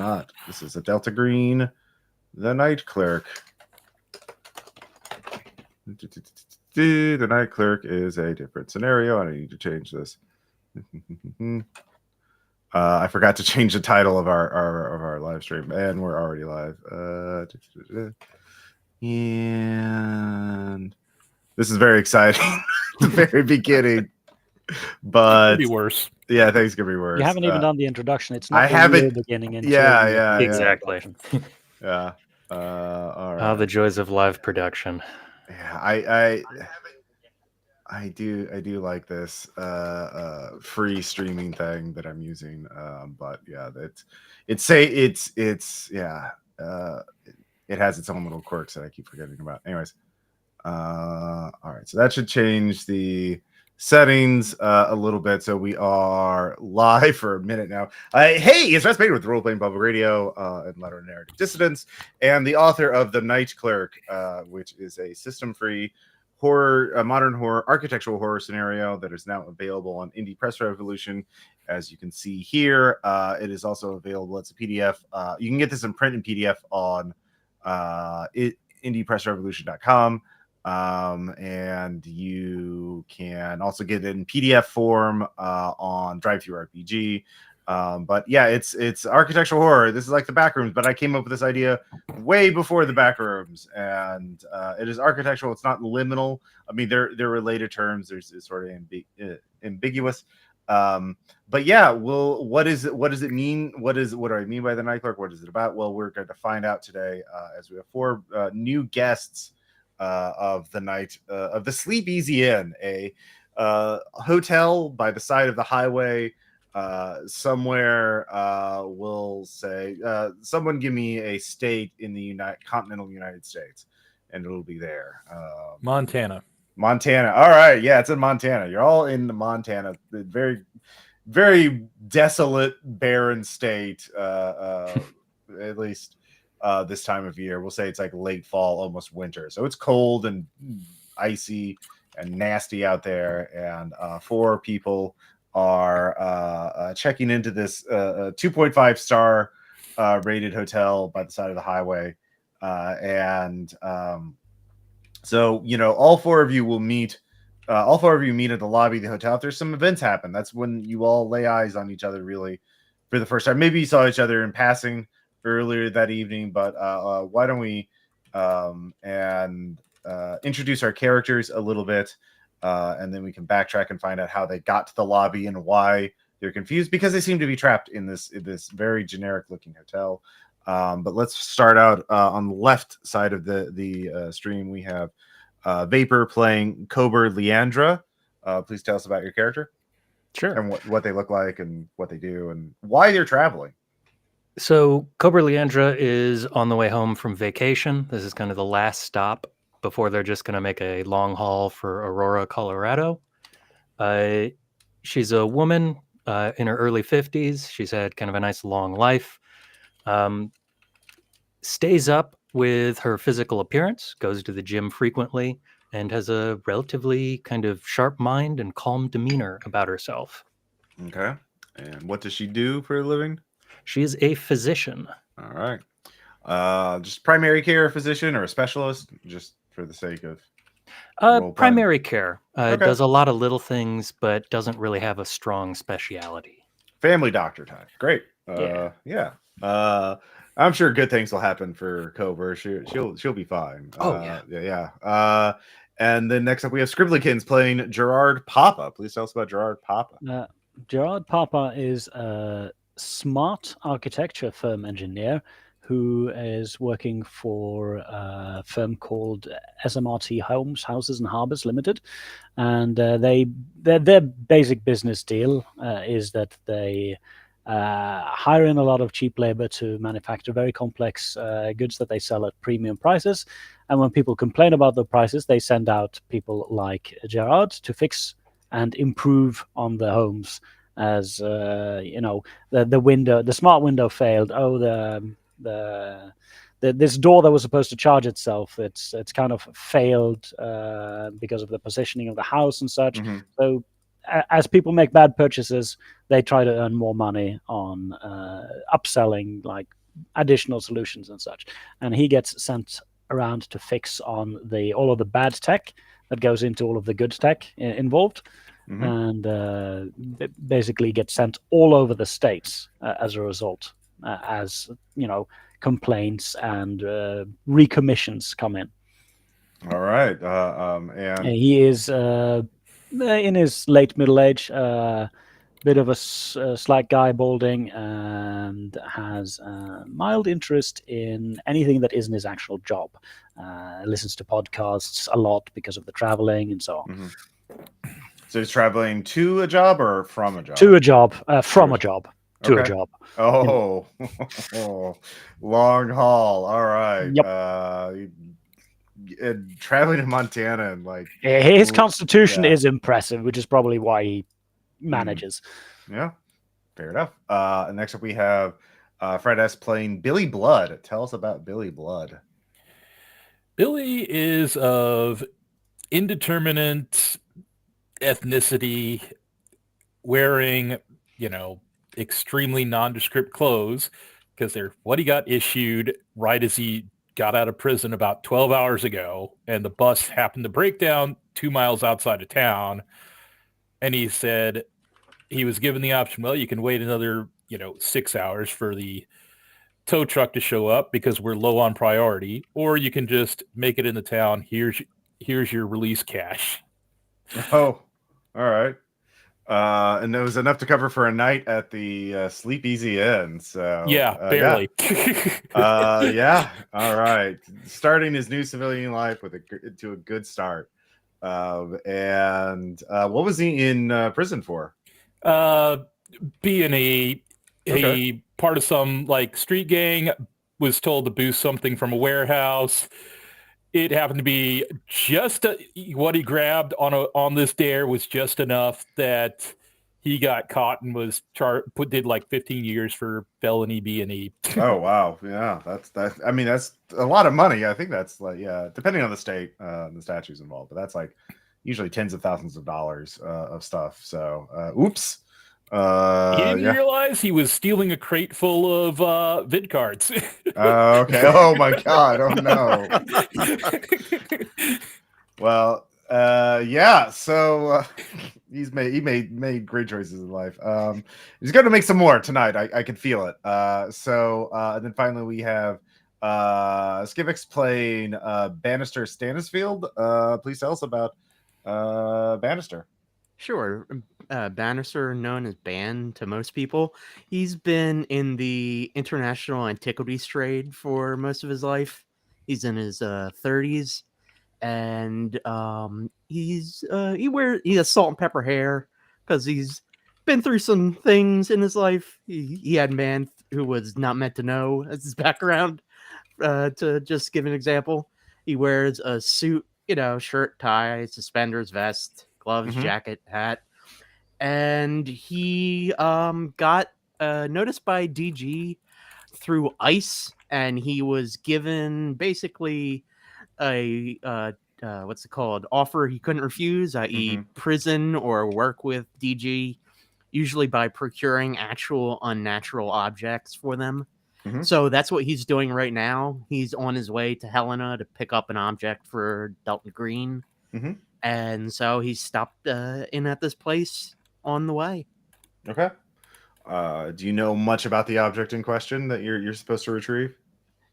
not. This is a Delta Green, the Night Clerk. The Night Clerk is a different scenario. I need to change this. I forgot to change the title of our live stream, and we're already live. And this is very exciting. The very beginning, but Could be worse. Yeah, things could be worse. You haven't even done the introduction. It's not I the haven't. real beginning. Yeah, exactly. Yeah. All right. The joys of live production. Yeah, I do like this free streaming thing that I'm using. But yeah, it has its own little quirks that I keep forgetting about. Anyways, all right, so that should change the settings a little bit. So we are live for a minute now. Hey, it's Ross Payton with Role Playing Public Radio and Modern Narrative Dissidents, and the author of The Night Clerk, which is a system-free horror, modern horror, architectural horror scenario that is now available on Indie Press Revolution. As you can see here, it is also available. It's a PDF. You can get this in print and PDF on indiepressrevolution.com. And you can also get it in PDF form on DriveThruRPG. But yeah, it's architectural horror. This is like the Backrooms, but I came up with this idea way before the Backrooms, and it is architectural. It's not liminal. I mean, they're related terms. It's sort of ambiguous. But yeah, well, what does it mean? What do I mean by the Night Clerk? What is it about? Well, we're going to find out today as we have 4 new guests of the night of the Sleep Easy Inn, a hotel by the side of the highway. Somewhere we'll say someone give me a state in the continental United States, and it'll be there. Montana. All right, yeah, it's in Montana. You're all in Montana. The very, very desolate, barren state. At least this time of year, we'll say it's like late fall, almost winter. So it's cold and icy and nasty out there. And 4 people are checking into this 2.5 star rated hotel by the side of the highway. So, all 4 of you will meet. All 4 of you meet at the lobby of the hotel. If there's some events happen, that's when you all lay eyes on each other really for the first time. Maybe you saw each other in passing earlier that evening, but why don't we introduce our characters a little bit, and then we can backtrack and find out how they got to the lobby and why they're confused, because they seem to be trapped in this very generic looking hotel. But let's start out on the left side of the stream. We have Vapor playing Cobra Leandra. Please tell us about your character. Sure. And what they look like and what they do and why they're traveling. So Cobra Leandra is on the way home from vacation. This is kind of the last stop before they're just going to make a long haul for Aurora, Colorado. She's a woman in her early 50s. She's had kind of a nice long life. Stays up with her physical appearance, goes to the gym frequently, and has a relatively kind of sharp mind and calm demeanor about herself. Okay. And what does she do for a living? She is a physician. All right. Just primary care physician or a specialist, just for the sake of primary care. Okay. Does a lot of little things, but doesn't really have a strong speciality. Family doctor type. Great. Yeah. I'm sure good things will happen for Cobra. She'll be fine. Yeah. And then next up we have Scribblykins playing Gerard Papa. Please tell us about Gerard Papa. Gerard Papa is a smart architecture firm engineer who is working for a firm called SMRT Houses and Harbors Limited, and their basic business deal is that they hire in a lot of cheap labor to manufacture very complex goods that they sell at premium prices. And when people complain about the prices, they send out people like Gerard to fix and improve on the homes. As the smart window failed. This door that was supposed to charge itself, it's kind of failed because of the positioning of the house and such. Mm-hmm. So as people make bad purchases, they try to earn more money on upselling like additional solutions and such. And he gets sent around to fix on all of the bad tech that goes into all of the good tech involved, and basically gets sent all over the states as a result, as complaints and recommissions come in. All right, and he is in his late middle age, bit of a slight guy, balding, and has a mild interest in anything that isn't his actual job. Listens to podcasts a lot because of the traveling and so on. So he's traveling to a job or from a job? To a job, from a job. To a job. Oh, long haul. All right. Yep. Traveling in Montana and like his constitution is impressive, which is probably why he manages. Yeah, fair enough. And next up we have Fred S. playing Billy Blood. Tell us about Billy Blood. Billy is of indeterminate ethnicity, wearing, extremely nondescript clothes because they're what he got issued right as he got out of prison about 12 hours ago, and the bus happened to break down 2 miles outside of town. And he said he was given the option, well, you can wait another, 6 hours for the tow truck to show up because we're low on priority, or you can just make it in the town. Here's your release cash. Oh, all right. And it was enough to cover for a night at the Sleep Easy Inn. So yeah, barely. Yeah. All right. Starting his new civilian life to a good start. And what was he in prison for? Being a part of some like street gang, was told to boost something from a warehouse. It happened to be just what he grabbed on this dare was just enough that he got caught and was did like 15 years for felony B&E. Oh wow, yeah, that's. I mean, that's a lot of money. I think that's like depending on the state, the statutes involved, but that's like usually tens of thousands of dollars of stuff. So, oops. He didn't realize he was stealing a crate full of vid cards. Okay. Oh my God. Oh no. Well, yeah. So he made great choices in life. He's going to make some more tonight. I can feel it. And then finally we have Skivix playing Bannister Stanisfield. Please tell us about Bannister. Sure. Bannister, known as Ban to most people, he's been in the international antiquities trade for most of his life. He's in his 30s, and he has salt and pepper hair because he's been through some things in his life. He had a man who was not meant to know as his background. To just give an example, he wears a suit, shirt, tie, suspenders, vest, gloves, jacket, hat, and he got noticed by DG through ICE, and he was given basically a what's it called, offer he couldn't refuse, i.e. prison or work with DG, usually by procuring actual unnatural objects for them. So that's what he's doing right now. He's on his way to Helena to pick up an object for Delton Green. And so he stopped in at this place on the way. Okay. Do you know much about the object in question that you're supposed to retrieve?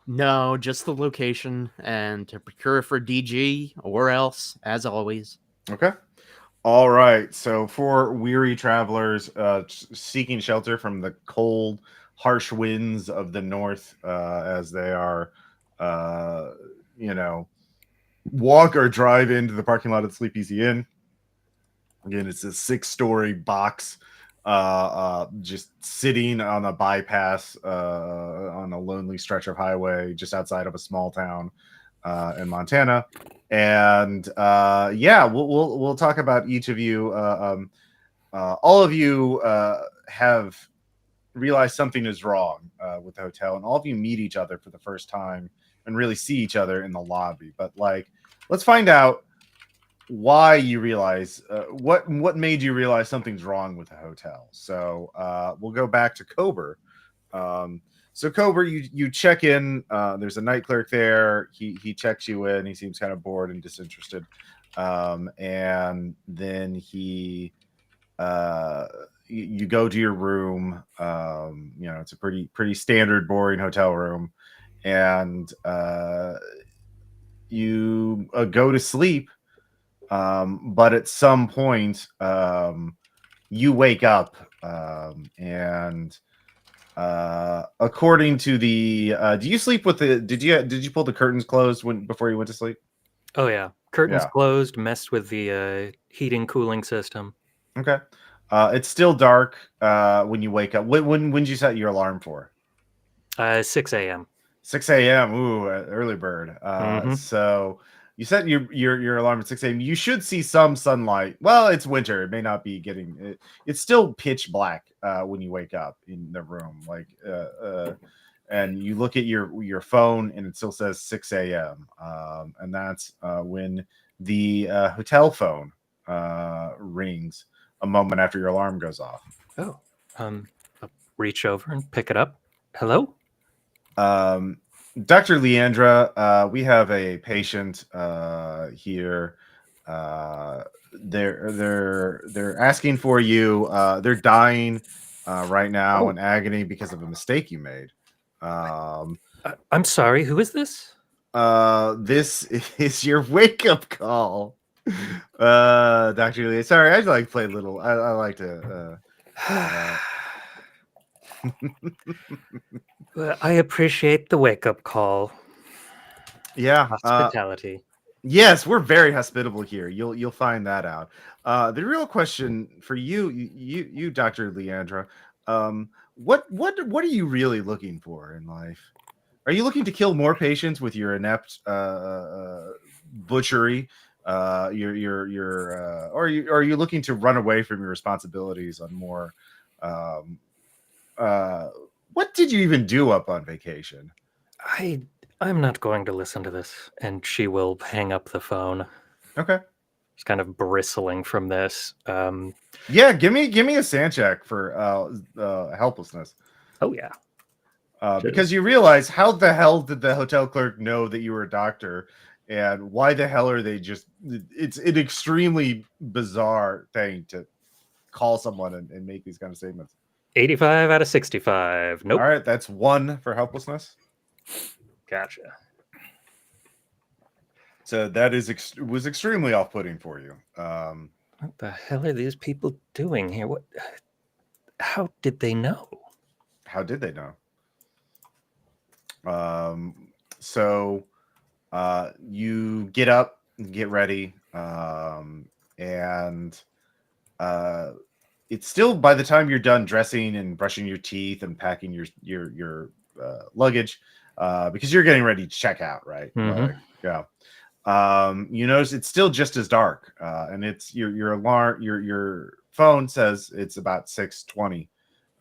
No, just the location and to procure it for DG or else, as always. Okay. All right. So for weary travelers seeking shelter from the cold, harsh winds of the north, as they are, walk or drive into the parking lot of the Sleep Easy Inn. Again, it's a 6-story box, just sitting on a bypass on a lonely stretch of highway just outside of a small town in Montana. And we'll talk about each of you. All of you have realized something is wrong with the hotel, and all of you meet each other for the first time and really see each other in the lobby. But let's find out why you realize what made you realize something's wrong with the hotel. So we'll go back to Kober. So Kober, you check in. There's a night clerk there. He checks you in. He seems kind of bored and disinterested. And then he you go to your room. It's a pretty standard, boring hotel room, and you go to sleep. But at some point, you wake up, and according to the, do you sleep with the? Did you pull the curtains closed before you went to sleep? Oh yeah, curtains Yeah. closed. Messed with the heating cooling system. Okay. It's still dark when you wake up. When did you set your alarm for? 6 a.m. 6 a.m. Ooh, early bird. So you set your alarm at 6 a.m. You should see some sunlight. Well, it's winter. It may not be getting it. It's still pitch black when you wake up in the room. And you look at your phone and it still says 6 a.m. And that's when the hotel phone rings a moment after your alarm goes off. Oh, I'll reach over and pick it up. Hello? Dr. Leandra, we have a patient here. They're asking for you. They're dying right now in agony because of a mistake you made. I'm sorry. Who is this? This is your wake up call, Dr. Leandra. Sorry, I just like to play a little. I like to. I appreciate the wake-up call. Yeah, Hospitality. yes, we're very hospitable here. You'll find that out. The real question for you, Dr. Leandra, what are you really looking for in life? Are you looking to kill more patients with your inept butchery? Or are you looking to run away from your responsibilities on more? What did you even do up on vacation? I'm not going to listen to this. And she will hang up the phone. Okay. She's kind of bristling from this. Yeah, give me a sand check for helplessness. Oh yeah. Because you realize, how the hell did the hotel clerk know that you were a doctor, and why the hell are they just? It's an extremely bizarre thing to call someone and make these kind of statements. 85 out of 65. Nope. All right, that's 1 for helplessness. Gotcha. So that was extremely off-putting for you. What the hell are these people doing here? What? How did they know? How did they know? So you get up, get ready, and it's still, by the time you're done dressing and brushing your teeth and packing your luggage, because you're getting ready to check out, right? Mhm. Yeah. You notice it's still just as dark, and it's your alarm, your phone says it's about 6:20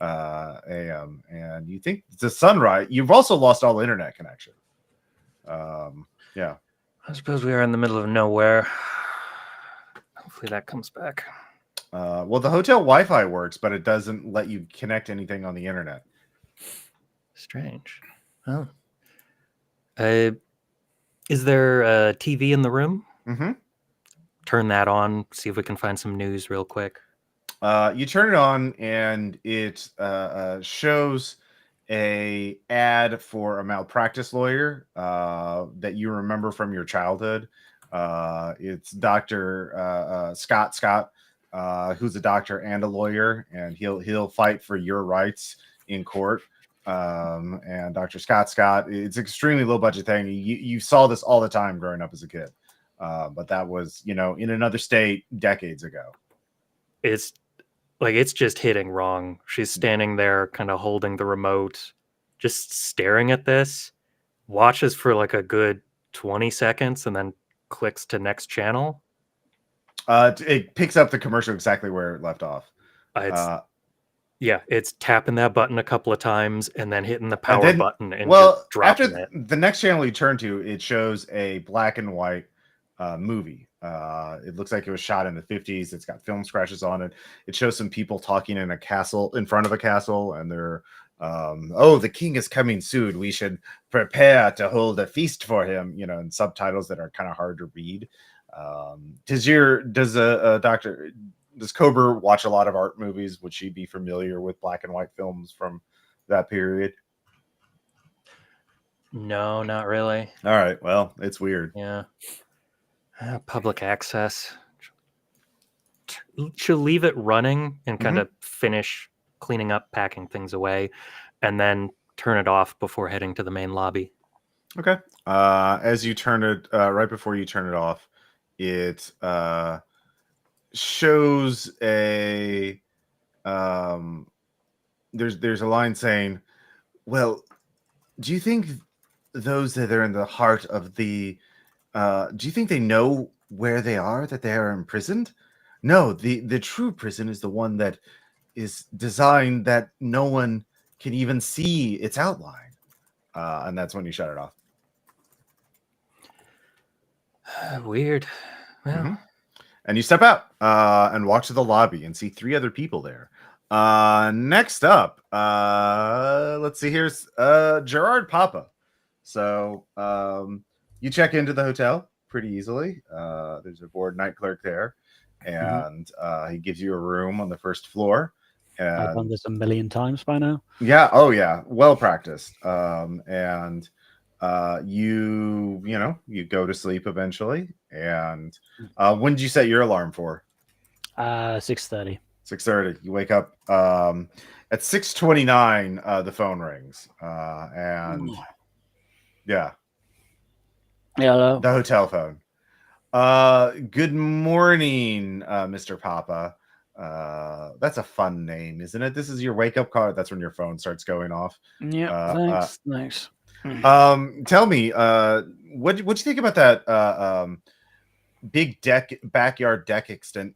a.m. and you think it's a sunrise. You've also lost all internet connection. Yeah. I suppose we are in the middle of nowhere. Hopefully that comes back. Well, the hotel Wi-Fi works, but it doesn't let you connect anything on the internet. Strange. Oh. Is there a TV in the room? Mm-hmm. Turn that on. See if we can find some news real quick. You turn it on, and it shows a ad for a malpractice lawyer that you remember from your childhood. It's Dr. Scott, who's a doctor and a lawyer, and he'll fight for your rights in court. And Dr. Scott, it's an extremely low budget thing. You saw this all the time growing up as a kid, but that was, in another state decades ago. It's just hitting wrong. She's standing there kind of holding the remote, just staring at this, watches for like a good 20 seconds and then clicks to next channel. It picks up the commercial exactly where it left off. It's tapping that button a couple of times and then hitting the power button and just dropping after it. The next channel you turn to, it shows a black and white movie It looks like it was shot in the 50s. It's got film scratches on it. It shows some people talking in a castle, in front of a castle, and they're, oh, the king is coming soon. We should prepare to hold a feast for him, and subtitles that are kind of hard to read. Does Kober watch a lot of art movies? Would she be familiar with black and white films from that period? No, not really. All right. Well, it's weird. Yeah. Public access. She'll leave it running and kind of finish cleaning up, packing things away, and then turn it off before heading to the main lobby. Okay. As you turn it, right before you turn it off, it shows a there's a line saying, well, do you think those that are in the heart of the do you think they know where they are, that they are imprisoned? No, the true prison is the one that is designed that no one can even see its outline. And that's when you shut it off. Weird. Well, And you step out and walk to the lobby and see 3 other people there. Next up, let's see, here's Gerard Papa. So you check into the hotel pretty easily. There's a bored night clerk there, and he gives you a room on the first floor. I've done this a million times by now. Yeah. Oh, yeah. Well practiced. And you go to sleep eventually. And when did you set your alarm for? 6:30. 6:30. You wake up at 6:29. The phone rings, and yeah, Hello. the hotel phone. Good morning, Mr. Papa. That's a fun name, isn't it? This is your wake up call. That's when your phone starts going off. Yeah. Thanks. Tell me, what you think about that big backyard deck extent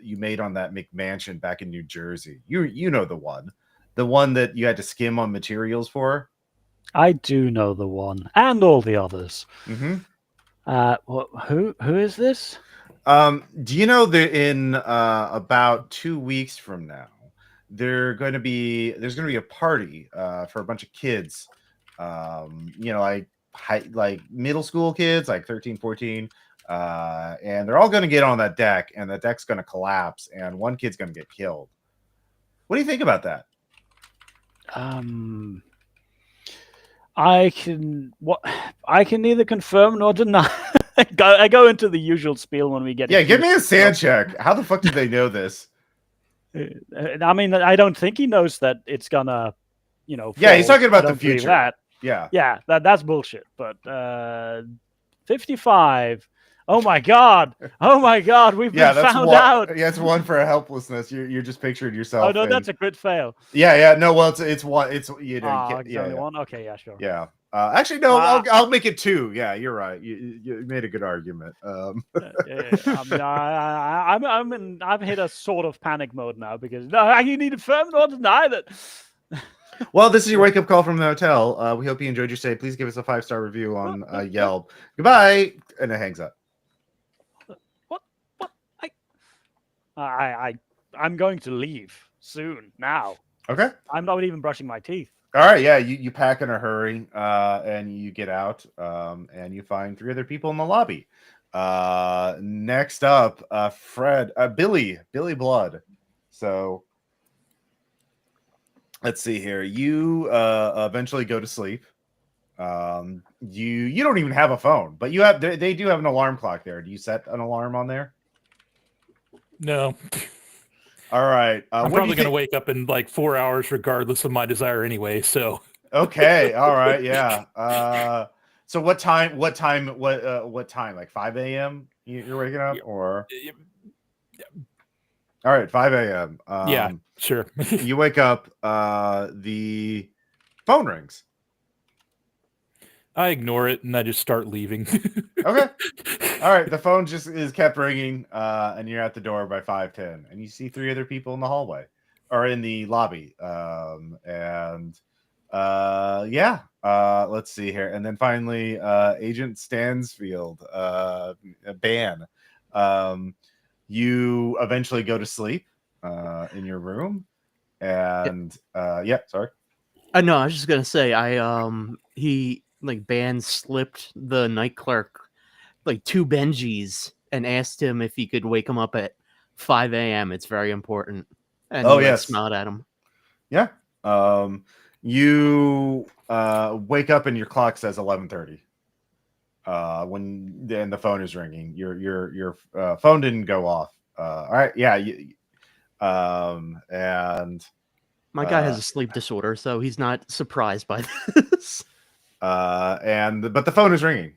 you made on that McMansion back in New Jersey? You know the one that you had to skim on materials for. I do know the one and all the others. Who is this? Do you know that in about 2 weeks from now, there's going to be a party for a bunch of kids, like middle school kids, like 13, 14, and they're all going to get on that deck, and the deck's going to collapse, and one kid's going to get killed. What do you think about that? I can neither confirm nor deny. I go into the usual spiel when we get. Yeah, give me a sand check. How the fuck did they know this? I mean, I don't think he knows that it's gonna, Yeah, fall. he's talking about I the don't believe future. That. Yeah, that's bullshit. But 55. Oh my god! We've been found out. Yeah, it's one for helplessness. You're just picturing yourself. Oh no, that's a crit fail. Yeah. No, well, it's one. It's you Can't, yeah. one. Okay, yeah, sure. Yeah. Actually, no. I'll make it 2. Yeah, you're right. You made a good argument. I've hit a sort of panic mode now because you need to confirm nor deny that. Well, this is your wake up call from the hotel. We hope you enjoyed your stay. Please give us a 5-star review on Yelp. Goodbye, and it hangs up. What? I'm going to leave soon. Now. Okay. I'm not even brushing my teeth. All right. Yeah, you pack in a hurry, and you get out, and you find 3 other people in the lobby. Next up, Billy Blood. So let's see here. You eventually go to sleep. You don't even have a phone, but they do have an alarm clock there. Do you set an alarm on there? No. All right. I'm probably going to wake up in like 4 hours, regardless of my desire anyway. So. Okay. All right. Yeah. So what time? What time? Like 5 a.m. You're waking up, or? All right, 5 a.m. Yeah, sure. You wake up. The phone rings. I ignore it and I just start leaving. Okay. All right. The phone just is kept ringing, and you're at the door by 5:10, and you see 3 other people in the hallway or in the lobby. And Yeah. Let's see here. And then finally, Agent Stansfield, ban. You eventually go to sleep in your room. And yeah, sorry. No, I was just gonna say he like Ban slipped the Night Clerk like 2 Benjis and asked him if he could wake him up at 5 a.m. It's very important. And Oh, he yes. smiled at him. Yeah. You wake up and your clock says 11:30. When then the phone is ringing. Your phone didn't go off. All right. Yeah. And My guy has a sleep disorder, so he's not surprised by this. but the phone is ringing.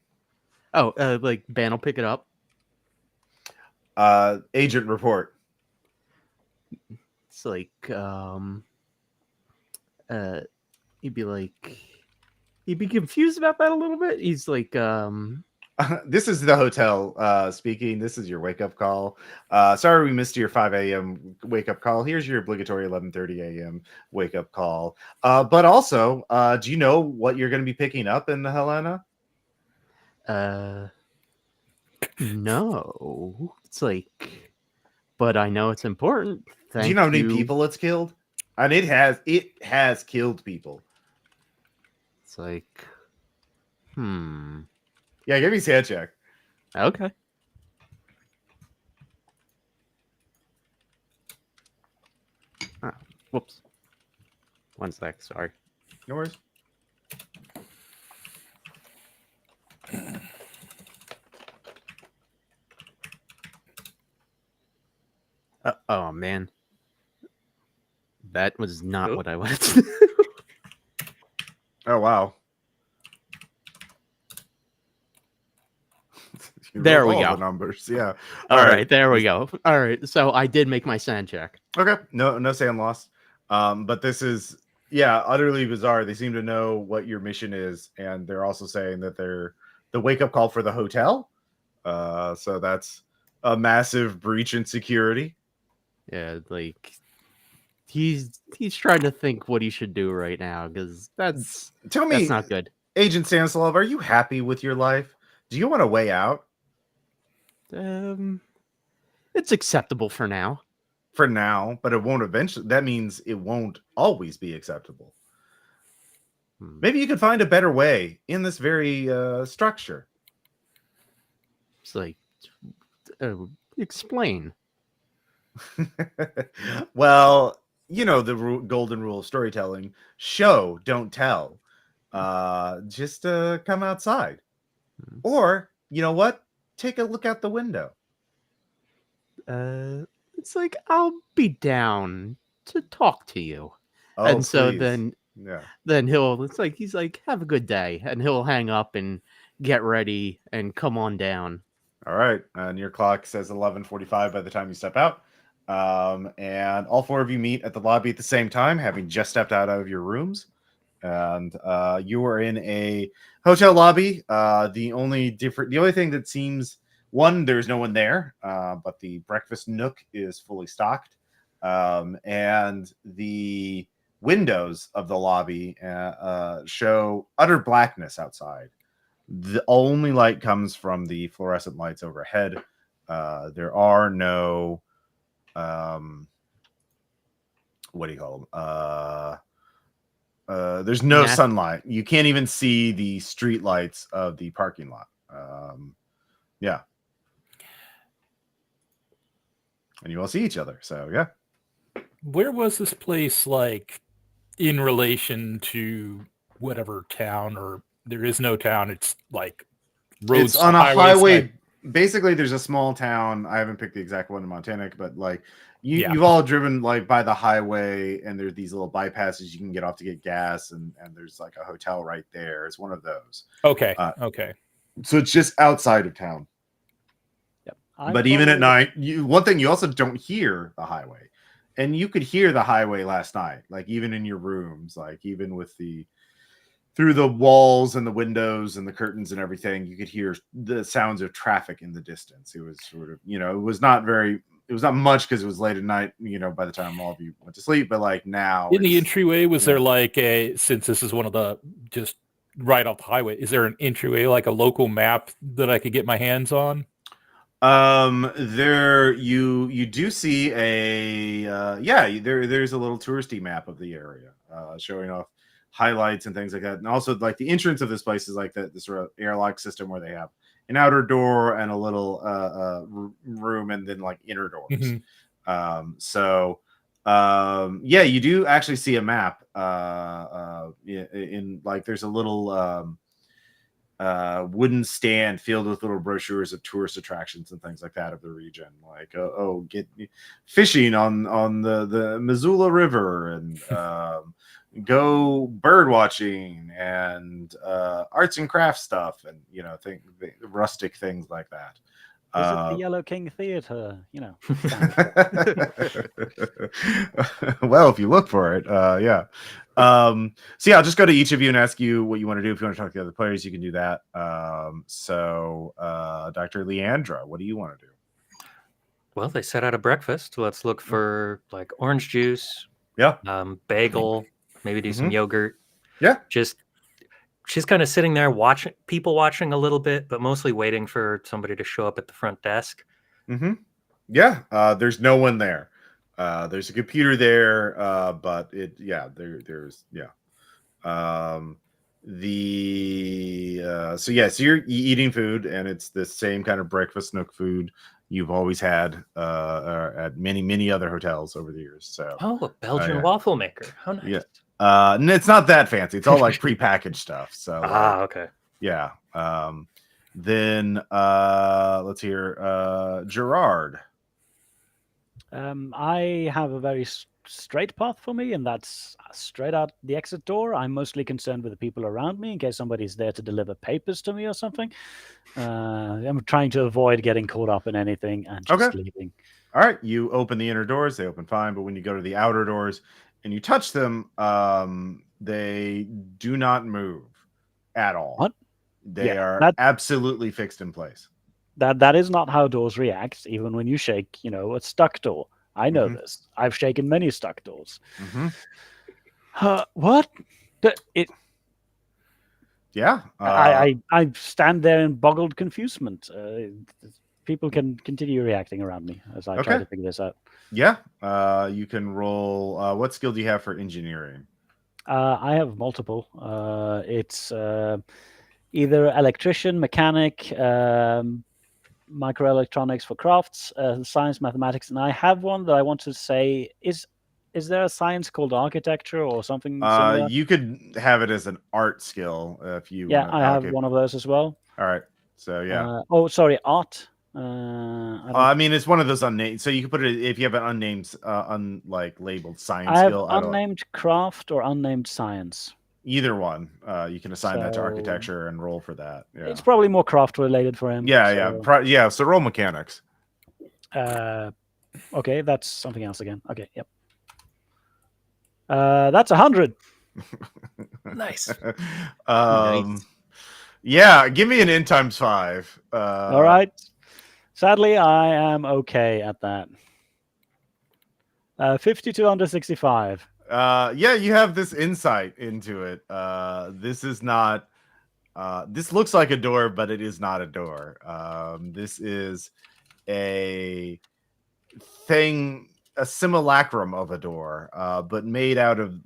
Oh, like Ban will pick it up. Agent report. It's like he'd be confused about that a little bit. He's like This is the hotel speaking. This is your wake up call. Sorry we missed your 5 a.m. wake up call. Here's your obligatory 11:30 a.m. wake up call. But also, do you know what you're going to be picking up in Helena? no. It's like, but I know it's important. Do you know how many people it's killed? And it has killed people. It's like, Yeah, give me a sand check. Okay. Oh, whoops. 1 sec, sorry. No worries. Oh man. That was not Oop. what I wanted to do. Oh wow. You There rolled we all go. the numbers. Yeah. All right, there we go. All right, so I did make my sand check. Okay. No sand lost. But this is utterly bizarre. They seem to know what your mission is, and they're also saying that they're the wake up call for the hotel. So that's a massive breach in security. Yeah, like he's trying to think what he should do right now because that's not good. Agent Stanislav, are you happy with your life? Do you want a way out? It's acceptable for now. For now, but it won't eventually. That means it won't always be acceptable. Maybe you could find a better way in this very structure. It's like, explain. Well, you know the golden rule of storytelling: show, don't tell. Just come outside, or you know what? Take a look out the window. It's like I'll be down to talk to you, Oh, and so please. then he's like have a good day, and he'll hang up and get ready and come on down. All right, and your clock says 11:45 by the time you step out. And all 4 of you meet at the lobby at the same time, having just stepped out of your rooms. And you are in a hotel lobby. The only thing that seems there's no one there, but the breakfast nook is fully stocked. And the windows of the lobby show utter blackness outside. The only light comes from the fluorescent lights overhead. There are no what do you call them? There's no sunlight. You can't even see the street lights of the parking lot. Yeah. And you all see each other. So yeah. Where was this place like in relation to whatever town, or there is no town? It's like roads on a highway. Like... Basically, there's a small town. I haven't picked the exact one in Montana, but like you've all driven like by the highway, and there's these little bypasses you can get off to get gas, and there's like a hotel right there. It's one of those. Okay. Okay. So it's just outside of town. Yep. But even at night, one thing you also don't hear the highway, and you could hear the highway last night, like even in your rooms, like even with through the walls and the windows and the curtains and everything, you could hear the sounds of traffic in the distance. It was sort of, it was not very it was not much because it was late at night, by the time all of you went to sleep, but like now In the it's- entryway, was there like since this is one of the just right off the highway, is there an entryway, like a local map that I could get my hands on? There you do see there's a little touristy map of the area, showing off highlights and things like that. And also like the entrance of this place is like this sort of airlock system where they have an outer door and a little room and then like inner doors. You do actually see a map in like there's a little wooden stand filled with little brochures of tourist attractions and things like that of the region, like get fishing on the Missoula River, and go bird watching, and arts and crafts stuff, and rustic things like that. Visit the Yellow King Theater, Well, if you look for it, yeah. So yeah, I'll just go to each of you and ask you what you want to do. If you want to talk to the other players, you can do that. Dr. Leandra, what do you want to do? Well, they set out a breakfast. Let's look for like orange juice. Yeah. Bagel. Maybe do some yogurt. Yeah. She's kind of sitting there watching a little bit, but mostly waiting for somebody to show up at the front desk. Yeah. There's no one there. There's a computer there, but there's so you're eating food, and it's the same kind of breakfast nook food you've always had at many other hotels over the years. So a Belgian waffle maker. How nice. Yeah. And it's not that fancy. It's all like prepackaged stuff. So okay. Yeah. Then let's hear Gerard. I have a very straight path for me, and that's straight out the exit door. I'm mostly concerned with the people around me in case somebody's there to deliver papers to me or something. I'm trying to avoid getting caught up in anything and just leaving. All right, you open the inner doors. They open fine, but when you go to the outer doors and you touch them, they do not move at all. What? They are absolutely fixed in place. That is not how doors react, even when you shake, a stuck door. I know this. I've shaken many stuck doors. What? Yeah. I stand there in boggled confusement. People can continue reacting around me as I try to figure this out. Yeah. You can roll. What skill do you have for engineering? I have multiple. It's either electrician, mechanic, microelectronics for crafts, science, mathematics, and I have one that I want to say is there a science called architecture or something similar? You could have it as an art skill if you want to I have one of those as well. All right. So yeah. Art. I mean, it's one of those unnamed. So you can put it if you have an unnamed, labeled science I have skill. Unnamed craft or unnamed science. Either one. You can assign that to architecture and roll for that. Yeah. It's probably more craft related for him. Yeah. So roll mechanics. Okay, that's something else again. Okay, yep. That's 100. Nice. Nice. Yeah, give me an N times 5. All right. Sadly, I am okay at that. 52 under 65. You have this insight into it. This is not. This looks like a door, but it is not a door. This is a thing, a simulacrum of a door, but made out of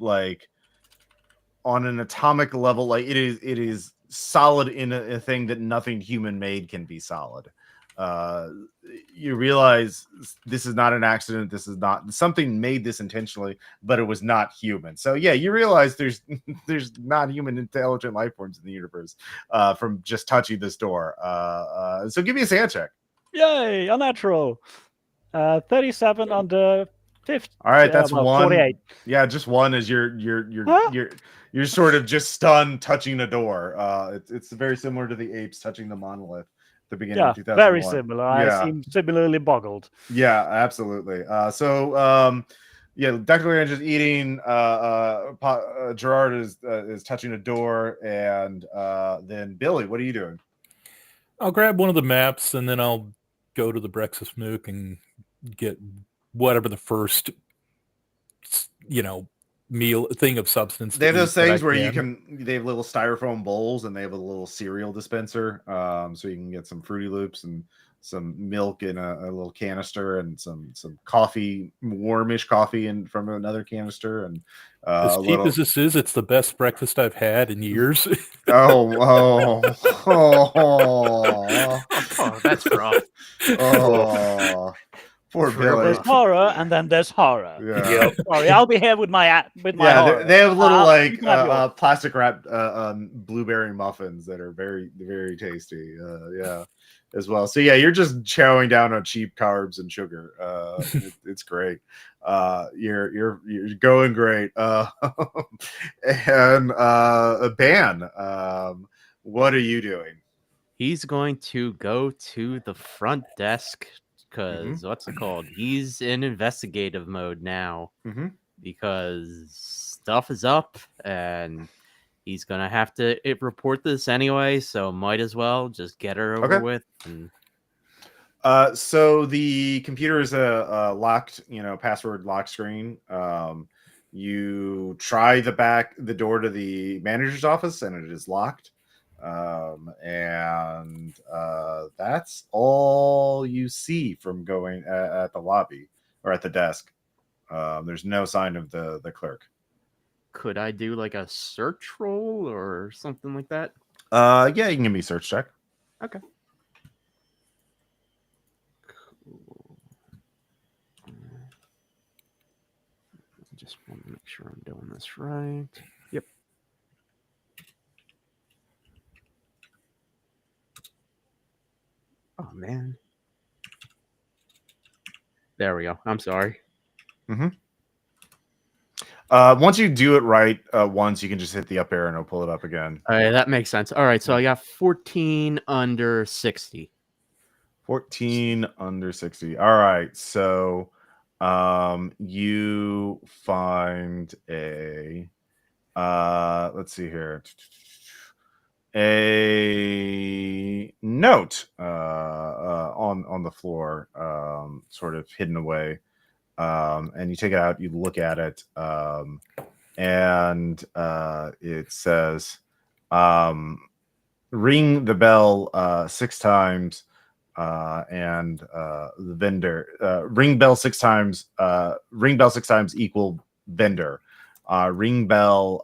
on an atomic level. It is solid in a thing that nothing human made can be solid. You realize this is not an accident. This is not something made this intentionally, but it was not human. So yeah, you realize there's not human intelligent life forms in the universe from just touching this door. So give me a sand check. Yay, unnatural. 37 under 50. All right, that's 1. 48. Yeah, just 1 is you're sort of just stunned touching a door. It's very similar to the apes touching the monolith. The beginning of 2001. Very similar. I seem similarly boggled. Yeah, absolutely. Dr. Lange is eating. Gerard is touching a door, and then Billy, what are you doing? I'll grab one of the maps, and then I'll go to the breakfast nook and get whatever the first, meal thing of substance. They have to those eat that I things where they have little styrofoam bowls, and they have a little cereal dispenser, so you can get some Fruity Loops and some milk in a little canister, and some coffee, warmish coffee, and from another canister, and As a cheap little. as this is, it's the best breakfast I've had in years. Oh, Oh, that's rough. oh, poor It's real Billy. There's rough. horror, and then there's horror. Yeah. Yep. Sorry, I'll be here with my horror. They have little You can have yours. plastic wrapped blueberry muffins that are very, very tasty. Yeah, as well. So yeah, you're just chowing down on cheap carbs and sugar. It's great. You're going great. And Ban, what are you doing? He's going to go to the front desk because what's it called? He's in investigative mode now Mm-hmm. because stuff is up and he's gonna have to report this anyway. So might as well just get her over Okay. with. And So the computer is a locked, password lock screen. You try the door to the manager's office, and it is locked. And that's all you see from going at the lobby or at the desk. There's no sign of the clerk. could I do like a search roll or something like that? Yeah, you can give me a search check. Okay. Cool. I just want to make sure I'm doing this right. Yep. Oh man. There we go. I'm sorry. Once you do it right, once you can just hit the up arrow and it'll pull it up again. That makes sense. All right, so I got 14 under 60. 14 under 60. All right. So you find a let's see here. A note on the floor, sort of hidden away. And you take it out, you look at it, and it says, ring the bell 6 times, and the vendor, ring bell 6 times, ring bell 6 times equal vendor, ring bell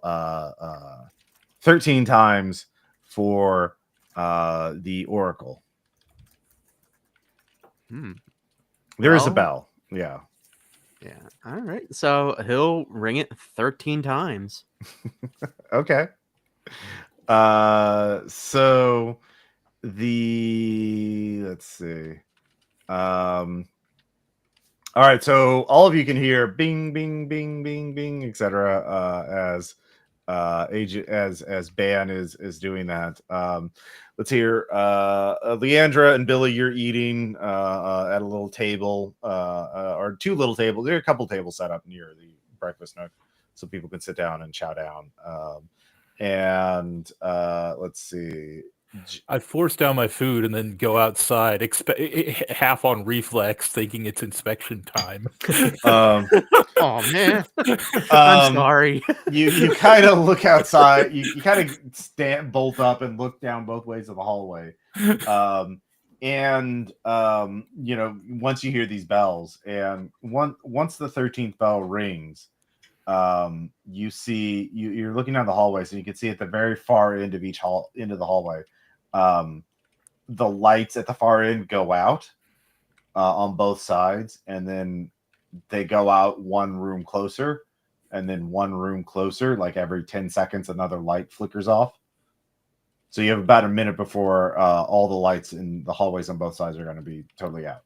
13 times for the oracle. There is a Well, bell. Yeah. Yeah. All right. So he'll ring it 13 times. Okay. So let's see. All right, so all of you can hear bing, bing, bing, bing, bing, etc. As Ban is doing that. Let's hear Leandra and Billy. You're eating at a little table, or 2 little tables. There are a couple tables set up near the breakfast nook, so people can sit down and chow down. And let's see. I force down my food and then go outside, half on reflex, thinking it's inspection time. Oh man, I'm sorry. You kind of look outside. You kind of bolt up and look down both ways of the hallway. And once you hear these bells, and once the 13th bell rings, you see you're looking down the hallway, so you can see at the very far end of each end of the hallway, the lights at the far end go out on both sides, and then they go out one room closer, and then one room closer. Like every 10 seconds, another light flickers off. So you have about a minute before all the lights in the hallways on both sides are going to be totally out.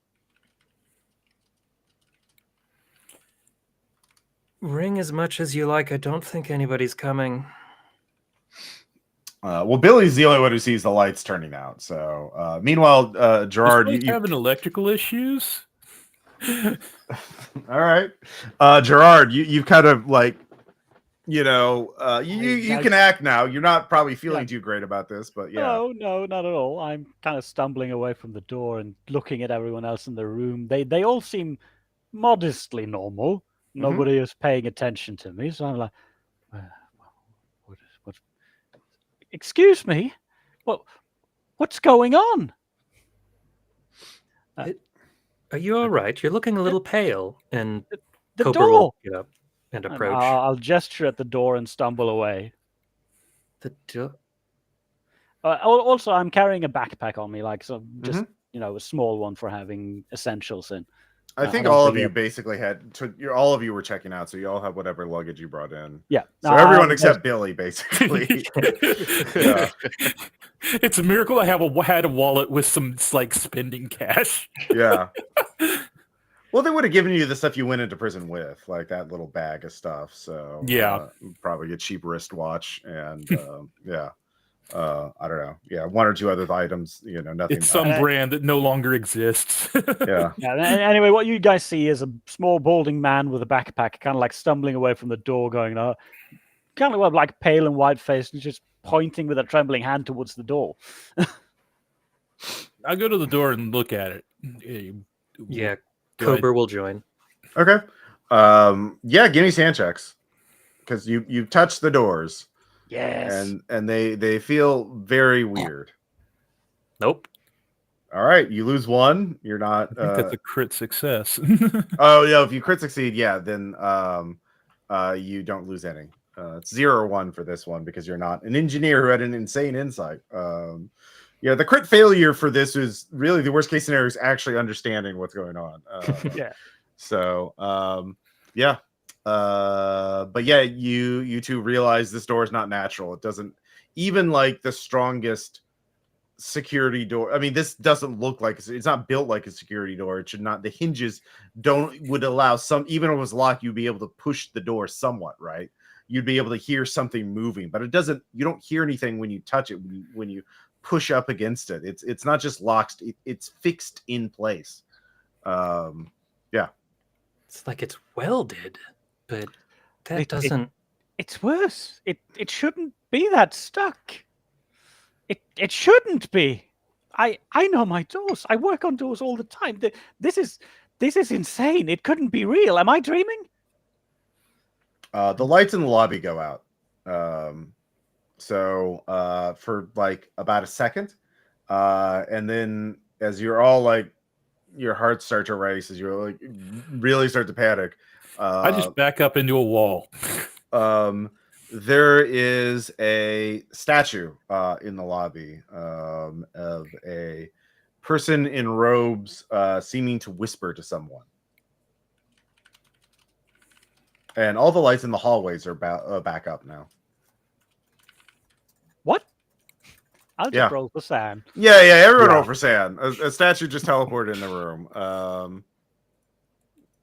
Ring as much as you like. I don't think anybody's coming. Well, Billy's the only one who sees the lights turning out. So, meanwhile, Gerard, you having electrical issues? All right, Gerard, you've kind of like you know, you I- can act now. You're not probably feeling too great about this, but yeah. No, not at all. I'm kind of stumbling away from the door and looking at everyone else in the room. They all seem modestly normal. Nobody is paying attention to me, so I'm like, what? Excuse me, what's going on? Are you all right? You're looking a little pale. And The Cobra door. will get up and And approach. I'll gesture at the door and stumble away. The door. Also, I'm carrying a backpack on me, like just a small one for having essentials in. I think all of you basically had. All of you were checking out, so you all have whatever luggage you brought in. Yeah. So everyone except Billy, basically. Yeah. It's a miracle I had a wallet with some like spending cash. Yeah. Well, they would have given you the stuff you went into prison with, like that little bag of stuff. So yeah, probably a cheap wristwatch and yeah. I don't know. Yeah, one or two other items. You know, nothing. It's some brand that no longer exists. Yeah. Yeah. Anyway, what you guys see is a small balding man with a backpack, kind of like stumbling away from the door, going, kind of like pale and white faced, and just pointing with a trembling hand towards the door. I'll go to the door and look at it. Yeah, Cobra will join. Okay. Yeah, give me sand checks because you touch the doors. Yes. And they feel very weird. Nope. All right, you lose one. You're not. I think that's a crit success. Oh yeah, if you crit succeed, yeah, then you don't lose any. It's 0 or 1 for this one because you're not an engineer who had an insane insight. Yeah, the crit failure for this is really the worst case scenario is actually understanding what's going on. Yeah. So yeah. But yeah, you two realize this door is not natural. It doesn't even like the strongest security door. I mean, this doesn't look like it's not built like a security door. It should not. The hinges would allow some, even if it was locked, you'd be able to push the door somewhat, right? You'd be able to hear something moving, but it doesn't. You don't hear anything when you touch it. When you push up against it, it's not just locked. It's fixed in place. Yeah. It's like it's welded. But that doesn't. It's worse. It shouldn't be that stuck. It shouldn't be. I know my doors. I work on doors all the time. This is insane. It couldn't be real. Am I dreaming? The lights in the lobby go out. So for like about a second, and then as you're all like, your hearts start to race as you're like really start to panic. I just back up into a wall. There is a statue in the lobby of a person in robes seeming to whisper to someone. And all the lights in the hallways are back up now. What? I'll just roll for sand. Yeah, everyone roll for sand. A statue just teleported in the room.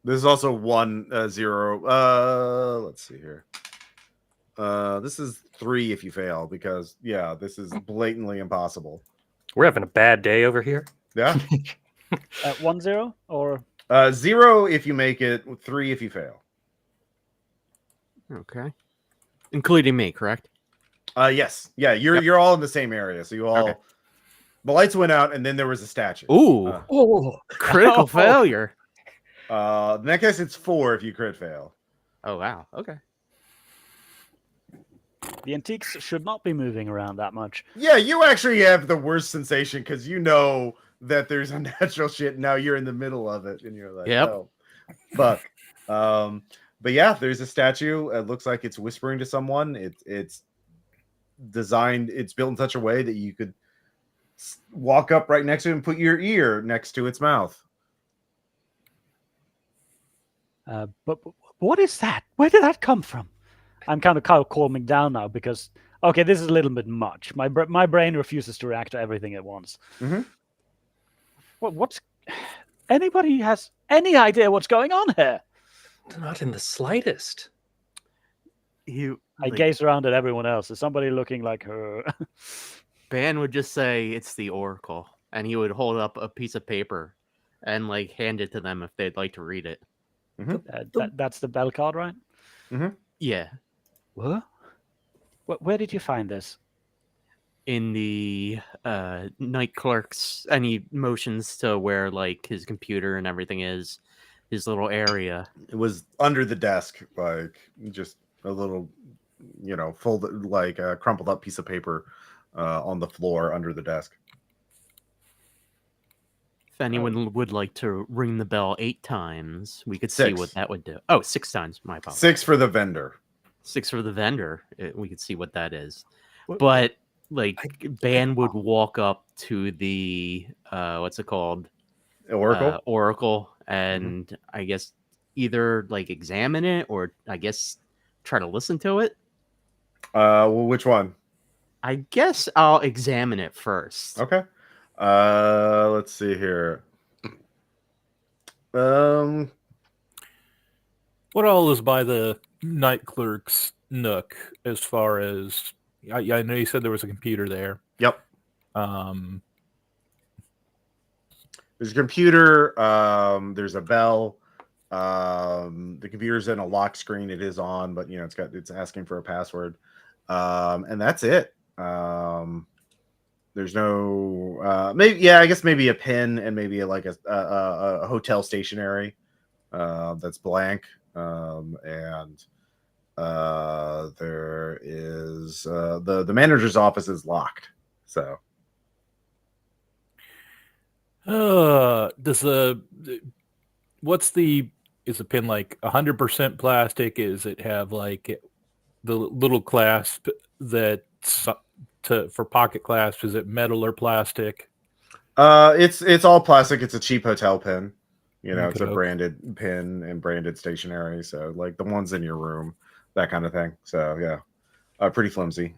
This is also 1 0. Let's see here. This is 3 if you fail because this is blatantly impossible. We're having a bad day over here. Yeah. 1 0 or 0 if you make it, 3 if you fail. Okay. Including me, correct? Yes. Yeah, you're all in the same area. So you all the lights went out and then there was a statue. Ooh. Critical failure. In that case, it's 4 if you crit fail. Oh wow. Okay. The antiques should not be moving around that much. Yeah, you actually have the worst sensation because you know that there's unnatural shit. Now you're in the middle of it, and you're like, "Oh, fuck." But yeah, there's a statue. It looks like it's whispering to someone. It's designed. It's built in such a way that you could walk up right next to it and put your ear next to its mouth. But what is that? Where did that come from? I'm kind of calming down now because this is a little bit much. My brain refuses to react to everything at once. Mm-hmm. What's anybody has any idea what's going on here? Not in the slightest. I gaze around at everyone else. Is somebody looking like her? Ban would just say it's the Oracle, and he would hold up a piece of paper and like hand it to them if they'd like to read it. Mm-hmm. That's the bell card, right? Mm-hmm. Yeah. What? Where did you find this? In the Night Clerk's, and he motions to where like his computer and everything is, his little area. It was under the desk, like just a little, folded, like a crumpled up piece of paper on the floor under the desk. If anyone would like to ring the bell 8 times, we could see 6. what that would do. Oh, 6 times. My apologies. 6 for the vendor. 6 for the vendor. We could see what that is. But like, Ban would walk up to the what's it called? Oracle. Oracle, and I guess either like examine it or I guess try to listen to it. Well, which one? I guess I'll examine it first. Okay. Let's see here. What all is by the Night Clerk's nook as far as I know you said there was a computer there. Yep. There's a computer. There's a bell. The computer's in a lock screen. It is on, but it's asking for a password. And that's it. There's no I guess maybe a pen and maybe like a hotel stationery that's blank. And there is the manager's office is locked. So is the pin like 100% plastic? Is it have like the little clasp that for pocket clasp? Is it metal or plastic? It's all plastic. It's a cheap hotel pin. It's a Okay. branded pin and branded stationery. So like the ones in your room, that kind of thing. So yeah, pretty flimsy.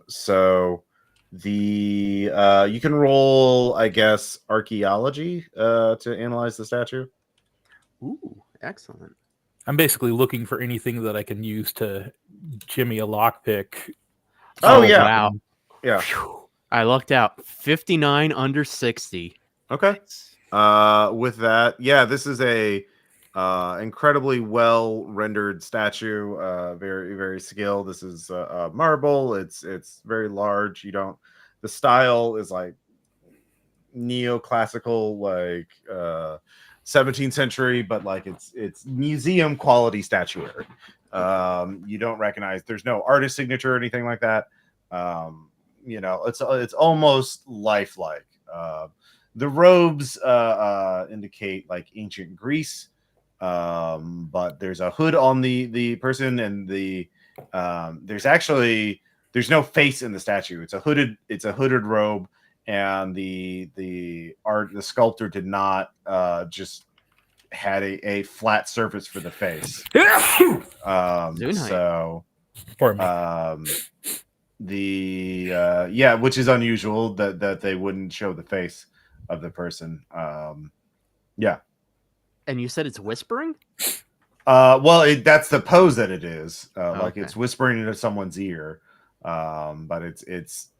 So you can roll, I guess, archaeology to analyze the statue. Ooh, excellent. I'm basically looking for anything that I can use to jimmy a lockpick. Oh yeah, Wow. Yeah. Phew. I lucked out. 59 under 60. Okay. With that, yeah, this is a incredibly well rendered statue. Very very skilled. This is marble. It's very large. The style is like neoclassical, like 17th century, but like it's museum quality statuary. You don't recognize. There's no artist signature or anything like that. It's almost lifelike. The robes indicate like ancient Greece, but there's a hood on the person, and there's no face in the statue. It's a hooded robe, and the sculptor did not just had a flat surface for the face. So which is unusual that they wouldn't show the face of the person. Yeah. And you said it's whispering? Well, that's the pose that it is. Like Okay. it's whispering into someone's ear. But it's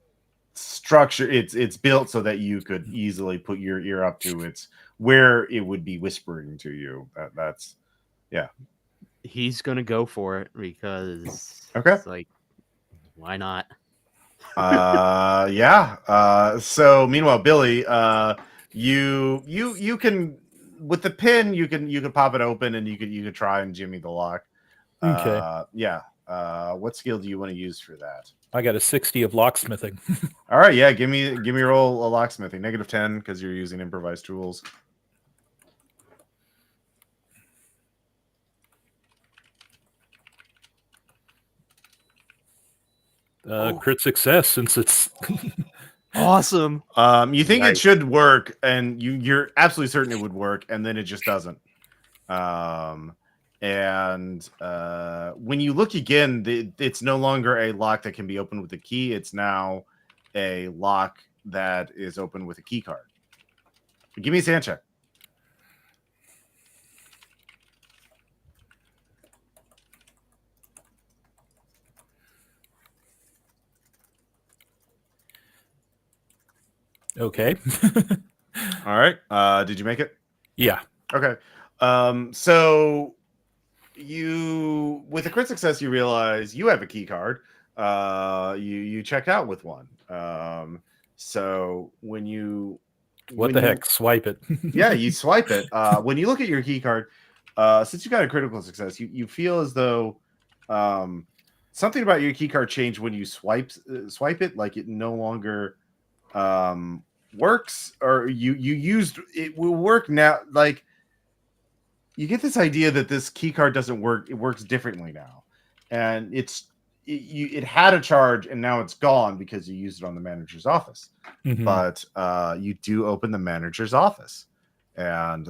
structure. It's built so that you could easily put your ear up to its where it would be whispering to you. That's He's gonna go for it because Okay. it's like, why not? Yeah. So meanwhile, Billy, you can, with the pin, you can pop it open and you could try and jimmy the lock. Okay. Yeah. What skill do you want to use for that? I got a 60 of locksmithing. All right, yeah, give me a roll a locksmithing. -10 because you're using improvised tools. Crit success, since it's Awesome. You think it Nice. should work, and you're absolutely certain it would work, and then it just doesn't. And when you look again, it's no longer a lock that can be opened with a key. It's now a lock that is open with a key card. Give me a sand check. okay. All right. Did you make it? Yeah. Okay. So you with a crit success, you realize you have a key card. You checked out with one. So when you heck? Swipe it. yeah, you swipe it. When you look at your key card, since you got a critical success, you feel as though something about your key card changed when you swipe it, like it no longer works, or you used it will work now. Like you get this idea that this key card doesn't work; it works differently now, and it had a charge and now it's gone because you used it on the manager's office. Mhm. But you do open the manager's office, and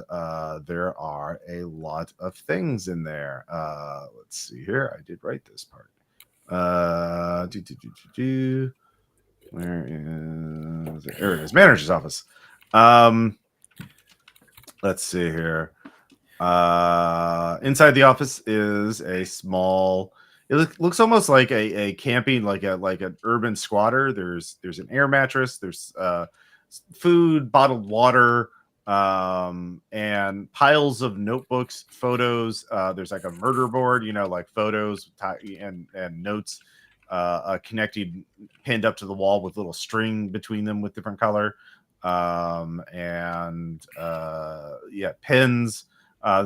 there are a lot of things in there. Let's see here. I did write this part. Where is it? There it is. Manager's office. Let's see here. Inside the office is a small. It looks almost like a camping, like an urban squatter. There's an air mattress. There's food, bottled water, and piles of notebooks, photos. There's like a murder board, like photos and notes connected, pinned up to the wall with little string between them with different color. Pins,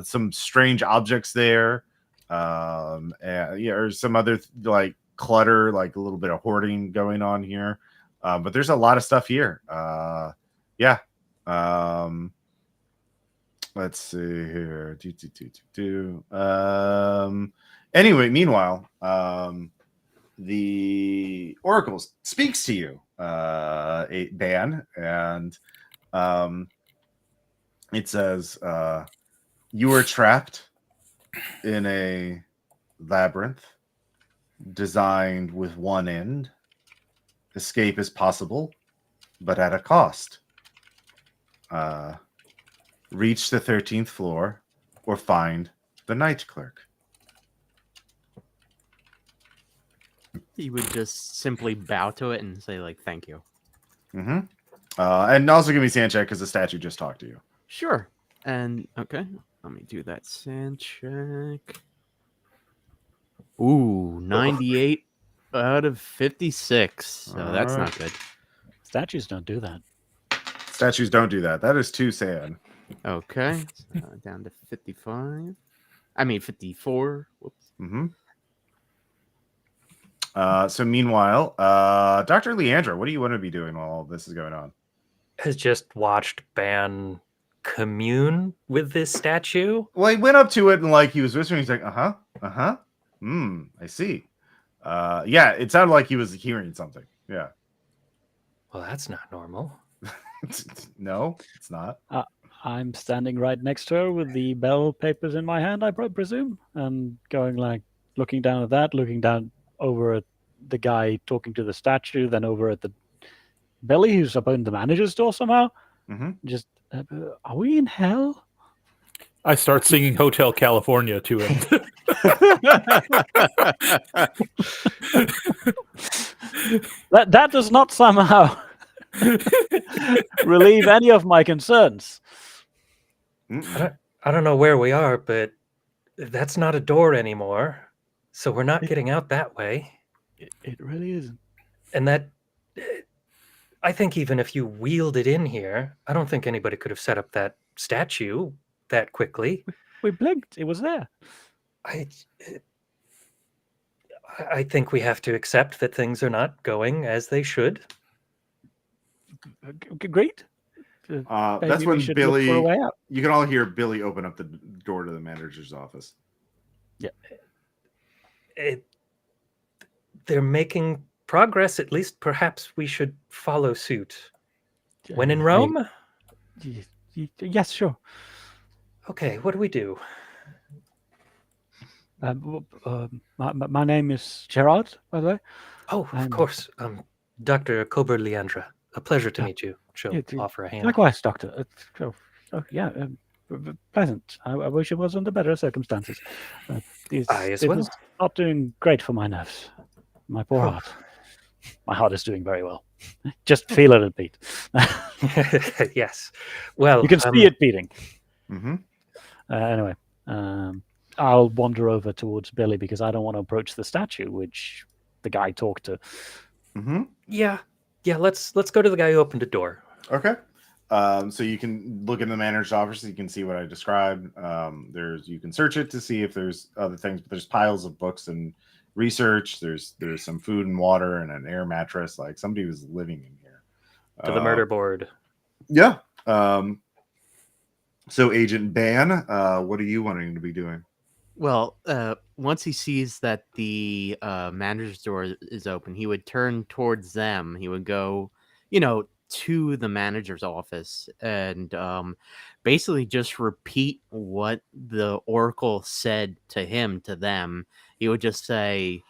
some strange objects there. Or some other like clutter, like a little bit of hoarding going on here. But there's a lot of stuff here. Let's see here. Anyway, meanwhile, the Oracle speaks to you, Dan, and it says, you were trapped in a labyrinth designed with one end. Escape is possible, but at a cost. Reach the 13th floor or find the Night Clerk. He would just simply bow to it and say, like, thank you. Mm-hmm. And also give me sand check because the statue just talked to you. Sure. And, okay. Let me do that sand check. Ooh, 98 out of 56. So that's not good. Statues don't do that. Statues don't do that. That is 2 sand. Okay. So down to 55. 54. Whoops. Mm-hmm. So meanwhile, Dr. Leandra, what do you want to be doing while all this is going on? Has just watched Ban commune with this statue. Well, he went up to it and like he was whispering. He's like, I see. It sounded like he was hearing something. Yeah. Well, that's not normal. No, it's not. I'm standing right next to her with the bell papers in my hand, I presume, and going like looking down at that, looking down over at the guy talking to the statue, then over at the Billy who's up in the manager's door somehow. Mm-hmm. Just, are we in hell? I start singing Hotel California to him. That does not somehow relieve any of my concerns. I don't know where we are, but that's not a door anymore. So we're not getting out that way. It really isn't. And that, I think even if you wheeled it in here, I don't think anybody could have set up that statue that quickly. We blinked. It was there. I think we have to accept that things are not going as they should. Great. That's when Billy, you can all hear Billy open up the door to the manager's office. Yeah. They're making progress. At least perhaps we should follow suit. When in Rome? Yes, sure. Okay, what do we do? My name is Gerard, by the way. Oh, of course. Dr. Kober Leandra. A pleasure to meet you. She'll offer a hand. Likewise, Doctor. Pleasant. I wish it was under better circumstances. It is not doing great for my nerves. My poor heart. My heart is doing very well. Just feel it beat. Yes. Well, you can see it beating. Mm-hmm. Anyway, I'll wander over towards Billy because I don't want to approach the statue, which the guy talked to. Mm-hmm. Yeah. Let's go to the guy who opened the door. Okay. So you can look in the manager's office. You can see what I described. You can search it to see if there's other things. But there's piles of books and research. There's some food and water and an air mattress. Like somebody was living in here. To the murder board. Yeah. So Agent Ban, what are you wanting to be doing? Well, once he sees that the manager's door is open, he would turn towards them. He would go, to the manager's office and basically just repeat what the Oracle said to him, to them. He would just say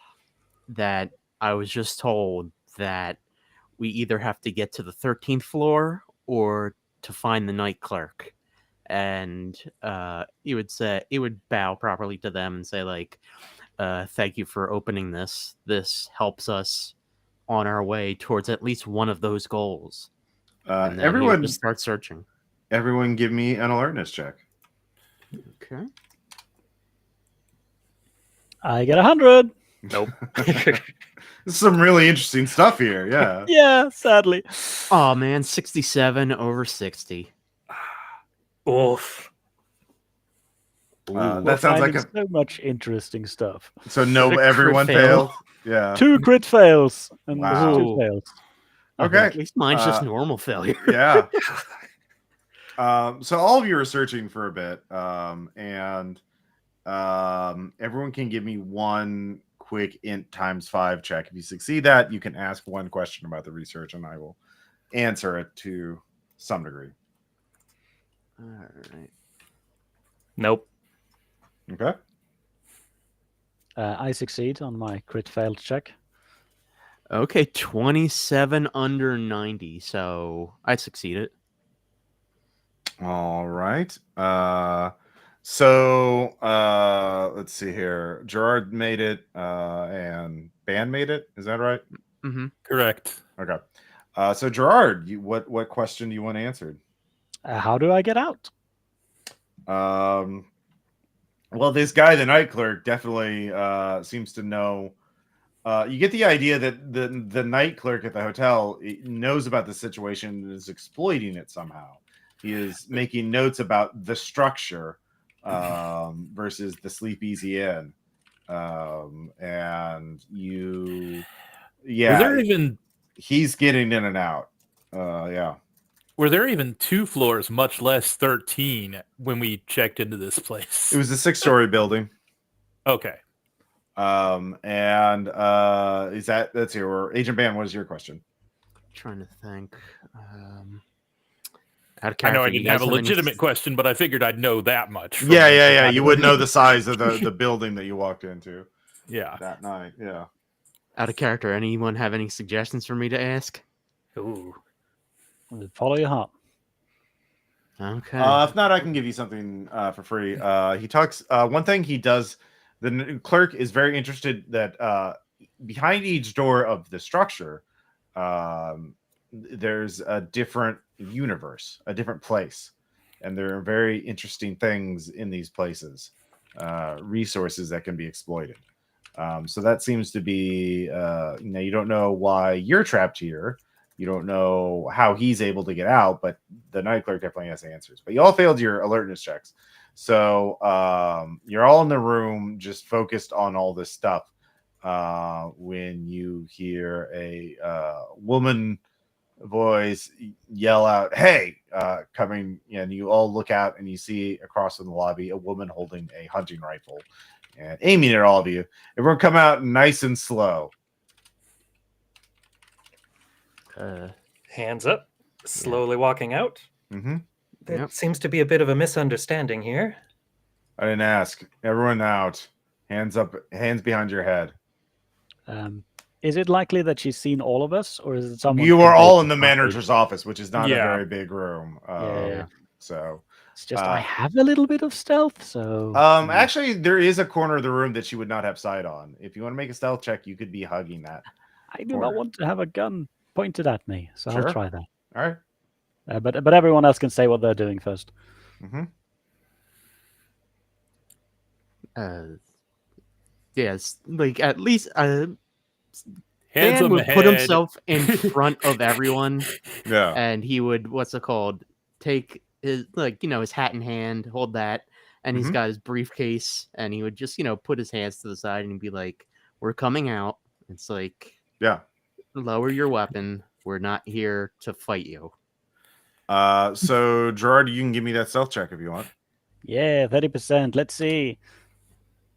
that I was just told that we either have to get to the 13th floor or to find the Night Clerk. And he would bow properly to them and say, like, thank you for opening this. This helps us on our way towards at least one of those goals. And then he would just start searching. Everyone give me an alertness check. Okay. I get 100. Nope. This is some really interesting stuff here. Yeah. Yeah, sadly. Oh man, 67 over 60. Oof. That sounds like so much interesting stuff. So everyone failed. Yeah. 2 crit fails and Wow. 2 fails. Okay. At least mine's just normal failure. Yeah. So all of you are searching for a bit, and everyone can give me one quick int ×5 check. If you succeed that, you can ask one question about the research, and I will answer it to some degree. All right. Nope. Okay. I succeed on my crit failed check. Okay, 27 under 90, so I succeeded. All right. Let's see here. Gerard made it, and Ban made it. Is that right? Mm-hmm. Correct. Okay. So Gerard, what question do you want answered? How do I get out? Well, this guy, the Night Clerk, definitely seems to know. You get the idea that the Night Clerk at the hotel knows about the situation and is exploiting it somehow. He is making notes about the structure versus the Sleep Easy Inn. And he's getting in and out. Yeah. Were there even 2 floors, much less 13, when we checked into this place? It was a 6-story building. Okay. That's here. Or Agent Ban, what is your question? Trying to think. I know I didn't have a legitimate question, but I figured I'd know that much. Yeah. You would know the size of the building that you walked into. Yeah. That night. Yeah. Out of character, anyone have any suggestions for me to ask? Ooh. Follow your heart. Okay. If not, I can give you something for free. He talks. One thing he does. The clerk is very interested that behind each door of the structure, there's a different universe, a different place, and there are very interesting things in these places, resources that can be exploited. So that seems to be, you don't know why you're trapped here. You don't know how he's able to get out, but the Night Clerk definitely has answers. But you all failed your alertness checks. So you're all in the room just focused on all this stuff when you hear a woman voice yell out, "Hey!" Coming, and you all look out and you see across in the lobby a woman holding a hunting rifle and aiming at all of you. Everyone come out nice and slow. Hands up. Slowly walking out. Mm-hmm. There seems to be a bit of a misunderstanding here. I didn't ask. Everyone out. Hands up. Hands behind your head. Is it likely that she's seen all of us, or is it someone? You are all in the manager's office, which is not a very big room. Yeah. So It's just I have a little bit of stealth, so. Actually, there is a corner of the room that she would not have sight on. If you want to make a stealth check, you could be hugging that. I do not want to have a gun pointed at me, so Sure. I'll try that. All right. But everyone else can say what they're doing first. Mm-hmm. Yes, like at least Hands Dan on the would put head. himself in front of everyone, Yeah. and he would take his his hat in hand, hold that, and he's Mhm. got his briefcase, and he would just put his hands to the side and he'd be like, "We're coming out." It's like, Yeah. lower your weapon. We're not here to fight you. So Gerard, you can give me that stealth check if you want. Yeah, 30%. Let's see.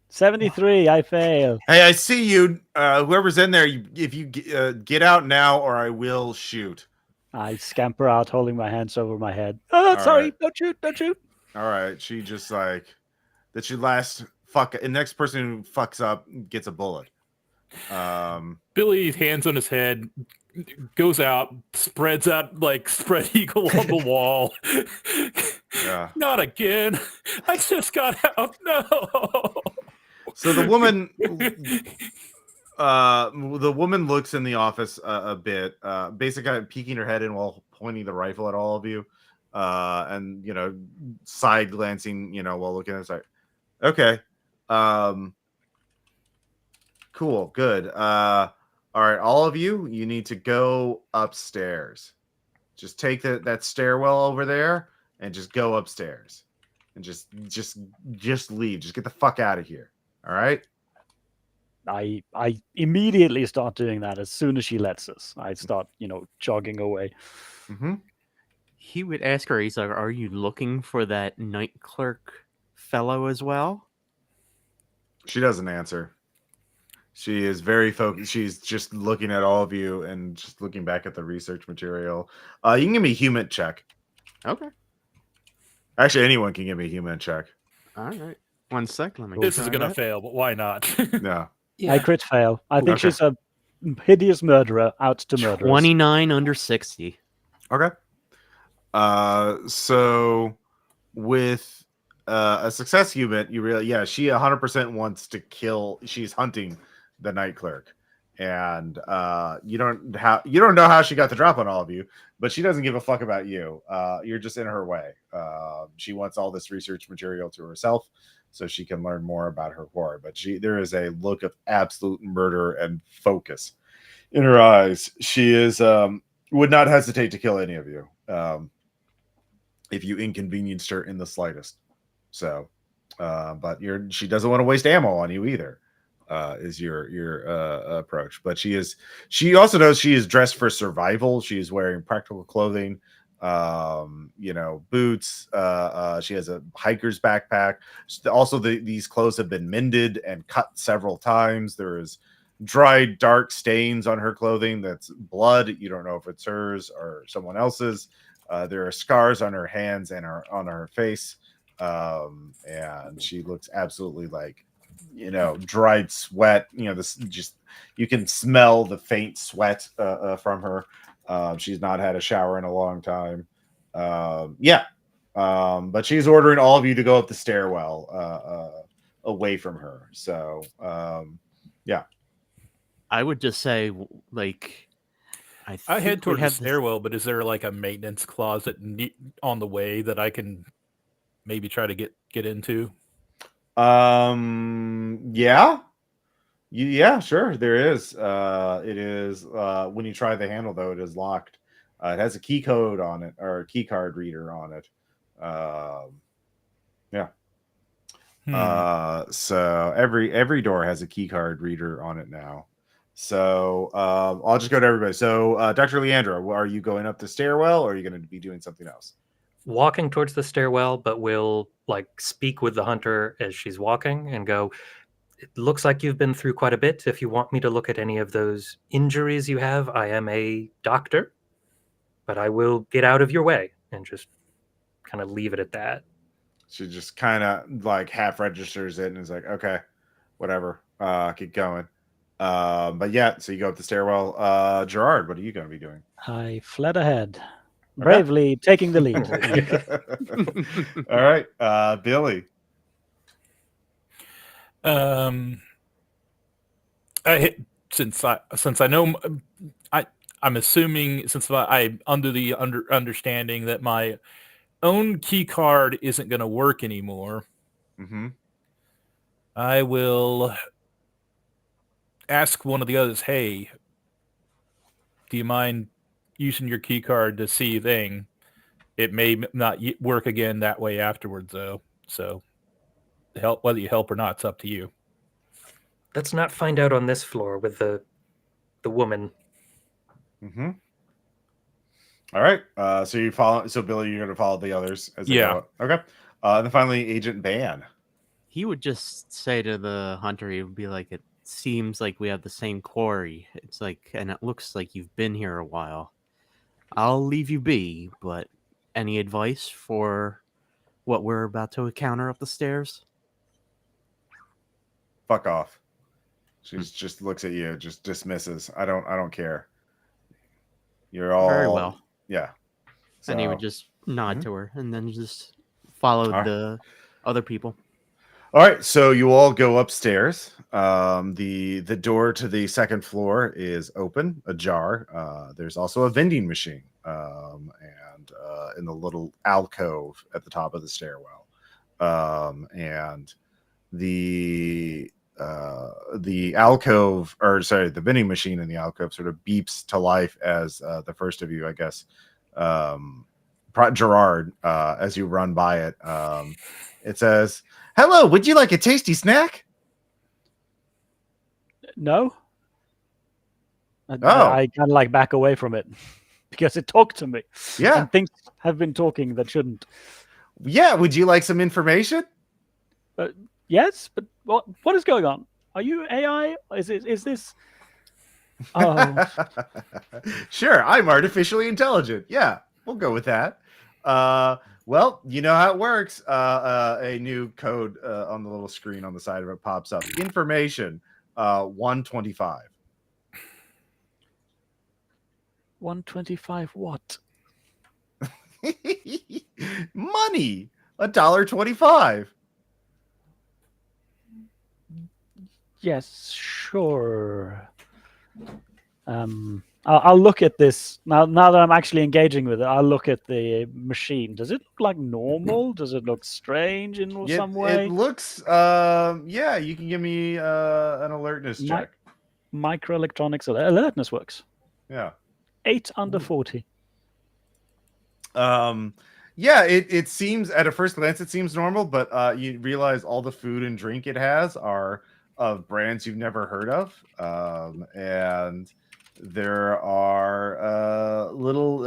73. I fail. Hey, I see you. Whoever's in there, if you get out now, or I will shoot. I scamper out, holding my hands over my head. Oh, All sorry! right. Don't shoot! Don't shoot! All right. She just like that. Your last fuck. The next person who fucks up gets a bullet. Billy's hands on his head, goes out, spreads out like spread eagle on the wall. Yeah. Not again. I just got out. No. So the woman, looks in the office a bit, basically peeking her head in while pointing the rifle at all of you, and side glancing, while looking at it. Like, okay, cool, good. All right, all of you need to go upstairs. Just take that stairwell over there and just go upstairs, and just leave. Just get the fuck out of here. All right. I immediately start doing that as soon as she lets us. I start, jogging away. Mm-hmm. He would ask her, he's like, "Are you looking for that night clerk fellow as well?" She doesn't answer. She is very focused. She's just looking at all of you and just looking back at the research material. You can give me a human check. Okay. Actually, anyone can give me a human check. All right. 1 sec. Let me. This is try gonna that. fail, but why not? No. I crit fail. I think Okay. she's a hideous murderer out to murder us. 29 under 60. Okay. So with a success human, you really, she 100% wants to kill. She's hunting the night clerk, and you don't know how she got the drop on all of you, but she doesn't give a fuck about you. You're just in her way. She wants all this research material to herself so she can learn more about her war. But there is a look of absolute murder and focus in her eyes. She is would not hesitate to kill any of you if you inconvenienced her in the slightest. So, but she doesn't want to waste ammo on you either. Is your approach? But she also knows she is dressed for survival. She is wearing practical clothing, boots. She has a hiker's backpack. Also, these clothes have been mended and cut several times. There is dried dark stains on her clothing. That's blood. You don't know if it's hers or someone else's. There are scars on her hands and on her face. And she looks absolutely like, dried sweat. This just, you can smell the faint sweat from her. She's not had a shower in a long time. But she's ordering all of you to go up the stairwell away from her. So, I would just say, like, I head toward the have stairwell, but is there like a maintenance closet on the way that I can maybe try to get into? Yeah, sure, there is. It is when you try the handle, though, it is locked. It has a key code on it, or a key card reader on it. So every door has a key card reader on it now. So I'll just go to everybody. So Dr. Leandra, are you going up the stairwell, or are you going to be doing something else? Walking towards the stairwell, but will speak with the hunter as she's walking and go, "It looks like you've been through quite a bit. If you want me to look at any of those injuries you have, I am a doctor, but I will get out of your way," and just kind of leave it at that. She just kind of half registers it and is like, okay, whatever, keep going. But yeah, so you go up the stairwell. Gerard, what are you going to be doing? I fled ahead, bravely taking the lead. All right, Billy. Since I know, I'm assuming, since I'm under the understanding that my own key card isn't going to work anymore. Mm-hmm. I will ask one of the others, hey, do you mind using your key card to see thing? It may not work again that way afterwards, though. So help, whether you help or not, it's up to you. Let's not find out on this floor with the woman. Mm-hmm. All right. So you follow. So Billy, you're going to follow the others as they Yeah. go up. Okay. And then finally, Agent Ban. He would just say to the hunter, he would be like, "It seems like we have the same quarry. It's like, and it looks like you've been here a while. I'll leave you be, but any advice for what we're about to encounter up the stairs?" Fuck off. She just looks at you, just dismisses. I don't care. You're all Very well. Yeah. And he would just nod to her and then just follow the other people. All right, so you all go upstairs. The door to the second floor is open, ajar. There's also a vending machine, and in the little alcove at the top of the stairwell, and the alcove, or sorry, the vending machine in the alcove sort of beeps to life as the first of you, I guess, Gerard, as you run by it, it says, "Hello, would you like a tasty snack?" No. I kind of like back away from it because it talked to me. Yeah. And things have been talking that shouldn't. Yeah, would you like some information? Yes, but what is going on? Are you AI? Is this? Oh, Sure, I'm artificially intelligent. Yeah, we'll go with that. Well, you know how it works. A new code on the little screen on the side of it pops up. Information 125. 125 what? Money $1.25. Yes, sure. I'll look at this now that I'm actually engaging with it. I'll look at the machine. Does it look like normal? Does it look strange in some way? It looks yeah, you can give me an alertness check. Microelectronics alertness works. Yeah. 8 under 40. Yeah, it seems at a first glance it seems normal, but you realize all the food and drink it has are of brands you've never heard of, and there are little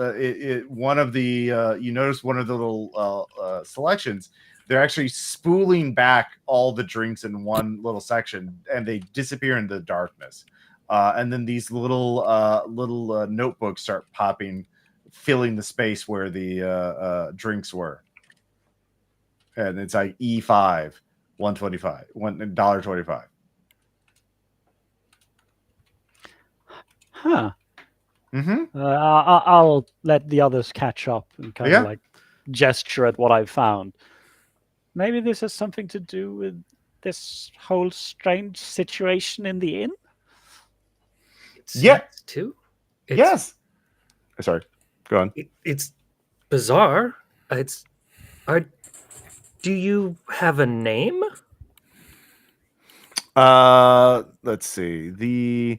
one of the you notice one of the little selections, they're actually spooling back all the drinks in one little section and they disappear into the darkness, and then these little notebooks start popping, filling the space where the drinks were, and it's like E5 125 $1.25. Huh. Mm-hmm. I'll let the others catch up and kind of like gesture at what I've found. Maybe this has something to do with this whole strange situation in the inn. Yeah. Too. Yes. Sorry. Go on. It's bizarre. Do you have a name? Let's see. The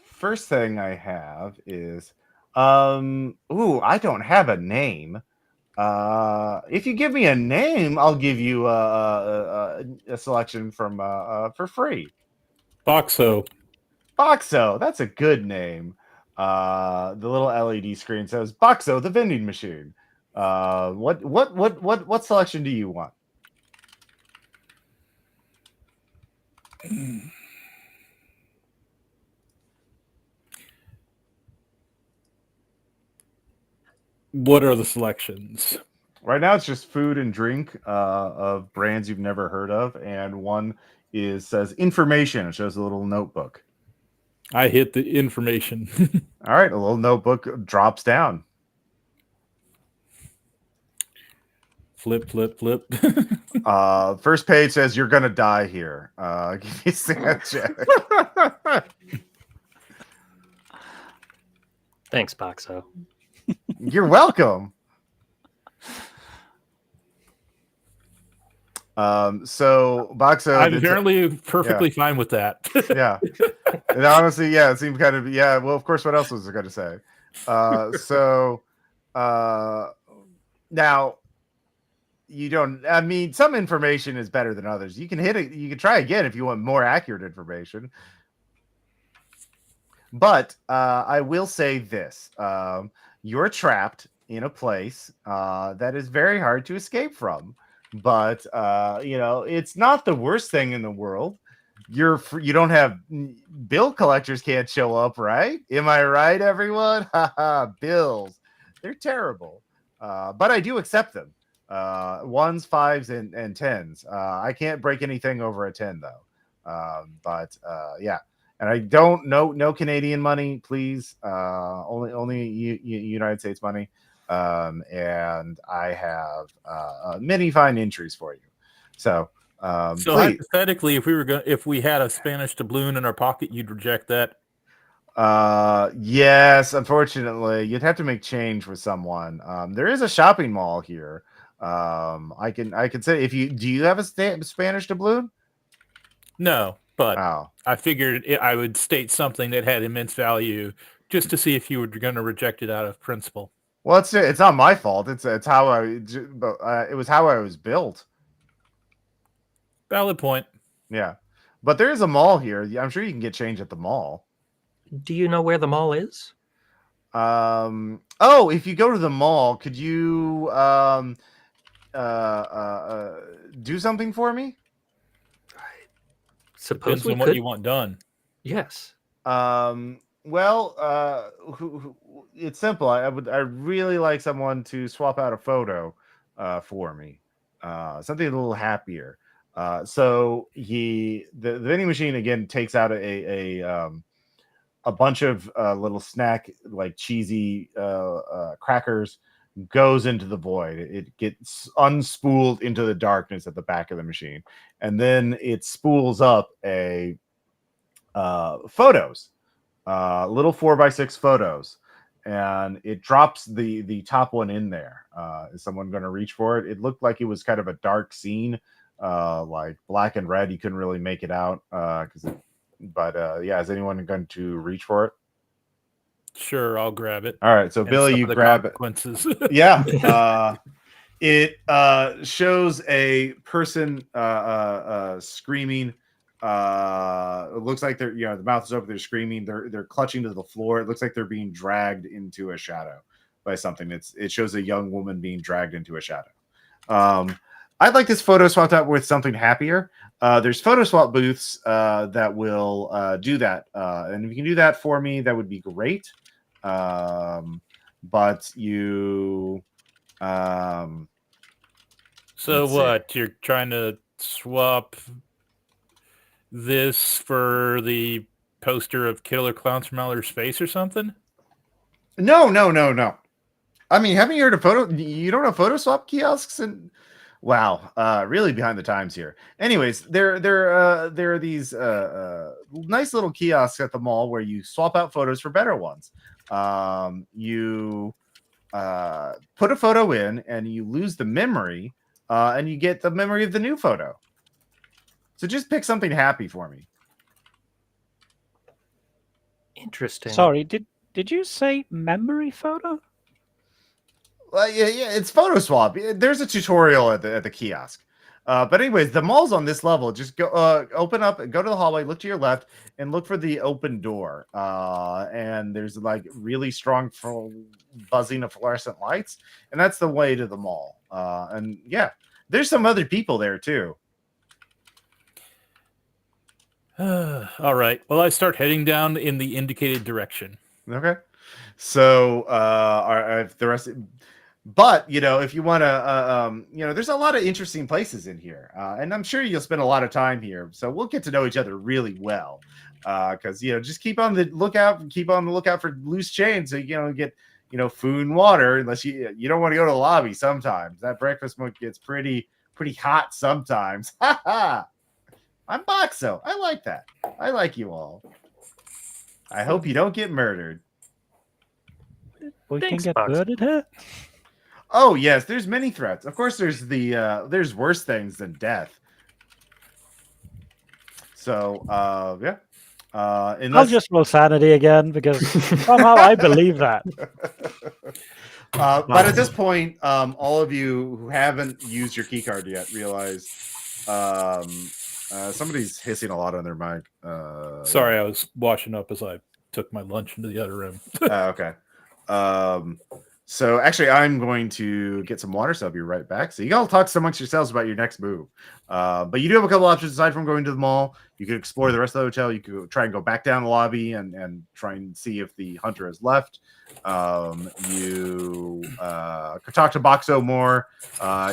first thing I have is I don't have a name. If you give me a name, I'll give you a selection from for free. Boxo. That's a good name. The little LED screen says Boxo, the vending machine. What selection do you want? What are the selections? Right now, it's just food and drink of brands you've never heard of, and one says information. It shows a little notebook. I hit the information. All right, a little notebook drops down. Flip. First page says you're gonna die here. Give me a sand check. Thanks, Boxo. You're welcome. So Boxo, I'm apparently perfectly fine with that. yeah. And honestly, yeah, it seemed kind of well, of course, what else was I going to say? Now you don't, I mean, some information is better than others. You can hit it, you can try again if you want more accurate information. But I will say this. You're trapped in a place that is very hard to escape from. But it's not the worst thing in the world. You don't have bill collectors can't show up, right? Am I right, everyone? Bills, they're terrible. But I do accept them. Ones, fives, and tens. I can't break anything over a 10 though. But yeah. And I don't no Canadian money, please. Only United States money. And I have many fine entries for you. So so hypothetically, if we had a Spanish doubloon in our pocket, you'd reject that. Yes, unfortunately, you'd have to make change with someone. There is a shopping mall here. I can say do you have a Spanish doubloon? No, but I figured I would state something that had immense value just to see if you were going to reject it out of principle. Well, it's not my fault. It's how it was how I was built. Valid point. Yeah, but there is a mall here. I'm sure you can get change at the mall. Do you know where the mall is? Oh, if you go to the mall, could you do something for me? Suppose Depends on what you want done. Yes. Well, it's simple. I really like someone to swap out a photo for me. Something a little happier. So the vending machine again takes out a bunch of little snack like cheesy crackers, goes into the void. It gets unspooled into the darkness at the back of the machine, and then it spools up a photos, little 4x6 photos, and it drops the top one in there. Is someone going to reach for it? It looked like it was kind of a dark scene, like black and red. You couldn't really make it out but yeah, is anyone going to reach for it? Sure, I'll grab it. All right, so Billy, you grab it. Yeah. It shows a person screaming. It looks like they're, the mouth is open, they're screaming, they're clutching to the floor. It looks like they're being dragged into a shadow by something. It shows a young woman being dragged into a shadow. I'd like this photo swapped out with something happier. There's photo swap booths that will do that. And if you can do that for me, that would be great. But you... so what? You're trying to swap this for the poster of Killer Clowns from Outer Space or something? No. I mean, haven't you heard of photo? You don't have photo swap kiosks and... Wow, really behind the times here. Anyways, there are these nice little kiosks at the mall where you swap out photos for better ones. You put a photo in and you lose the memory, and you get the memory of the new photo. So just pick something happy for me. Interesting. Sorry, did you say memory photo? Yeah, it's photo swap. There's a tutorial at the kiosk. But anyways, the mall's on this level. Just go open up, go to the hallway, look to your left, and look for the open door. And there's like really strong buzzing of fluorescent lights, and that's the way to the mall. And yeah, there's some other people there too. All right. Well, I start heading down in the indicated direction. Okay. So the rest. But if you want to, there's a lot of interesting places in here, and I'm sure you'll spend a lot of time here. So we'll get to know each other really well, because just keep on the lookout for loose change, so you get food and water. Unless you don't want to go to the lobby. Sometimes that breakfast gets pretty hot. Sometimes. I'm Boxo. I like that. I like you all. I hope you don't get murdered. We Thanks, can get Box. murdered here. Oh yes, there's many threats. Of course, there's there's worse things than death. So yeah. I'll Unless just roll sanity again because somehow I believe that. but at this point, all of you who haven't used your key card yet realize somebody's hissing a lot on their mic. Sorry, I was washing up as I took my lunch into the other room. Okay. So actually, I'm going to get some water, so I'll be right back. So you all talk amongst yourselves about your next move. But you do have a couple options aside from going to the mall. You could explore the rest of the hotel. You could try and go back down the lobby and try and see if the hunter has left. You could talk to Boxo more.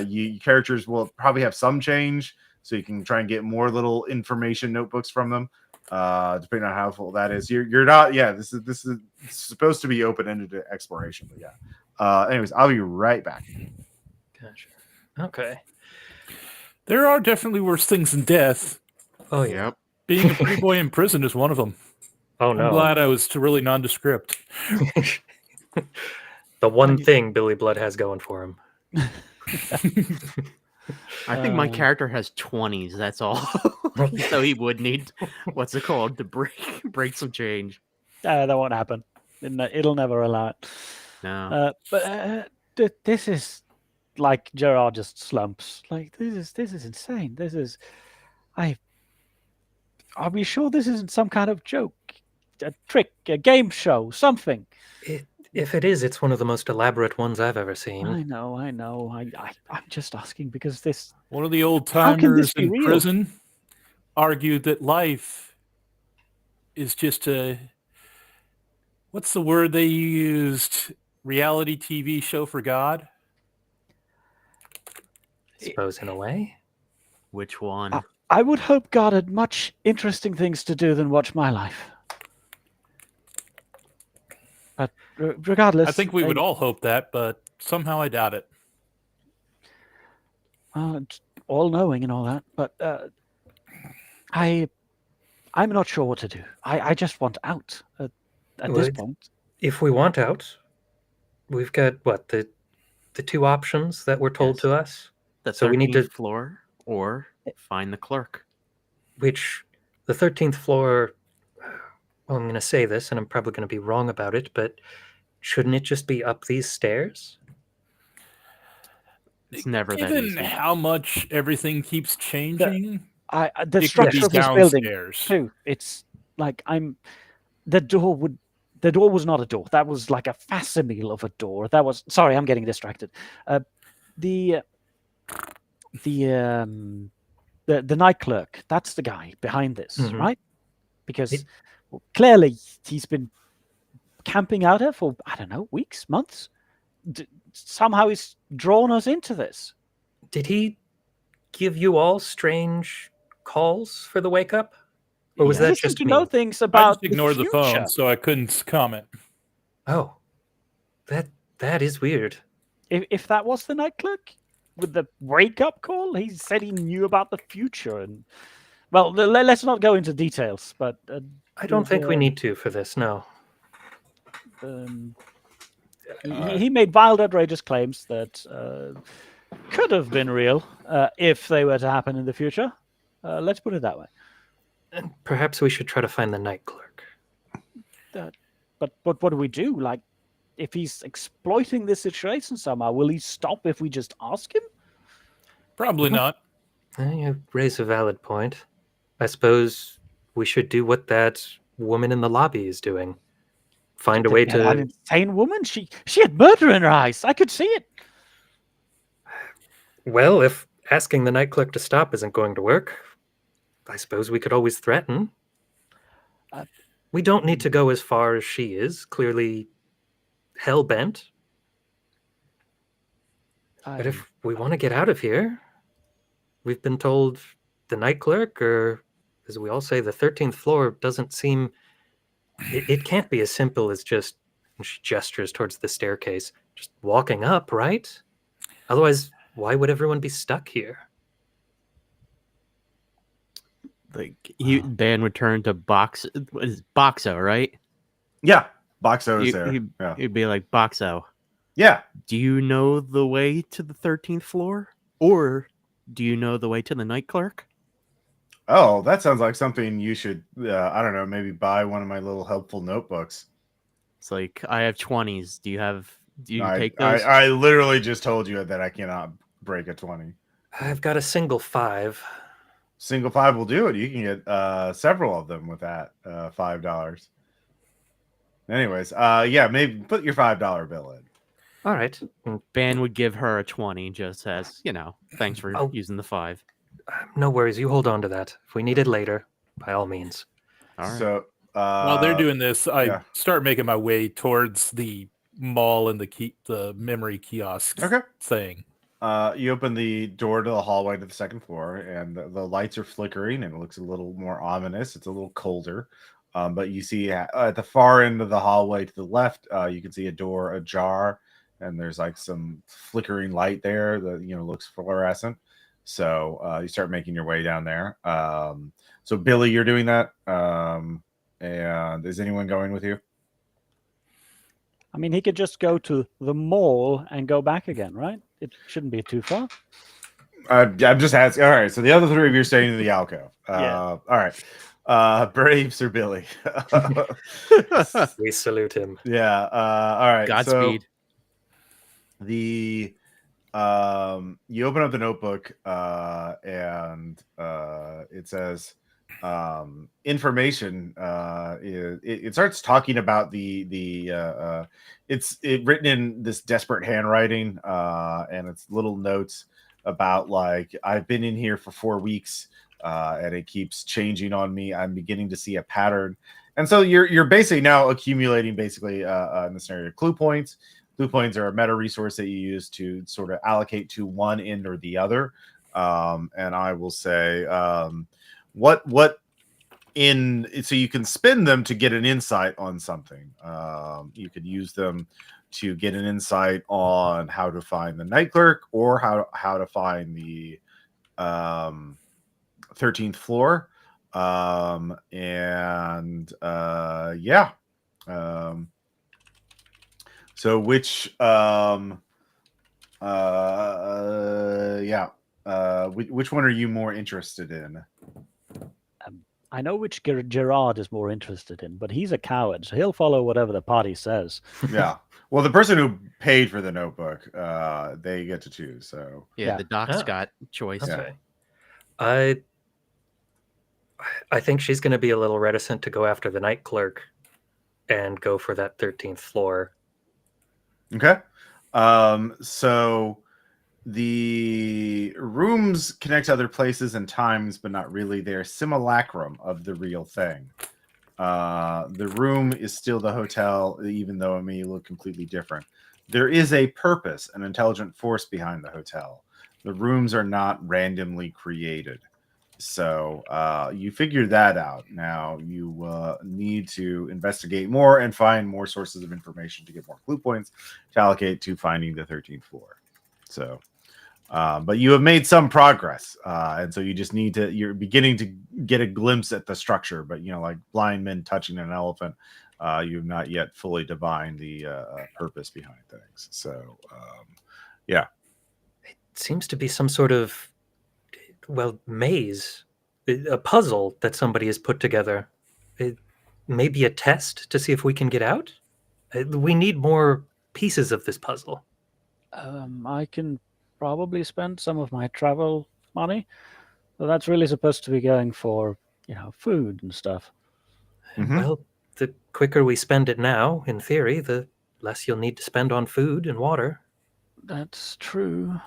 You characters will probably have some change, so you can try and get more little information notebooks from them. Depending on how full that is. You're not. Yeah, this is supposed to be open-ended exploration. But yeah. Anyways, I'll be right back. Gotcha. Okay. There are definitely worse things than death. Oh yeah. Yep. Being a pretty boy in prison is one of them. Oh I'm no. glad I was really nondescript. The one thing Billy Blood has going for him. I think my character has 20s. That's all. So he would need what's it called to break some change. That won't happen. It'll never allow it. No. This is like Gerard just slumps. Like this is insane. This is Are we sure this isn't some kind of joke, a trick, a game show, something? If it is, it's one of the most elaborate ones I've ever seen. I know. I'm just asking because this. One of the old How can this timers be in real? prison argued that life is just a, what's the word they used? Reality TV show for God? Suppose in a way. Which one? I would hope God had much interesting things to do than watch my life. But regardless, I think we would all hope that, but somehow I doubt it. It's all-knowing and all that. But I'm not sure what to do. I just want out at this point. If we want out, we've got what the two options that were told Yes. to us. The 13th So we need to floor or find the clerk. which the 13th floor. Well, I'm going to say this, and I'm probably going to be wrong about it, but shouldn't it just be up these stairs? It's never that Given easy. how much everything keeps changing, The it could structure be of this building downstairs. too. It's like the door was not a door. That was like a facsimile of a door. That was sorry, I'm getting distracted. The night clerk, that's the guy behind this, Mhm. right? Because clearly he's been camping out here for, I don't know, weeks, months. Somehow he's drawn us into this. Did he give you all strange calls for the wake up? Or was He that seems just to me? know things I about just ignored the future. phone, so I couldn't comment. Oh, that is weird. If that was the night clerk with the wake-up call, he said he knew about the future. And well, let's not go into details, but I don't think we need to for this, no. He made wild, outrageous claims that could have been real if they were to happen in the future. Let's put it that way. And perhaps we should try to find the night clerk. But what do we do? Like, if he's exploiting this situation somehow, will he stop if we just ask him? Probably not. You raise a valid point. I suppose we should do what that woman in the lobby is doing. Find a way An to... insane woman? She had murder in her eyes. I could see it. Well, if asking the night clerk to stop isn't going to work, I suppose we could always threaten. We don't need to go as far as she is, clearly hell-bent. But if we want to get out of here, we've been told the night clerk, or as we all say, the 13th floor doesn't seem... It can't be as simple as just, and she gestures towards the staircase, just walking up, right? Otherwise, why would everyone be stuck here? Like Dan would turn to Boxo, right? Yeah, Boxo is there. He'd be like, Boxo, Yeah. Do you know the way to the 13th floor? Or do you know the way to the Night Clerk? Oh, that sounds like something you should, I don't know, maybe buy one of my little helpful notebooks. It's like, I have 20s. Do you I, take I, those? I literally just told you that I cannot break a 20. I've got a single 5. Single 5 will do it. You can get several of them with that $5. Anyways, yeah, maybe put your $5 bill in. All right. Ban would give her a 20 just as, thanks for Oh. using the 5. No worries. You hold on to that. If we need it later, by all means. All right. So While they're doing this, I yeah. start making my way towards the mall and the memory kiosk Okay. thing. You open the door to the hallway to the second floor, and the lights are flickering, and it looks a little more ominous. It's a little colder. But you see at the far end of the hallway to the left, you can see a door ajar, and there's like some flickering light there that looks fluorescent. So you start making your way down there. So Billy, you're doing that. And is anyone going with you? I mean, he could just go to the mall and go back again, right? It shouldn't be too far. I'm just asking. All right, so the other 3 of you are staying in the alcove. Yeah. All right. Braves or Billy? We salute him. Yeah. All right. Godspeed. So the you open up the notebook and it says information. It starts talking about it's written in this desperate handwriting, and it's little notes about like, I've been in here for 4 weeks, and it keeps changing on me. I'm beginning to see a pattern, and so you're basically now accumulating in the scenario clue points. Clue points are a meta resource that you use to sort of allocate to one end or the other. And I will say, so you can spend them to get an insight on something. You could use them to get an insight on how to find the Night Clerk, or how to find the 13th floor. Yeah. So which which one are you more interested in? I know which Gerard is more interested in, but he's a coward, so he'll follow whatever the party says. Yeah. Well, the person who paid for the notebook, they get to choose. So Yeah, the doc's Oh. got choice. Okay. I think she's going to be a little reticent to go after the Night Clerk and go for that 13th floor. Okay. So the rooms connect to other places and times, but not really. They're simulacrum of the real thing. The room is still the hotel, even though it may look completely different. There is a purpose, an intelligent force behind the hotel. The rooms are not randomly created. So you figure that out. Now you need to investigate more and find more sources of information to get more clue points to allocate to finding the 13th floor. So, but you have made some progress, and so you just need to. You're beginning to get a glimpse at the structure, but like blind men touching an elephant, you've not yet fully divined the purpose behind things. So, yeah, It seems to be some sort of maze, a puzzle that somebody has put together. It may be a test to see if we can get out. We need more pieces of this puzzle. I can probably spend some of my travel money, but that's really supposed to be going for, food and stuff. Mhm. Well, the quicker we spend it now, in theory, the less you'll need to spend on food and water. That's true.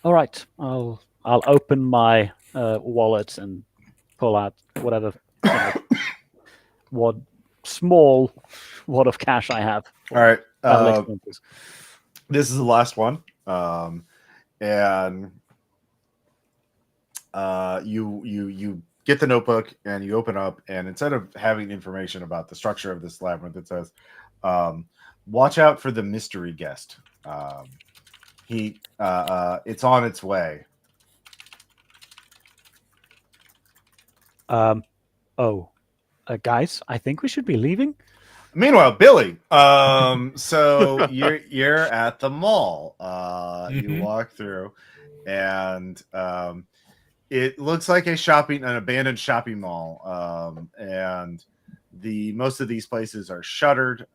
All right, I'll open my wallet and pull out whatever what small wad of cash I have. All right. Travel expenses. This is the last one, and you get the notebook and you open up, and instead of having information about the structure of this labyrinth, it says, "Watch out for the mystery guest. It's on its way." Guys, I think we should be leaving. Meanwhile, Billy, so you're at the mall. You Mhm. walk through, and it looks like an abandoned shopping mall. And most of these places are shuttered.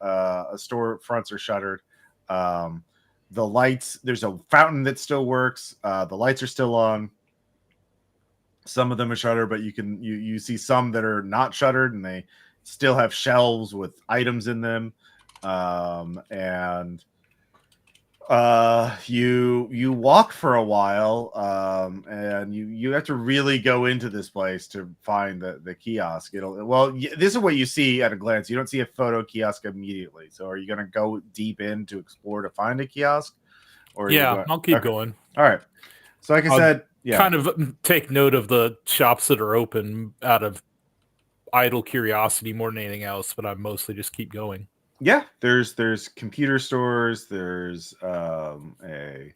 Store fronts are shuttered. Um, the lights, there's a fountain that still works. The lights are still on. Some of them are shuttered, but you see some that are not shuttered, and they still have shelves with items in them. And you walk for a while, and you have to really go into this place to find the kiosk. This is what you see at a glance. You don't see a photo kiosk immediately. So are you going to go deep in to explore to find a kiosk, or are you Yeah, going? I'll keep Okay. going. All right. So like I I'll said, yeah. Kind of take note of the shops that are open out of idle curiosity more than anything else, but I mostly just keep going. Yeah, there's computer stores, there's a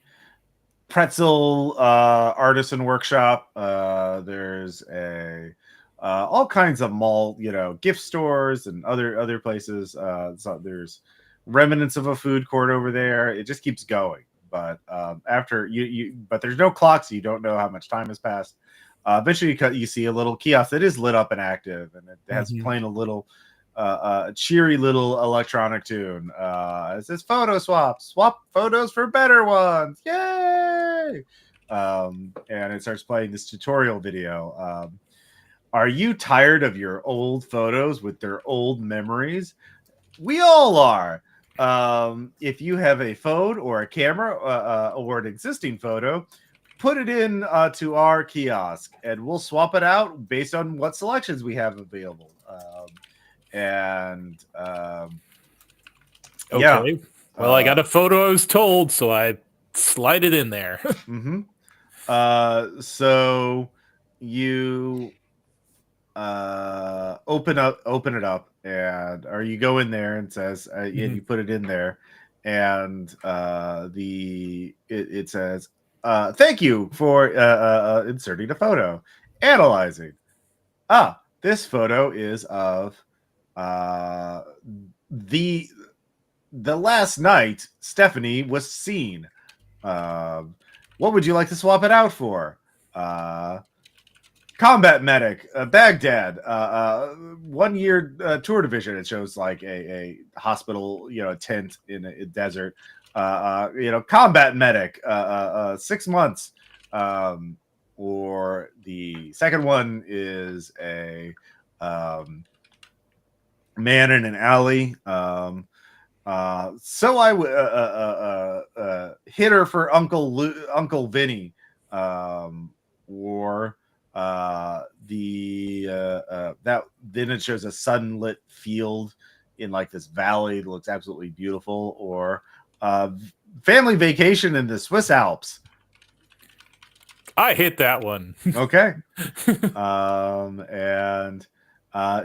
pretzel artisan workshop, there's a all kinds of mall, gift stores and other places. So there's remnants of a food court over there. It just keeps going. But after but there's no clock, so you don't know how much time has passed. Eventually you see a little kiosk that is lit up and active, and it has Mhm. playing a little cheery little electronic tune. It says photo swap photos for better ones. Yay! And it starts playing this tutorial video. Are you tired of your old photos with their old memories? We all are. If you have a phone or a camera or an existing photo, put it in to our kiosk, and we'll swap it out based on what selections we have available. And yeah. Okay. Well, I got a photo I was told, so I slide it in there. Mm-hmm. So you open it up, and or you go in there and says, and you put it in there, and it says, thank you for inserting a photo, analyzing. This photo is of uh the last night Stephanie was seen. What would you like to swap it out for? Combat medic, Baghdad, 1 year tour division. It shows like a hospital, tent in a desert. Combat medic, 6 months. Or the second one is a man in an alley. So I hit her for Uncle Vinny, or that then it shows a sunlit field in like this valley that looks absolutely beautiful, or family vacation in the Swiss Alps. I hit that one. Okay. And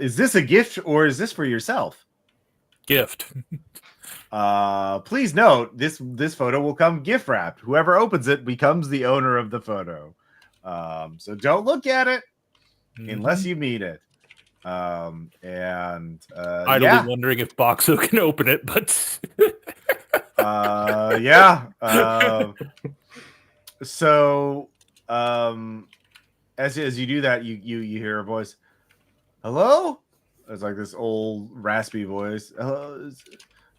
is this a gift or is this for yourself? Gift. Please note this photo will come gift wrapped. Whoever opens it becomes the owner of the photo. So don't look at it unless you need it. Idly wondering if Boxo can open it, but yeah. So as you do that, you hear a voice. Hello? It's like this old raspy voice.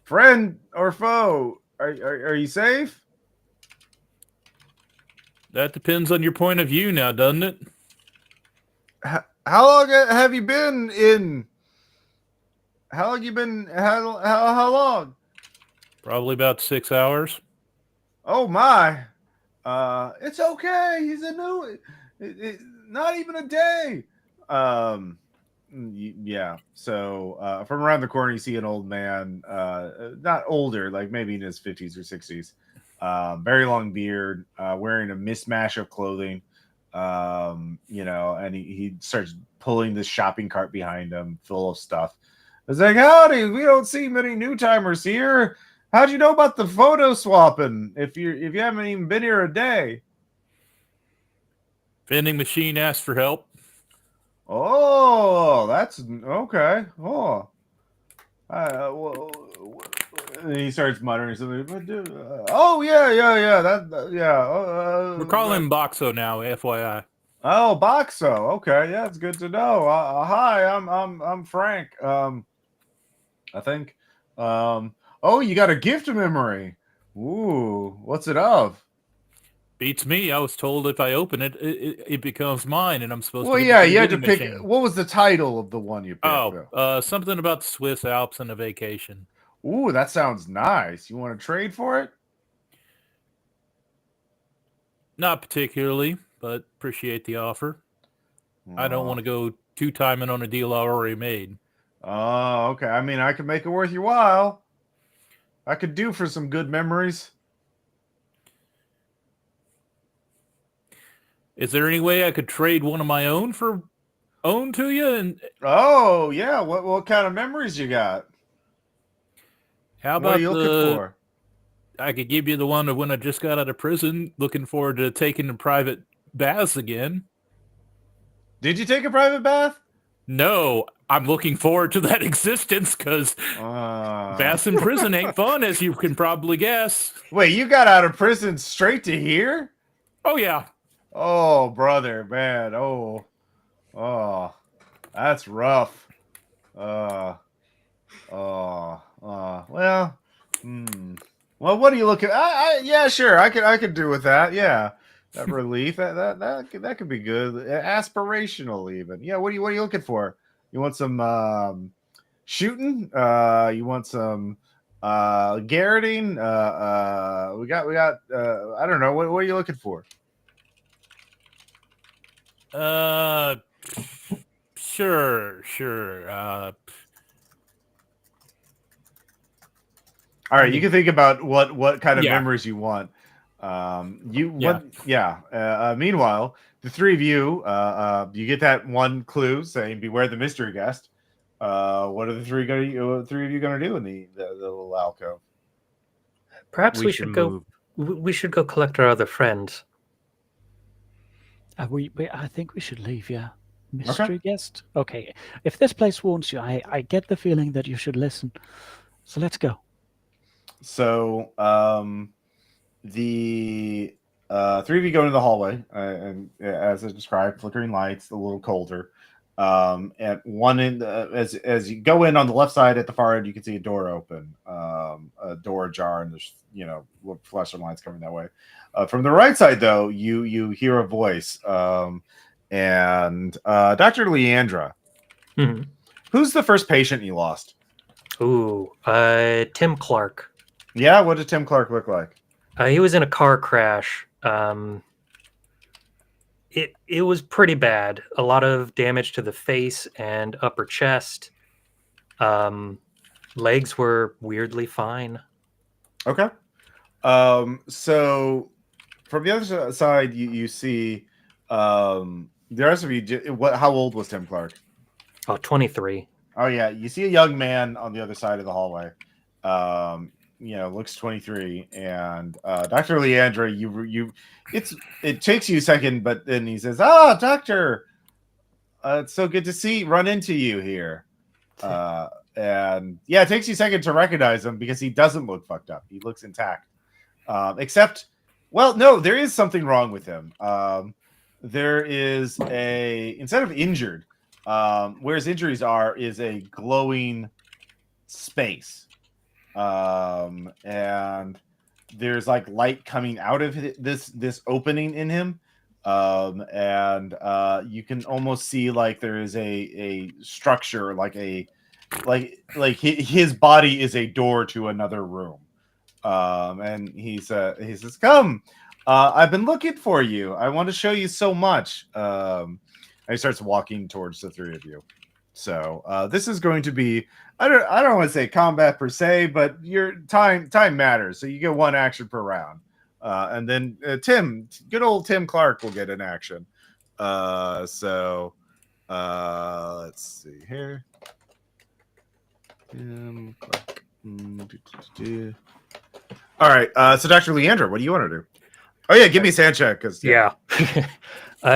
Friend or foe? Are you safe? that depends on your point of view now, doesn't it? How long have you been in? How long you been? How long? Probably about 6 hours. Oh my! It's okay. He's a new. Not even a day. Yeah. So from around the corner, you see an old man. Not older, like maybe in his 50s or 60s. Very long beard, wearing a mismatch of clothing. And he starts pulling this shopping cart behind him full of stuff. It's like, howdy, we don't see many new timers here. How'd you know about the photo swapping if you haven't even been here a day? Vending machine asked for help. Oh, that's okay. Oh, Well, and he starts muttering something. Oh yeah. We're calling him Boxo now, FYI. Oh, Boxo. Okay, yeah, it's good to know. Hi, I'm Frank. I think. Oh, you got a gift memory. Ooh, what's it of? Beats me. I was told if I open it, it becomes mine, and I'm supposed Well, to. yeah, you had to pick. What was the title of the one you picked? Something about the Swiss Alps and a vacation. Ooh, that sounds nice. You want to trade for it? Not particularly, but appreciate the offer. I don't want to go two-timing on a deal I already made. Oh, okay. I mean, I could make it worth your while. I could do for some good memories. Is there any way I could trade one of my own to you? And oh yeah, what kind of memories you got? How about what are you looking for? I could give you the one of when I just got out of prison. Looking forward to taking the private baths again. Did you take a private bath? No, I'm looking forward to that existence because baths in prison ain't fun, as you can probably guess. Wait, you got out of prison straight to here? Oh yeah. Oh, brother, man. Oh, that's rough. Well, Well, what are you looking? Yeah, sure. I could do with that. Yeah, that relief. That could be good. Aspirational, even. Yeah. What are you looking for? You want some shooting? You want some garroting? We got. I don't know. What are you looking for? Sure. All right, you can think about what kind of memories you want. Meanwhile, the three of you, you get that one clue saying "Beware the mystery guest." What are the three of you going to do in the little alcove? Perhaps we should go. We should go collect our other friends. I think we should leave, yeah. Mystery guest? Okay. If this place wants you, I get the feeling that you should listen. So let's go. So the three of you go into the hallway, and as I described, flickering lights, a little colder. At one end, as you go in on the left side at the far end, you can see a door open, a door ajar, and there's flashing lights coming that way. From the right side, though, you hear a voice, and Dr. Leandra. Mm-hmm. Who's the first patient you lost? Ooh, Tim Clark. Yeah, what did Tim Clark look like? He was in a car crash. It was pretty bad. A lot of damage to the face and upper chest. Legs were weirdly fine. Okay. So from the other side, you see the rest of you. How old was Tim Clark? Oh, 23. Oh yeah, you see a young man on the other side of the hallway. Looks 23, and Dr. Leandra, it takes you a second, but then he says, doctor, it's so good to run into you here. And yeah, it takes you a second to recognize him because he doesn't look fucked up. He looks intact. No, there is something wrong with him. There is instead of injured, where his injuries is a glowing space. And there's like light coming out of this opening in him. And you can almost see like there is a structure, like his body is a door to another room. And he says, "Come, I've been looking for you. I want to show you so much." And he starts walking towards the three of you. So this is going to be, I don't want to say combat per se, but your time matters. So you get one action per round. And then good old Tim Clark will get an action. Let's see here. Tim Clark. All right. So Dr. Leandra, what do you want to do? Oh yeah, give me a sand check.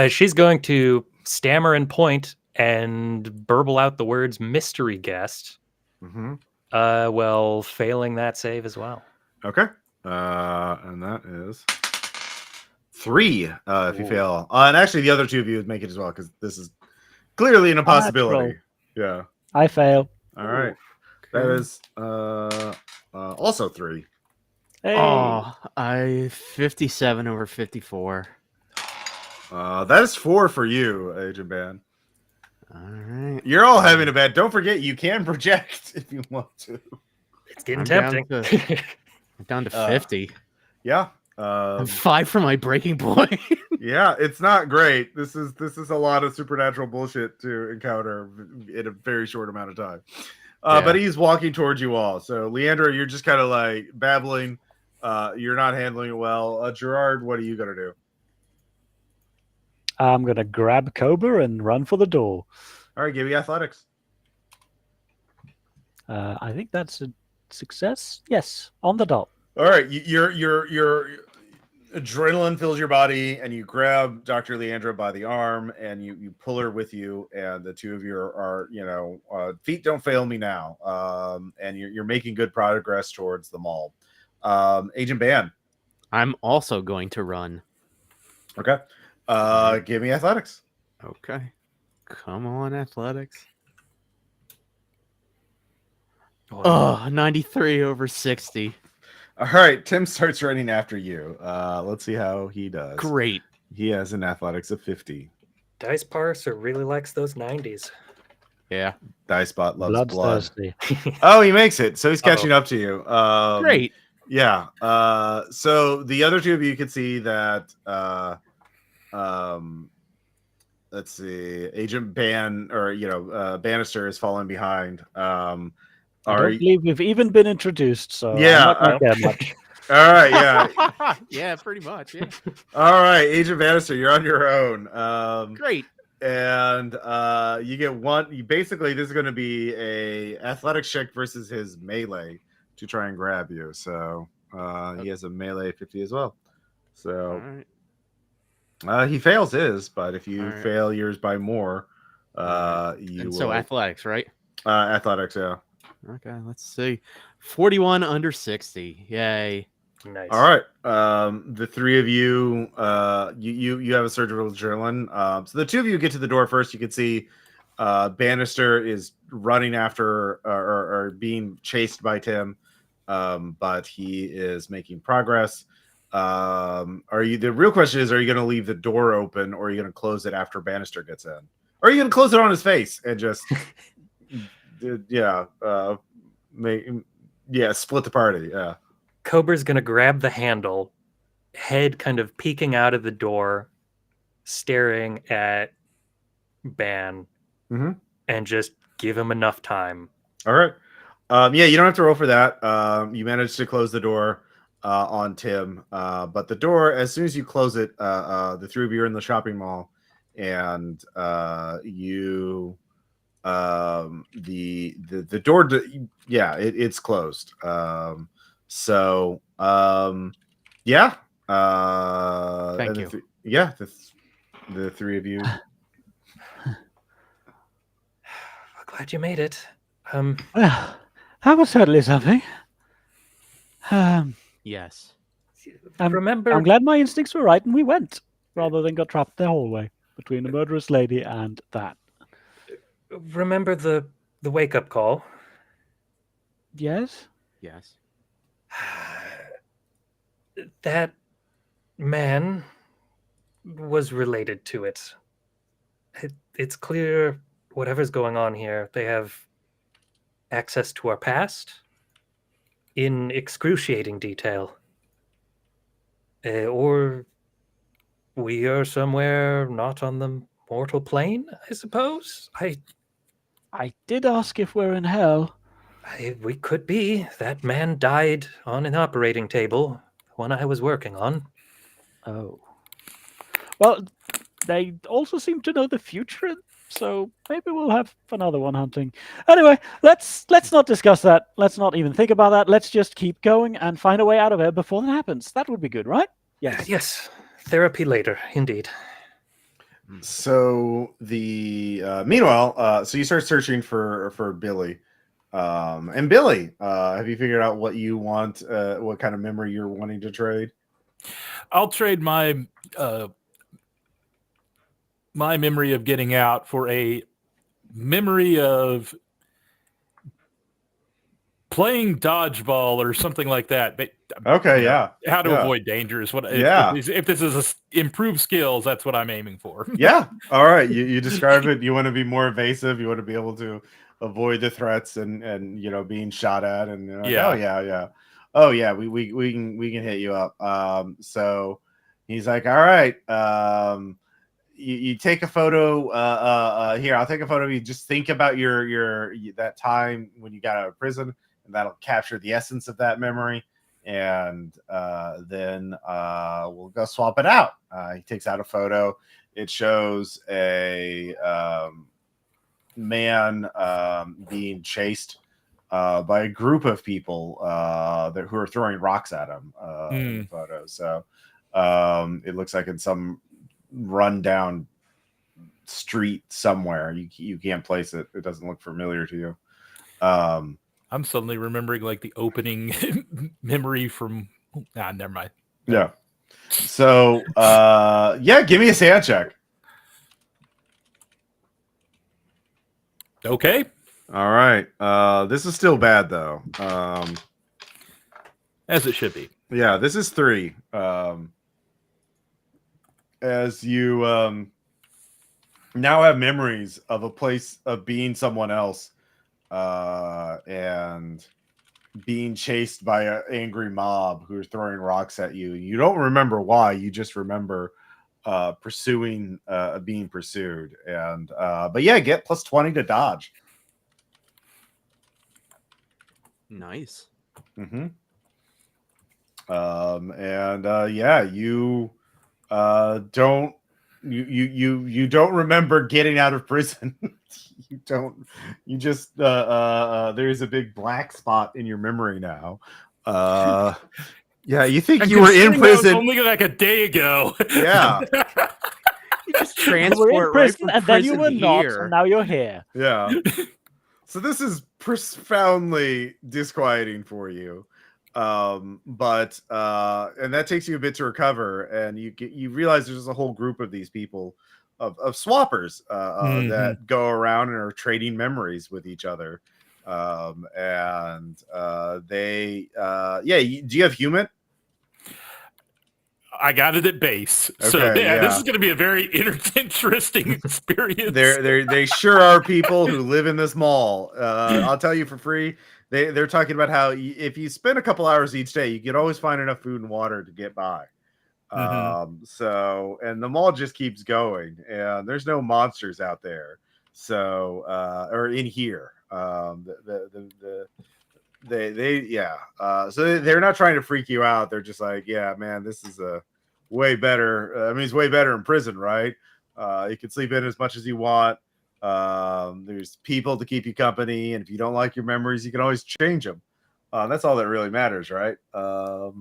She's going to stammer and point and burble out the words "mystery guest." Mm-hmm. Well, failing that save as well. Okay. And that is 3 if you Ooh. fail. And actually, the other 2 of you would make it as well because this is clearly an impossibility. Yeah. I fail. All right. That is also 3. Hey. Oh, I 57 over 54. That is 4 for you, Agent Ban. All right. You're all having a bad. Don't forget, you can project if you want to. It's getting I'm tempting. Down to 50. Yeah. And 5 for my breaking point. Yeah, it's not great. This is a lot of supernatural bullshit to encounter in a very short amount of time. But he's walking towards you all. So, Leandra, you're just kind of like babbling. You're not handling it well. Gerard, what are you gonna do? I'm going to grab Cobra and run for the door. All right, give me athletics. I think that's a success. Yes, on the dot. All right, your adrenaline fills your body, and you grab Dr. Leandra by the arm, and you pull her with you, and the 2 of you are feet don't fail me now, and you're making good progress towards the mall. Agent Ban. I'm also going to run. Okay. Give me athletics. Okay. Come on, athletics. Oh, 93 over 60. All right, Tim starts running after you. Let's see how he does. Great. He has an athletics of 50. Dice Parser really likes those 90s. Yeah. Dicebot loves blood. Bloodthirsty. Oh, he makes it. So he's catching up to you. Great. Yeah. So the other 2 of you can see that let's see, Agent Ban Bannister is falling behind. I don't believe we've even been introduced, so Yeah, I'm not going to care much. All right, yeah. Yeah, pretty much. Yeah. All right, Agent Bannister, you're on your own. Great. And you get one. Basically, this is going to be a athletics check versus his melee to try and grab you. So he has a melee 50 as well. So he fails his, but if you fail yours by more, you will. So athletics, right? Athletics, yeah. Okay, let's see. 41 under 60. Yay. Nice. All right. The 3 of you, you have a surge of adrenaline. So the 2 of you get to the door first. You can see Bannister is running after or being chased by Tim, but he is making progress. The real question is, are you going to leave the door open, or are you going to close it after Bannister gets in? Or are you going to close it on his face and just split the party? Yeah. Cobra's going to grab the handle, head kind of peeking out of the door, staring at Ban, and just give him enough time. All right. You don't have to roll for that. You managed to close the door on Tim, but the door, as soon as you close it, the 3 of you are in the shopping mall, and the door, it's closed. Thank you. The 3 of you. Glad you made it. Well, that was certainly something. Yes. Remember, I'm glad my instincts were right and we went, rather than got trapped in the hallway between a murderous lady and that. remember the wake-up call? Yes? Yes. That man was related to it. It's clear whatever's going on here, they have access to our past in excruciating detail. Or we are somewhere not on the mortal plane, I suppose. I did ask if we're in hell. We could be. That man died on an operating table, the one I was working on. Oh. Well, they also seem to know the future, so maybe we'll have another one hunting. Anyway, let's not discuss that. Let's not even think about that. Let's just keep going and find a way out of here before that happens. That would be good, right? Yes. Yes. Therapy later, indeed. So the meanwhile, so you start searching for Billy. And Billy, have you figured out what you want? What kind of memory you're wanting to trade? I'll trade my my memory of getting out for a memory of playing dodgeball or something like that. But, Okay, yeah. How to Yeah. avoid danger is what. Yeah. If this is improved skills, that's what I'm aiming for. Yeah. All right. You describe it. You want to be more evasive. You want to be able to avoid the threats and being shot at and you're like, Yeah. oh yeah. Oh yeah. We can hit you up. So he's like, all right. You take a photo. Here, I'll take a photo of you. Just think about your that time when you got out of prison, and that'll capture the essence of that memory. And then we'll go swap it out. He takes out a photo. It shows a man being chased by a group of people who are throwing rocks at him in the photo. So it looks like in some rundown street somewhere. You can't place it. It doesn't look familiar to you. I'm suddenly remembering like the opening memory from. Never mind. Yeah. So give me a sand check. Okay. All right. This is still bad though. As it should be. Yeah, this is 3. As you now have memories of a place of being someone else and being chased by an angry mob who are throwing rocks at you. You don't remember why, you just remember being pursued. And but yeah, get plus 20 to dodge. Nice. Mm-hmm. You don't you don't remember getting out of prison. You just there's a big black spot in your memory now. You think you were in prison only like a day ago. Yeah. You just You were in transport right prison from and then you were prison not, here. and now you're here. Yeah. So this is profoundly disquieting for you. But that takes you a bit to recover, and you realize there's a whole group of these people of swappers that go around and are trading memories with each other. Do you have human? I got it at base. So Okay, yeah. This is going to be a very interesting experience. They sure are people who live in this mall. I'll tell you for free. They're talking about how if you spend a couple hours each day, you can always find enough food and water to get by. And the mall just keeps going, and there's no monsters out there. So or in here. So they're not trying to freak you out. They're just like, yeah, man, this is a way better. It's way better in prison, right? You can sleep in as much as you want. There's people to keep you company, and if you don't like your memories, you can always change them. That's all that really matters, right? But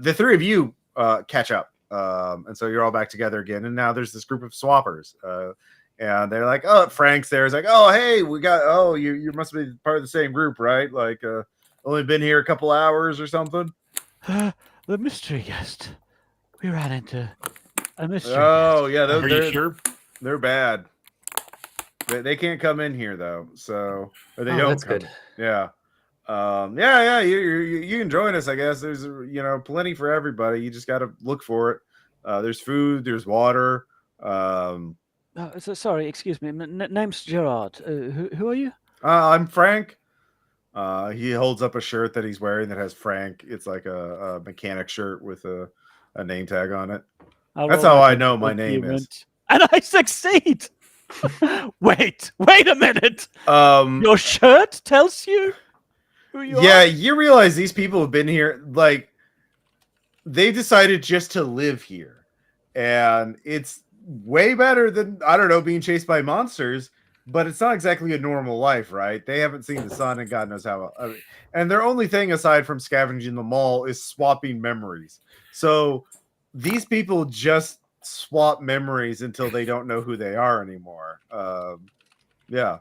the 3 of you catch up, and so you're all back together again, and now there's this group of swappers, and they're like, oh, Frank's there. It's like, oh, hey, you must be part of the same group, right? Like only been here a couple hours or something. The mystery guest. We ran into a mystery Oh guest. yeah, Are you sure? They're bad. They can't come in here though, so or they don't. That's come. good. Yeah. You can join us. I guess there's plenty for everybody. You just got to look for it. There's food. There's water. Sorry, excuse me. Name's Gerard. Who are you? I'm Frank. He holds up a shirt that he's wearing that has Frank. It's like a mechanic shirt with a name tag on it. That's how I know my name is. And I succeed. Wait a minute. Your shirt tells you who you are? You realize these people have been here, like they decided just to live here, and it's way better than, I don't know, being chased by monsters, but it's not exactly a normal life, right? They haven't seen the sun and God knows how. And their only thing aside from scavenging the mall is swapping memories. So these people just swap memories until they don't know who they are anymore. Yeah.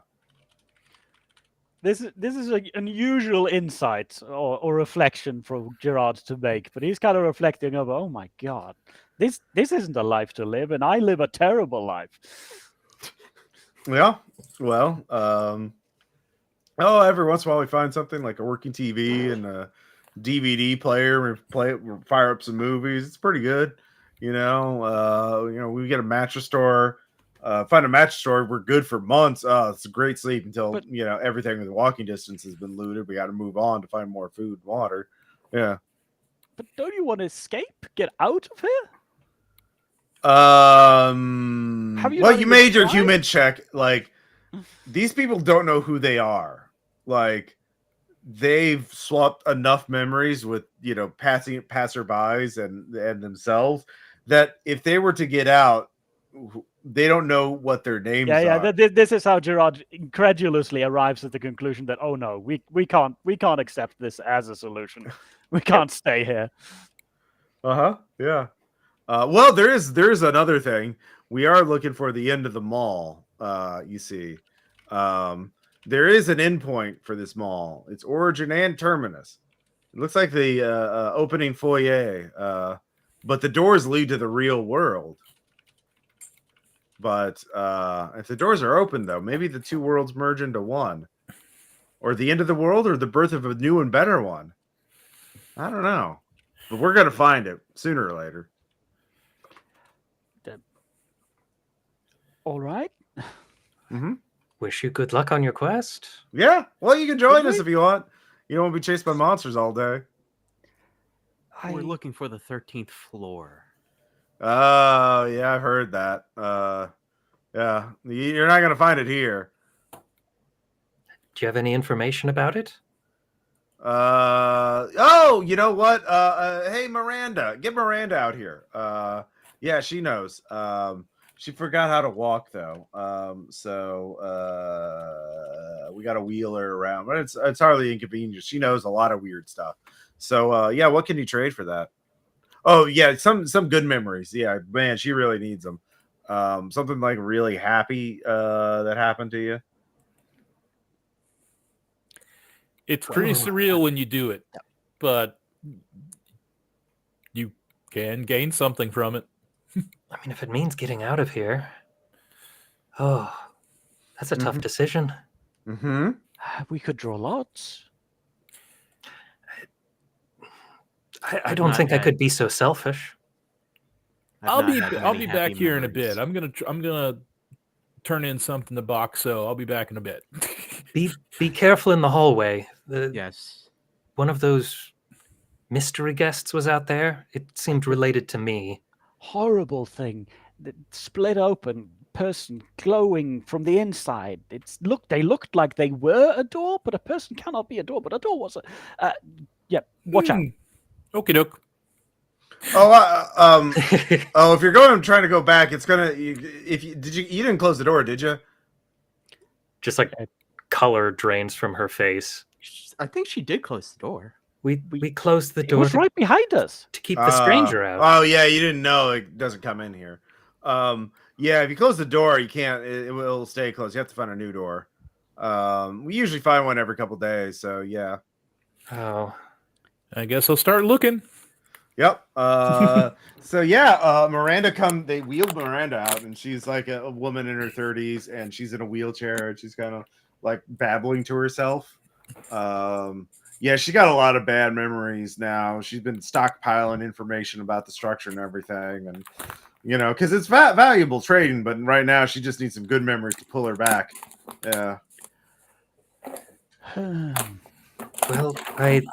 This is an unusual insight or reflection for Gerard to make, but he's kind of reflecting over, oh my god, this isn't a life to live, and I live a terrible life. Yeah. Well, every once in a while we find something like a working TV and a DVD player. We fire up some movies. It's pretty good. We get a mattress store. Find a mattress store. We're good for months. It's a great sleep until everything with walking distance has been looted. We got to move on to find more food and water. Yeah. But don't you want to escape? Get out of here? You made your human check. Like, these people don't know who they are. Like, they've swapped enough memories with passerbys and themselves that if they were to get out, they don't know what their names are. Yeah. This is how Gerard incredulously arrives at the conclusion that, oh no, we can't accept this as a solution. We can't stay here. Yeah. Well, there is another thing. We are looking for the end of the mall. You see, there is an endpoint for this mall. Its origin and terminus. It looks like the opening foyer, but the doors lead to the real world. But if the doors are open, though, maybe the two worlds merge into one, or the end of the world, or the birth of a new and better one. I don't know, but we're gonna find it sooner or later. All right. Mm-hmm. Wish you good luck on your quest. Yeah. Well, you can join us if you want. You don't want to be chased by monsters all day. We're looking for the 13th floor. Oh, yeah, I've heard that. Yeah, you're not gonna find it here. Do you have any information about it? You know what? Hey, Miranda, get Miranda out here. Yeah, she knows. She forgot how to walk though. So we got to wheel her around, but it's hardly inconvenient. She knows a lot of weird stuff. So yeah, what can you trade for that? Oh yeah, some good memories. Yeah, man, she really needs them. Something like really happy that happened to you. It's pretty surreal when you do it, but you can gain something from it. I mean, if it means getting out of here. Oh, that's a tough decision. Mm-hmm. We could draw lots. I don't think I could be so selfish. I'll be back here in a bit. I'm gonna turn in something to box, so I'll be back in a bit. Be careful in the hallway. Yes. One of those mystery guests was out there. It seemed related to me. Horrible thing. Split open, person glowing from the inside. They looked like they were a door, but a person cannot be a door. But a door was a. Yeah, watch out. Okie doke. If you're trying to go back, it's gonna. You didn't close the door, did you? Just like color drains from her face. I think she did close the door. We closed the door. It was right behind us to keep the stranger out. Oh yeah, you didn't know it doesn't come in here. Yeah, if you close the door, you can't. It will stay closed. You have to find a new door. We usually find one every couple days, so yeah. Oh, I guess I'll start looking. Yep. So yeah, they wheeled Miranda out, and she's like a woman in her 30s, and she's in a wheelchair, and she's kind of like babbling to herself. Yeah, she got a lot of bad memories now. She's been stockpiling information about the structure and everything, and because it's valuable trading, but right now she just needs some good memories to pull her back. Yeah. Well, I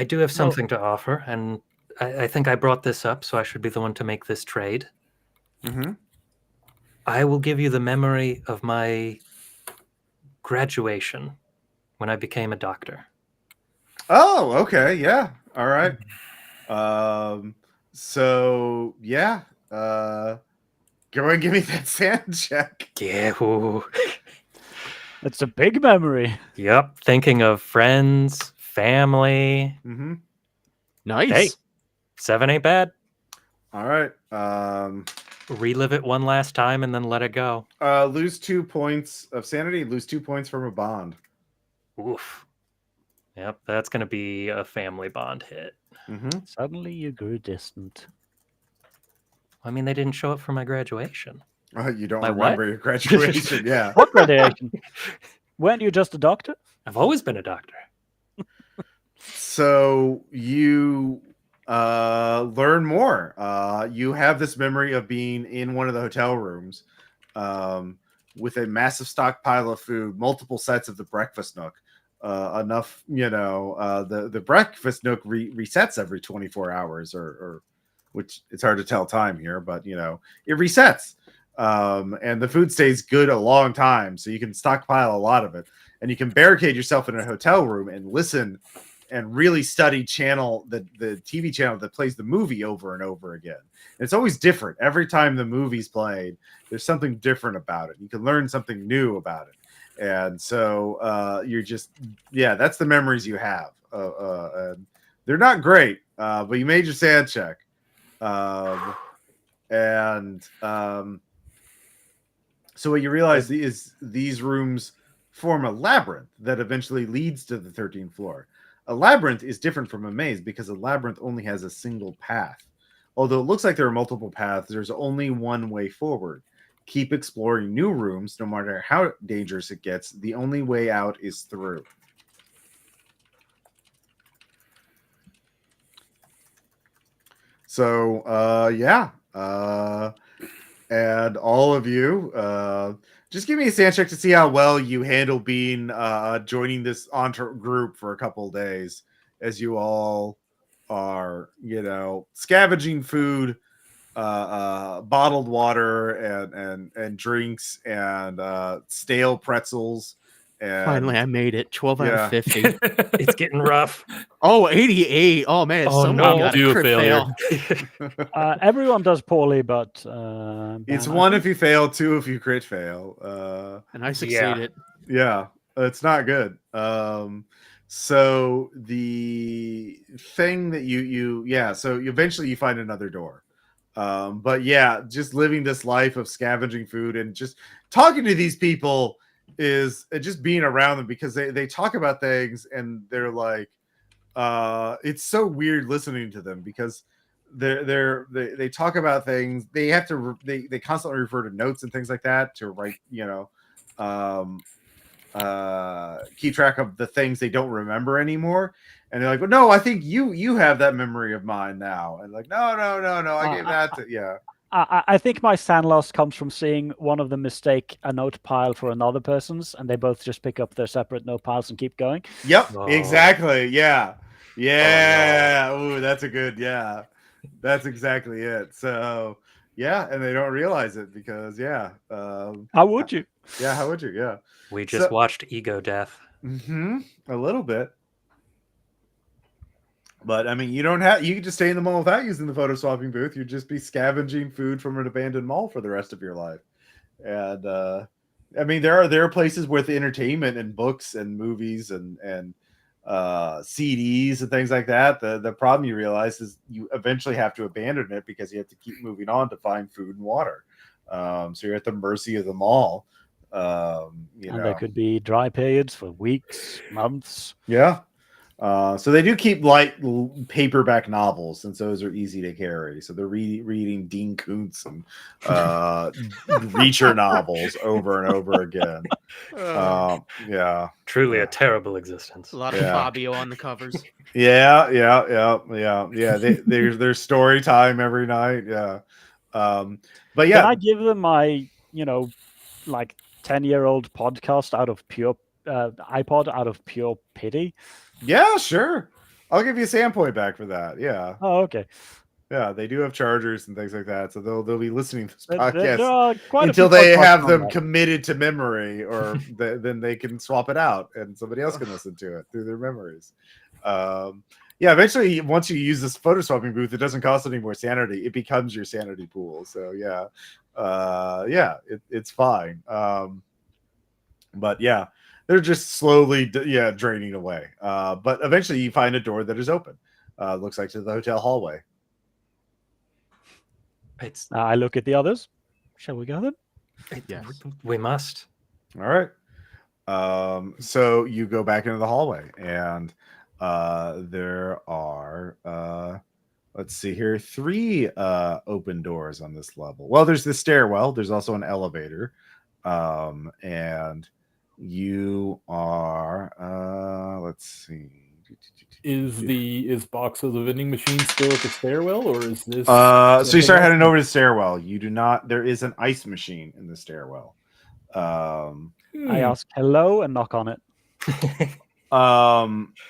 do have something to offer, and I think I brought this up, so I should be the one to make this trade. Mm-hmm. I will give you the memory of my graduation when I became a doctor. Oh, okay. Yeah. All right. So yeah. Go ahead and give me that sand check. Yeah. Ooh. It's a big memory. Yep. Thinking of friends, family. Mm-hmm. Nice. Hey, 7 ain't bad. All right. relive it one last time and then let it go. Lose 2 points of sanity. Lose 2 points from a bond. Oof. Yep, that's going to be a family bond hit. Suddenly you grew distant. I mean, they didn't show up for my graduation. You don't My remember what? your graduation, yeah. What graduation? Weren't you just a doctor? I've always been a doctor. So you learn more. You have this memory of being in one of the hotel rooms with a massive stockpile of food, multiple sets of the breakfast nook. Enough, the breakfast nook resets every 24 hours or which it's hard to tell time here, but it resets. And the food stays good a long time, so you can stockpile a lot of it, and you can barricade yourself in a hotel room and listen and really study the TV channel that plays the movie over and over again. And it's always different. Every time the movie's played, there's something different about it. You can learn something new about it. And so you're just, that's the memories you have. And they're not great, but you made your sand check. So what you realize is these rooms form a labyrinth that eventually leads to the 13th floor. A labyrinth is different from a maze because a labyrinth only has a single path. Although it looks like there are multiple paths, there's only one way forward. Keep exploring new rooms, no matter how dangerous it gets. The only way out is through. So, and all of you, just give me a sand check to see how well you handle being joining this group for a couple of days, as you all are, scavenging food, bottled water, and drinks, and stale pretzels. And finally, I made it. 12 out of 50. It's getting rough. Oh, 88. Oh, man. Oh, Someone no. got Do a a crit failure. fail. Everyone does poorly, but it's Ben, 1 if you fail, 2 if you crit fail. And I succeeded. Yeah, it's not good. So the thing that so eventually you find another door. But just living this life of scavenging food and just talking to these people is just being around them, because they talk about things and they're like, it's so weird listening to them, because they talk about things. They have to they constantly refer to notes and things like that to write, keep track of the things they don't remember anymore. And they're like, well, no, I think you have that memory of mine now. And like, no, I gave that to I think my sand loss comes from seeing one of them mistake a note pile for another person's, and they both just pick up their separate note piles and keep going. Yep, Oh. exactly. Yeah. Oh, Ooh, that's a good, that's exactly it. So and they don't realize it because How would you? how would you? Yeah. We just watched Ego Death. A little bit. But I mean, you can just stay in the mall without using the photo swapping booth. You'd just be scavenging food from an abandoned mall for the rest of your life. And I mean, there are places with entertainment and books and movies and CDs and things like that. The problem you realize is you eventually have to abandon it because you have to keep moving on to find food and water. So you're at the mercy of the mall. And there could be dry periods for weeks, months. Yeah. So they do keep light paperback novels, since those are easy to carry. So they're reading Dean Koontz and Reacher novels over and over again. Truly a terrible existence. A lot of Fabio on the covers. Yeah. There's story time every night. Yeah. But Can I give them my, like 10-year-old podcast out of pure iPod out of pure pity? Yeah, sure. I'll give you a sand point back for that. Yeah. Oh, okay. Yeah, they do have chargers and things like that, so they'll be listening to this podcast until they have them committed to memory, or then they can swap it out and somebody else can listen to it through their memories. Eventually, once you use this photo swapping booth, it doesn't cost any more sanity. It becomes your sanity pool. So it's fine. But they're just slowly draining away. But eventually you find a door that is open. Looks like to the hotel hallway. It's I look at the others. Shall we go then? Yes. we must. All right. So you go back into the hallway, and there are let's see here, 3 open doors on this level. Well, there's the stairwell. There's also an elevator, and you are let's see. Is box of the vending machine still at the stairwell, or is this? So you start heading over to the stairwell. You do not. There is an ice machine in the stairwell. I ask hello and knock on it.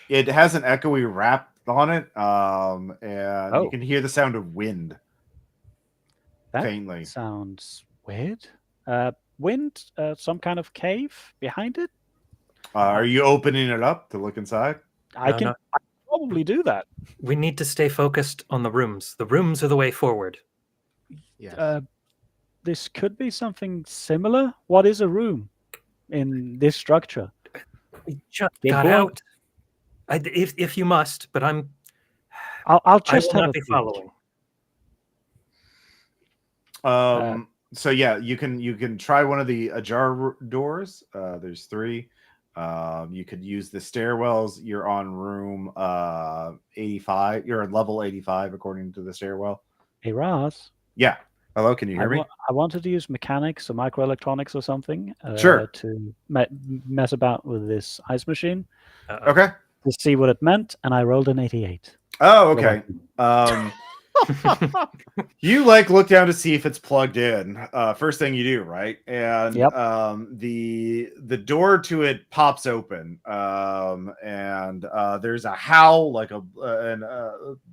It has an echoey rap on it, and you Oh. can hear the sound of wind That faintly. sounds weird. Wind, some kind of cave behind it? Are you opening it up to look inside? I No, can no. probably do that. We need to stay focused on the rooms. The rooms are the way forward. Yes. This could be something similar. What is a room in this structure? We just Get got going. out. If you must, but I'll I just will have not a be peek. following. So yeah, you can try one of the ajar doors. There's 3. You could use the stairwells. You're on room 85. You're at level 85 according to the stairwell. Hey, Ross. Yeah. Hello, can you hear me? I wanted to use mechanics or microelectronics or something Sure. to mess about with this ice machine Okay. to see what it meant, and I rolled an 88. Oh, okay. You look down to see if it's plugged in. First thing you do, right? And Yep. The door to it pops open, and there's a howl, like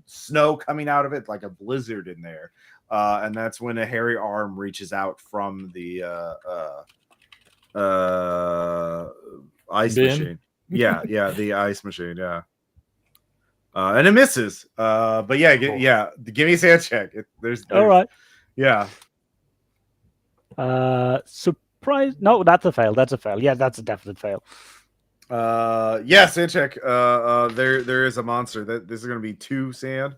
snow coming out of it, like a blizzard in there. And that's when a hairy arm reaches out from the ice Bin? machine. Yeah, the ice machine. Yeah. And it misses. But yeah, give me a sand check. There's All right. Yeah. Surprise. No, that's a fail. That's a fail. Yeah, that's a definite fail. Yeah, sand check. There is a monster. This is gonna be 2 sand.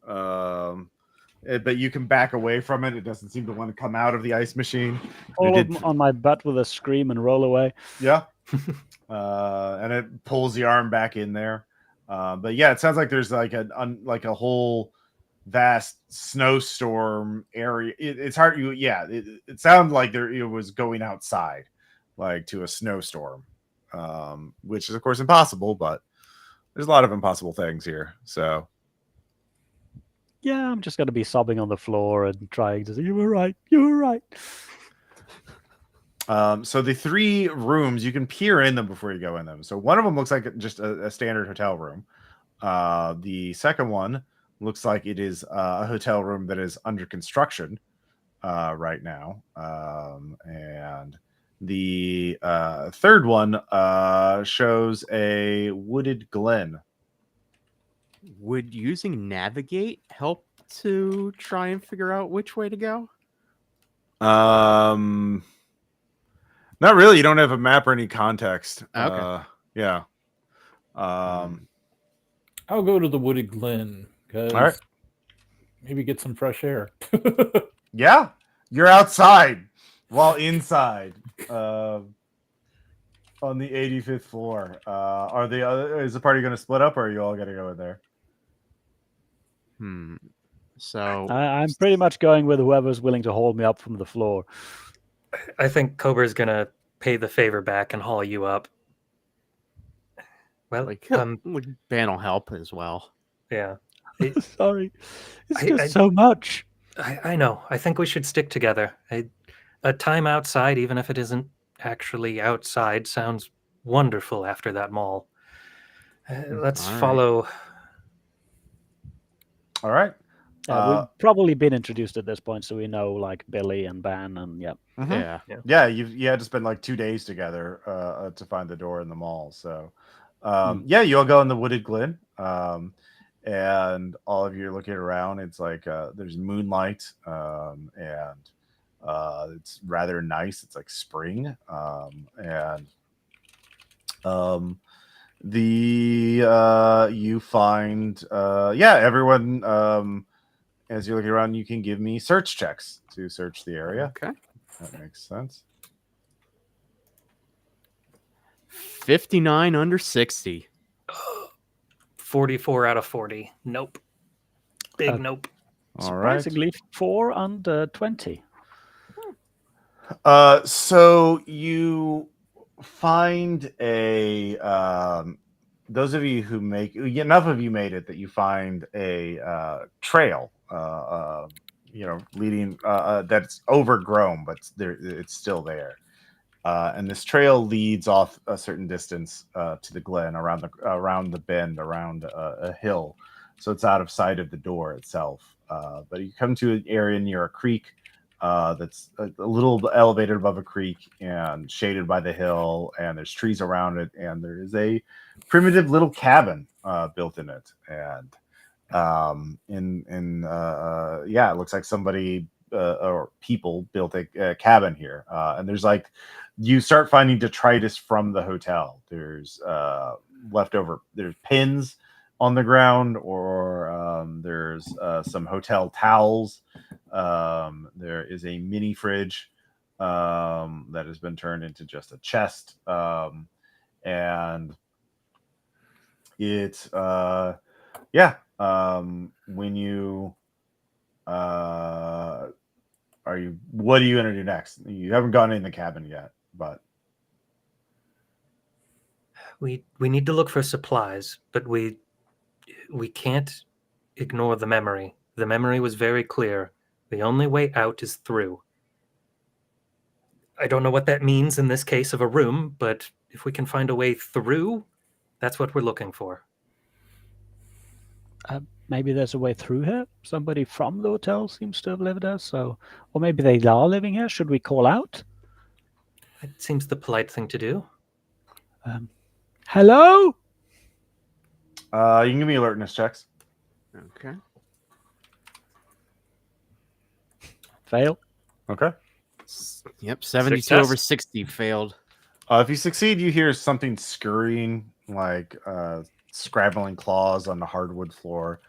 But you can back away from it. It doesn't seem to want to come out of the ice machine. Fall on my butt with a scream and roll away. Yeah. And it pulls the arm back in there. But yeah, it sounds like there's like a whole vast snowstorm area. It's hard. It sounded like it was going outside, like to a snowstorm, which is of course impossible. But there's a lot of impossible things here. So Yeah, I'm just going to be sobbing on the floor and trying to say, you were right. You were right. So the 3 rooms, you can peer in them before you go in them. So one of them looks like just a standard hotel room. The second one looks like it is a hotel room that is under construction right now. And the third one shows a wooded glen. Would using navigate help to try and figure out which way to go? Not really. You don't have a map or any context. Okay. Yeah. I'll go to the wooded glen because All right. maybe get some fresh air. Yeah. You're outside while inside on the 85th floor. Is the party going to split up, or are you all going to go in there? So I'm pretty much going with whoever's willing to hold me up from the floor. I think Cobra's gonna pay the favor back and haul you up. Well, Ban will help as well. yeah. Sorry. It's I- just so much. I know. I think we should stick together. A time outside, even if it isn't actually outside, sounds wonderful after that mall. Let's All right. follow. All right. We've probably been introduced at this point, so we know like Billy and Ban, and yeah. Mm-hmm. Yeah. You had to spend like 2 days together to find the door in the mall. So yeah, you all go in the wooded glen. And all of you are looking around. It's like there's moonlight, and it's rather nice. It's like spring, and you find everyone as you're looking around, you can give me search checks to search the area. Okay. That makes sense. 59 under 60. 44 out of 40. Nope. Big Uh, nope. All right. Surprisingly, 4 under 20. So you find a those of you who make enough of you made it that you find a trail leading that's overgrown, but it's still there. And this trail leads off a certain distance to the glen around the bend around a hill, so it's out of sight of the door itself. But you come to an area near a creek that's a little elevated above a creek and shaded by the hill, and there's trees around it, and there is a primitive little cabin built in it, and it looks like somebody or people built a cabin here, and there's like you start finding detritus from the hotel. There's there's pins on the ground, or there's some hotel towels. There is a mini fridge that has been turned into just a chest, and it's when you what are you gonna do next? You haven't gone in the cabin yet, but We need to look for supplies, but we can't ignore the memory. The memory was very clear. The only way out is through. I don't know what that means in this case of a room, but if we can find a way through, that's what we're looking for. Maybe there's a way through here. Somebody from the hotel seems to have lived there, or maybe they are living here. Should we call out? It seems the polite thing to do. Hello? you can give me alertness checks. Okay. Fail. Okay. Yep, 72 Success. over 60 failed. If you succeed, you hear something scurrying, like scrabbling claws on the hardwood floor,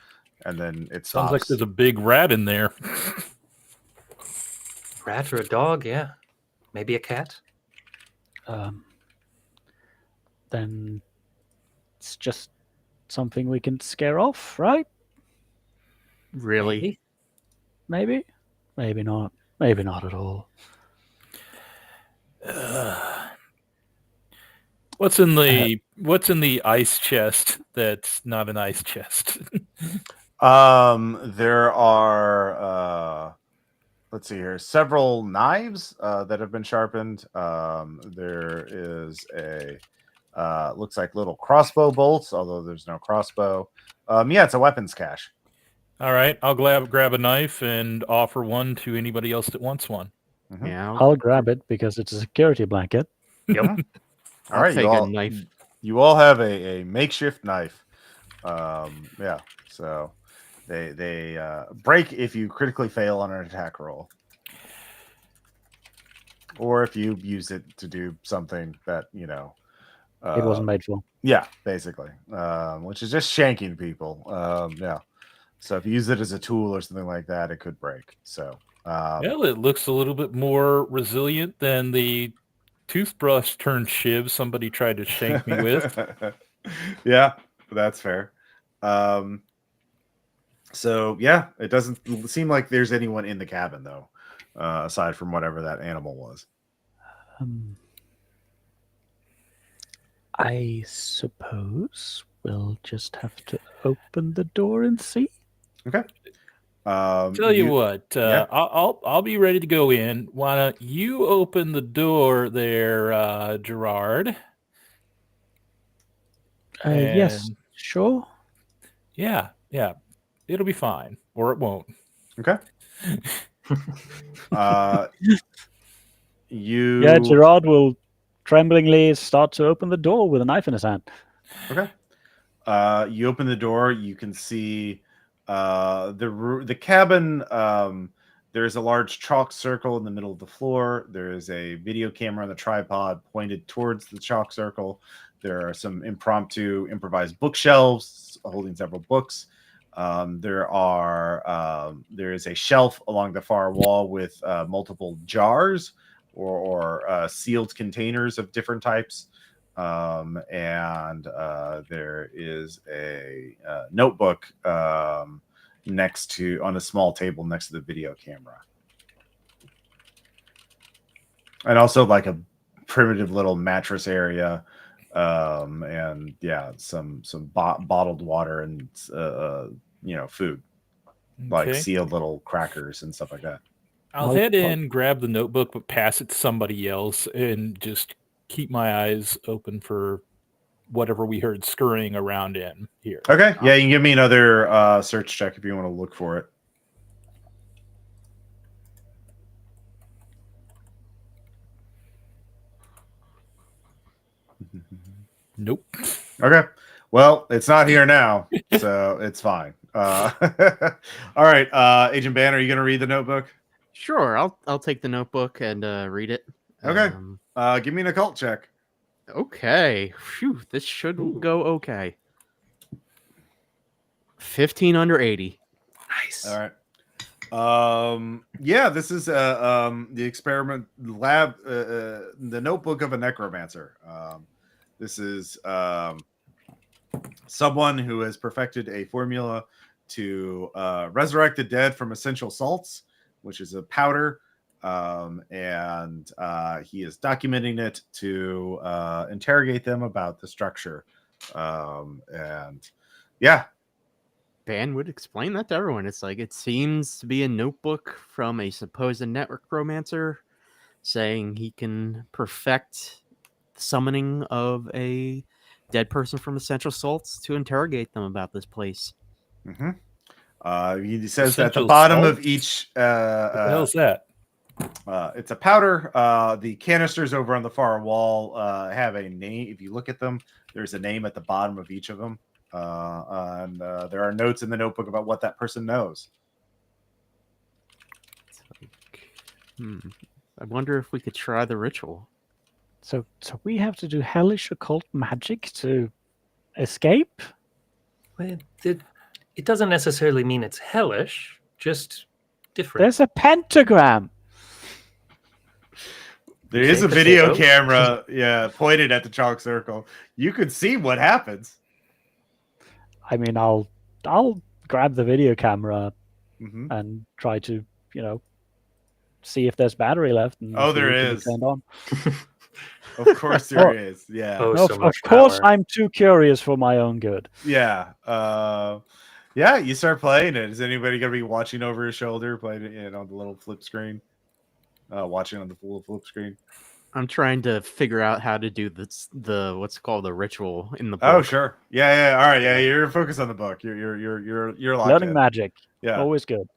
and then it stops. Sounds like there's a big rat in there. Rat or a dog, yeah. Maybe a cat. Then it's just something we can scare off, right? Really? Maybe. Maybe not. Maybe not at all. What's in the ice chest that's not an ice chest? There are let's see here, several knives that have been sharpened. There is a looks like little crossbow bolts, although there's no crossbow. It's a weapons cache. All right, I'll grab a knife and offer one to anybody else that wants one. Mm-hmm. Yeah. I'll grab it because it's a security blanket. Yep. All right, take a knife. You all have a makeshift knife. So they break if you critically fail on an attack roll, or if you use it to do something that It wasn't made for. Yeah, basically, which is just shanking people. So if you use it as a tool or something like that, it could break. So Well, it looks a little bit more resilient than the toothbrush turned shiv somebody tried to shank me with. Yeah, that's fair. It doesn't seem like there's anyone in the cabin though, aside from whatever that animal was. I suppose we'll just have to open the door and see. Okay. Tell you what, yeah. I'll be ready to go in. Why don't you open the door there, Gerard? Yes, And- sure. Yeah, it'll be fine, or it won't. Okay. Yeah, Gerard will tremblingly start to open the door with a knife in his hand. Okay. You open the door. You can see the cabin. There's a large chalk circle in the middle of the floor. There is a video camera on the tripod pointed towards the chalk circle. There are some improvised bookshelves holding several books. There is a shelf along the far wall with multiple jars or sealed containers of different types. And there is a notebook on a small table next to the video camera. And also like a primitive little mattress area. And yeah, some bottled water and food, like Okay. sealed little crackers and stuff like that. I'll head in, grab the notebook, but pass it to somebody else, and just keep my eyes open for whatever we heard scurrying around in here. Okay, yeah, you can give me another search check if you want to look for it. Nope. Okay. Well, it's not here now, so it's fine. All right, Agent Ban, are you going to read the notebook? Sure, I'll take the notebook and read it. Okay. Give me an occult check. Okay. Phew, this should go okay. 15 under 80. Nice. All right. Yeah, this is the experiment lab, the notebook of a necromancer. This is someone who has perfected a formula to resurrect the dead from essential salts, which is a powder, and he is documenting it to interrogate them about the structure. And yeah. Ban would explain that to everyone. It's like, it seems to be a notebook from a supposed necromancer saying he can perfect the summoning of a dead person from essential salts to interrogate them about this place. Mm-hmm. He says Essential at the bottom salts? of each What the hell's that? it's a powder. The canisters over on the far wall have a name. If you look at them, there's a name at the bottom of each of them. And there are notes in the notebook about what that person knows. It's like, I wonder if we could try the ritual. So we have to do hellish occult magic to escape? Well, it doesn't necessarily mean it's hellish, just different. There's a pentagram. There is a Say video potato? camera, yeah, pointed at the chalk circle. You could see what happens. I mean, I'll grab the video camera Mm-hmm. and try to, see if there's battery left. And Oh, see there if it can be is. turned on. Of course there is. Yeah. Oh, No, so of much course, power. I'm too curious for my own good. Yeah. Yeah, you start playing it. Is anybody going to be watching over his shoulder, playing it on the little flip screen? Watching on the full flip screen? I'm trying to figure out how to do the what's called the ritual in the book. Oh, sure. Yeah. All right. Yeah, you're focused on the book. You're locked Learning in. magic. Yeah. Always good.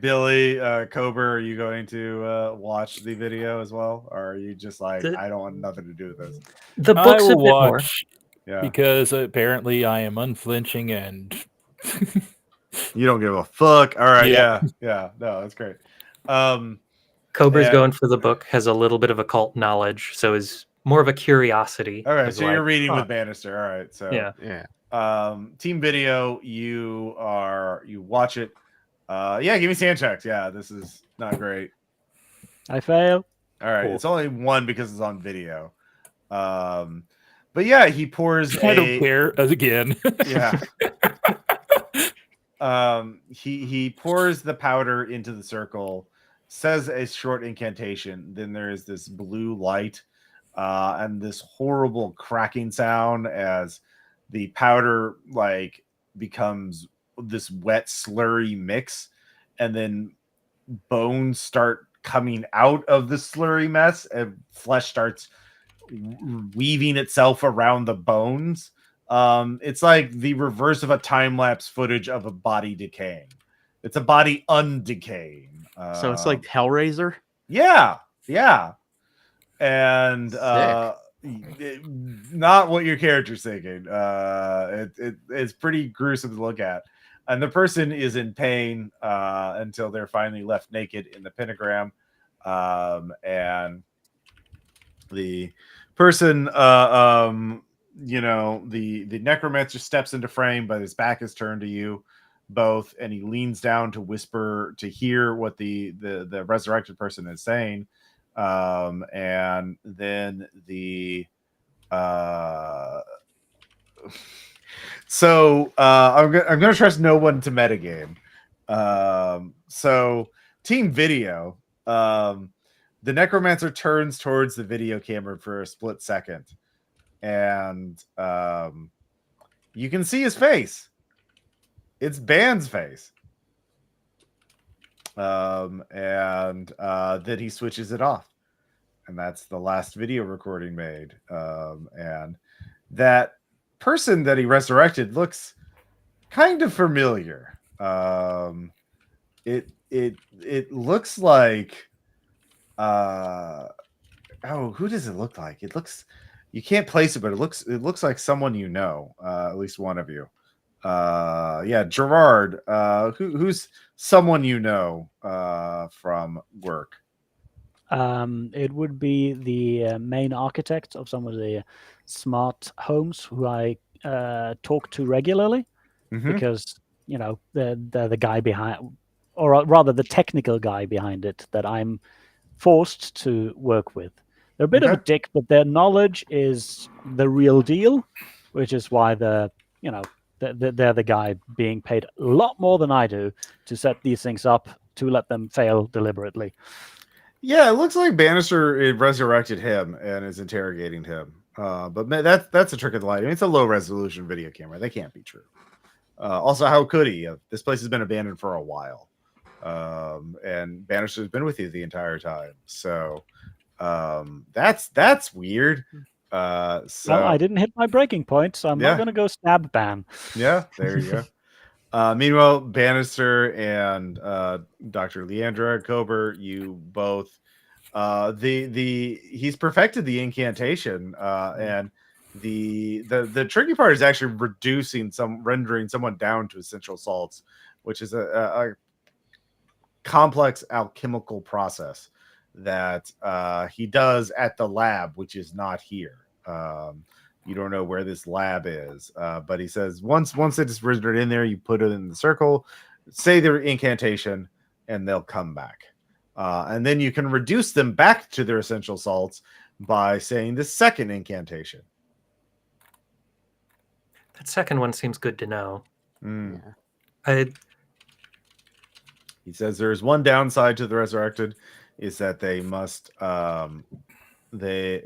Billy, Kober, are you going to watch the video as well? Or are you just like, I don't want nothing to do with this? The I book's a will bit more. watch Yeah. because apparently I am unflinching and You don't give a fuck. All right. Yeah. Yeah. No, that's great. Cobra's Yeah. going for the book, has a little bit of occult knowledge, so is more of a curiosity. All right. is So you're like, reading huh, with Bannister. All right. So Yeah. team video, you watch it. Yeah, give me sand checks. Yeah, this is not great. I fail. All right, Cool. it's only one because it's on video. But yeah, he pours I don't care again. Yeah. He pours the powder into the circle, says a short incantation, then there is this blue light and this horrible cracking sound as the powder becomes this wet slurry mix, and then bones start coming out of the slurry mess and flesh starts weaving itself around the bones. It's like the reverse of a time-lapse footage of a body decaying. It's a body undecaying. So it's like Hellraiser? Yeah. And not what your character's thinking. It's pretty gruesome to look at. And the person is in pain until they're finally left naked in the pentagram. And the person, the necromancer steps into frame, but his back is turned to you. both, and he leans down to whisper to hear what the resurrected person is saying, and then the I'm gonna trust no one to metagame. So team video, the necromancer turns towards the video camera for a split second, and you can see his face. It's Ban's face. And then he switches it off, and that's the last video recording made. And that person that he resurrected looks kind of familiar. It looks like who does it look like? It looks, you can't place it, but it looks like someone you know, at least one of you. Gerard, who's someone you know from work? It would be the main architect of some of the smart homes who I talk to regularly, because they're the guy behind, or rather the technical guy behind it that I'm forced to work with. They're a bit of a dick, but their knowledge is the real deal, which is why they're the guy being paid a lot more than I do to set these things up, to let them fail deliberately. Yeah, it looks like Bannister resurrected him and is interrogating him. But that's a trick of the light. I mean, it's a low resolution video camera. They can't be true. Also, how could he? This place has been abandoned for a while. And Bannister's been with you the entire time. So that's weird. Well, I didn't hit my breaking point, so I'm not going to go stab Ban. Yeah, there you go. Meanwhile, Bannister and Dr. Leandra Kober, you both he's perfected the incantation, and the tricky part is actually rendering someone down to essential salts, which is a complex alchemical process that he does at the lab, which is not here. You don't know where this lab is, but he says once it's rendered in there, you put it in the circle, say their incantation, and they'll come back. And then you can reduce them back to their essential salts by saying the second incantation. That second one seems good to know. He says there's one downside to the resurrected, is that they must they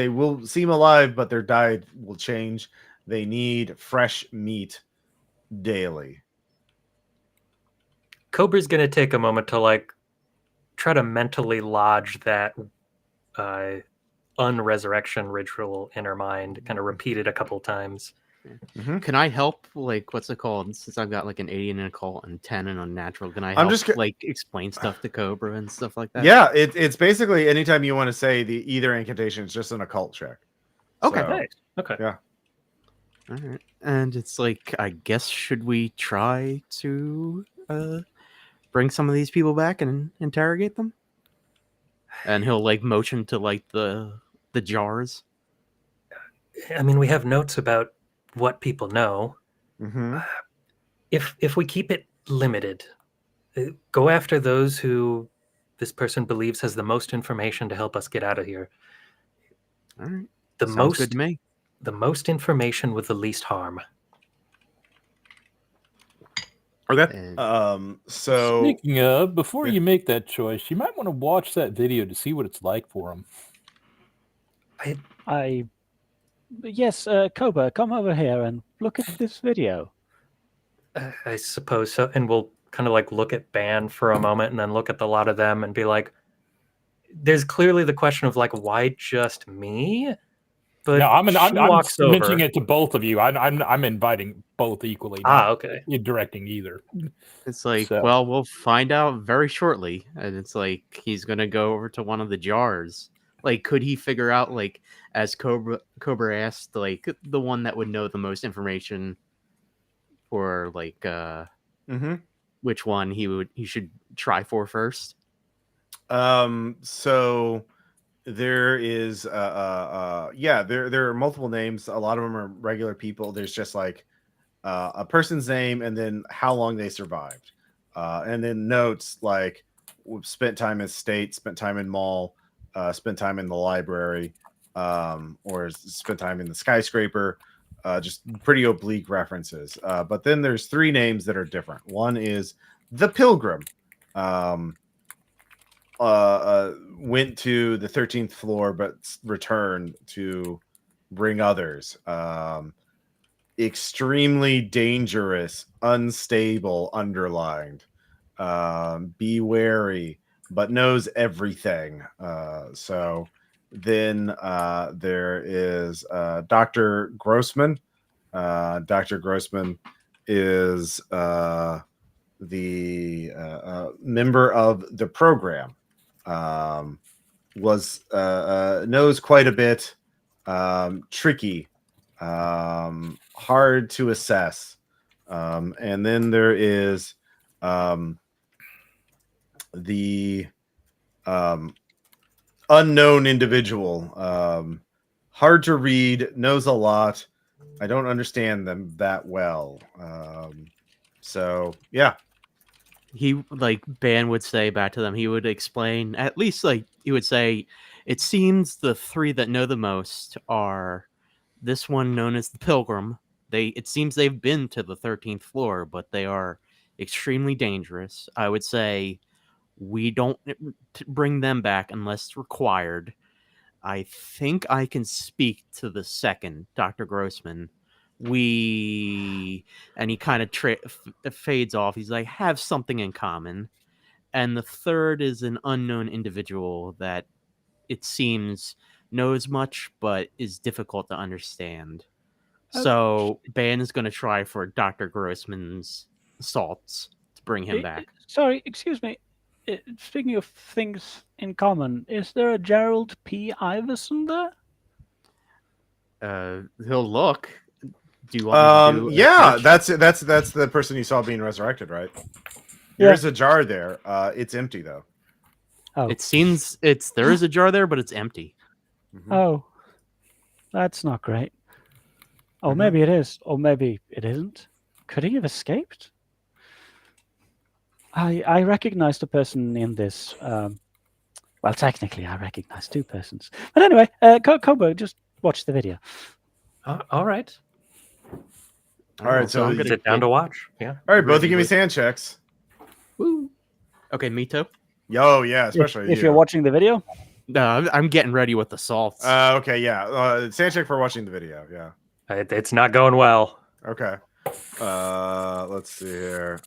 will seem alive, but their diet will change. They need fresh meat daily. Cobra's gonna take a moment to try to mentally lodge that unresurrection ritual in her mind, kind of repeat it a couple times. Can I help? What's it called? Since I've got an 80 in occult and 10 in unnatural, can I help explain stuff to Cobra and stuff like that? Yeah, it's basically anytime you want to say either incantation, it's just an occult check. Okay. So, Nice. Okay. Yeah. All right. And it's I guess, should we try to bring some of these people back and interrogate them? And he'll motion to the jars. I mean, we have notes about what people know. If we keep it limited, go after those who this person believes has the most information to help us get out of here. All right. Sounds good to me. The most information with the least harm. Okay. So speaking of, before you make that choice, you might want to watch that video to see what it's like for him. Yes, Koba, come over here and look at this video. I suppose so. And we'll kind of look at Ban for a moment and then look at the lot of them and be like, there's clearly the question of why just me? But no, I'm mentioning over. it to both of you. I'm inviting both equally. Okay. Directing either. It's well, we'll find out very shortly. And it's he's gonna go over to one of the jars. Could he figure out as Cobra asked, the one that would know the most information, or which one he should try for first? So there is there are multiple names. A lot of them are regular people. There's just a person's name, and then how long they survived, and then notes like spent time in state, spent time in mall, spent time in the library, or spent time in the skyscraper. Just pretty oblique references. But then there's 3 names that are different. One is the Pilgrim. Went to the 13th floor, but returned to bring others. Extremely dangerous, unstable, underlined. Be wary, but knows everything. So then there is Dr. Grossman. Dr. Grossman is the member of the program. Was knows quite a bit. Tricky, hard to assess. And then there is the unknown individual, hard to read, knows a lot. I don't understand them that well. So yeah, He like Ban would say back to them. He would explain at least like he would say, it seems the 3 that know the most are this one known as the Pilgrim. It seems they've been to the 13th floor, but they are extremely dangerous. I would say we don't bring them back unless required. I think I can speak to the second, Dr. Grossman. And he kind of fades off. He's like, have something in common. And the third is an unknown individual that it seems knows much, but is difficult to understand. So Ban is going to try for Dr. Grossman's assaults to bring him back. Sorry, excuse me. Speaking of things in common, is there a Gerald P. Iverson there? He'll look. Do you want me to do yeah, that's the person you saw being resurrected, right? There's a jar there. It's empty though. Oh, It seems there is a jar there, but it's empty. Mhm. oh, that's not great. Oh, maybe it is, or maybe it isn't. Could he have escaped? I recognize the person in this. Well, technically, I recognize 2 persons. But anyway, Kobo, just watch the video. All right. All right, so I'm gonna Sit down to watch. Yeah. all right, both of ready you give me with- sand checks. Woo. Okay, me too. Yo, yeah, especially If you're watching the video, No, I'm getting ready with assaults. Okay, yeah. Sand check for watching the video. Yeah. It's not going well. Okay. Let's see here.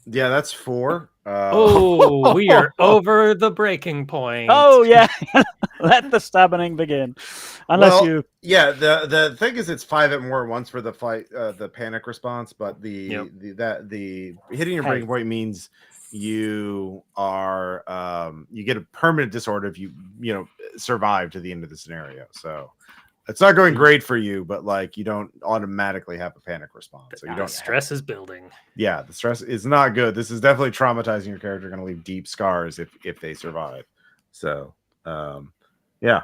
Yeah, that's 4. Oh, we are over the breaking point. oh yeah, let the stabbing begin. Unless Well, you, yeah. The thing is, it's 5 at more once for the fight, the panic response. But the hitting your breaking point means you are you get a permanent disorder if you survive to the end of the scenario. So it's not going great for you, but like you don't automatically have a panic response. So you don't Stress is building. Yeah, the stress is not good. This is definitely traumatizing your character. Going to leave deep scars if they survive. So, yeah.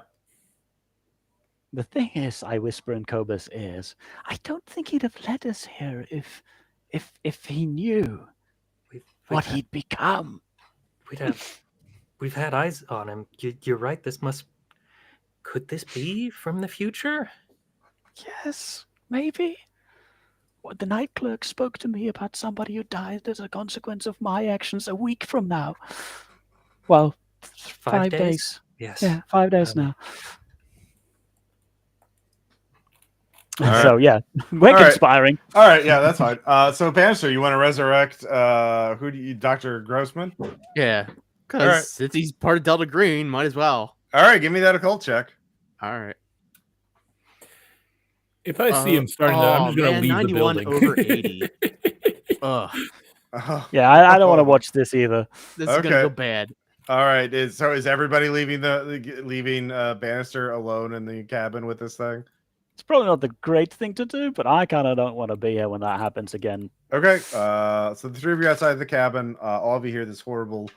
the thing is, I whisper in Koba's ears, I don't think he'd have led us here if he knew what he'd become. We've had eyes on him. You're right. Could this be from the future? Yes, maybe. What the Night Clerk spoke to me about somebody who died as a consequence of my actions a week from now. Well, 5 days. Yes. Yeah, 5 days now. All right. So yeah, we're All right. conspiring. All right, yeah, that's fine. So Bannister, you want to resurrect Dr. Grossman? Yeah, because Alright. since he's part of Delta Green, might as well. All right, give me that occult check. All right. If I see him starting that, I'm just going to leave the 91 building. over 80. Ugh, Yeah, I don't want to watch this either. this is Okay. gonna go bad. All right, is everybody leaving Bannister alone in the cabin with this thing? It's probably not the great thing to do, but I kind of don't want to be here when that happens again. Okay, so the 3 of you outside the cabin, all of you hear this horrible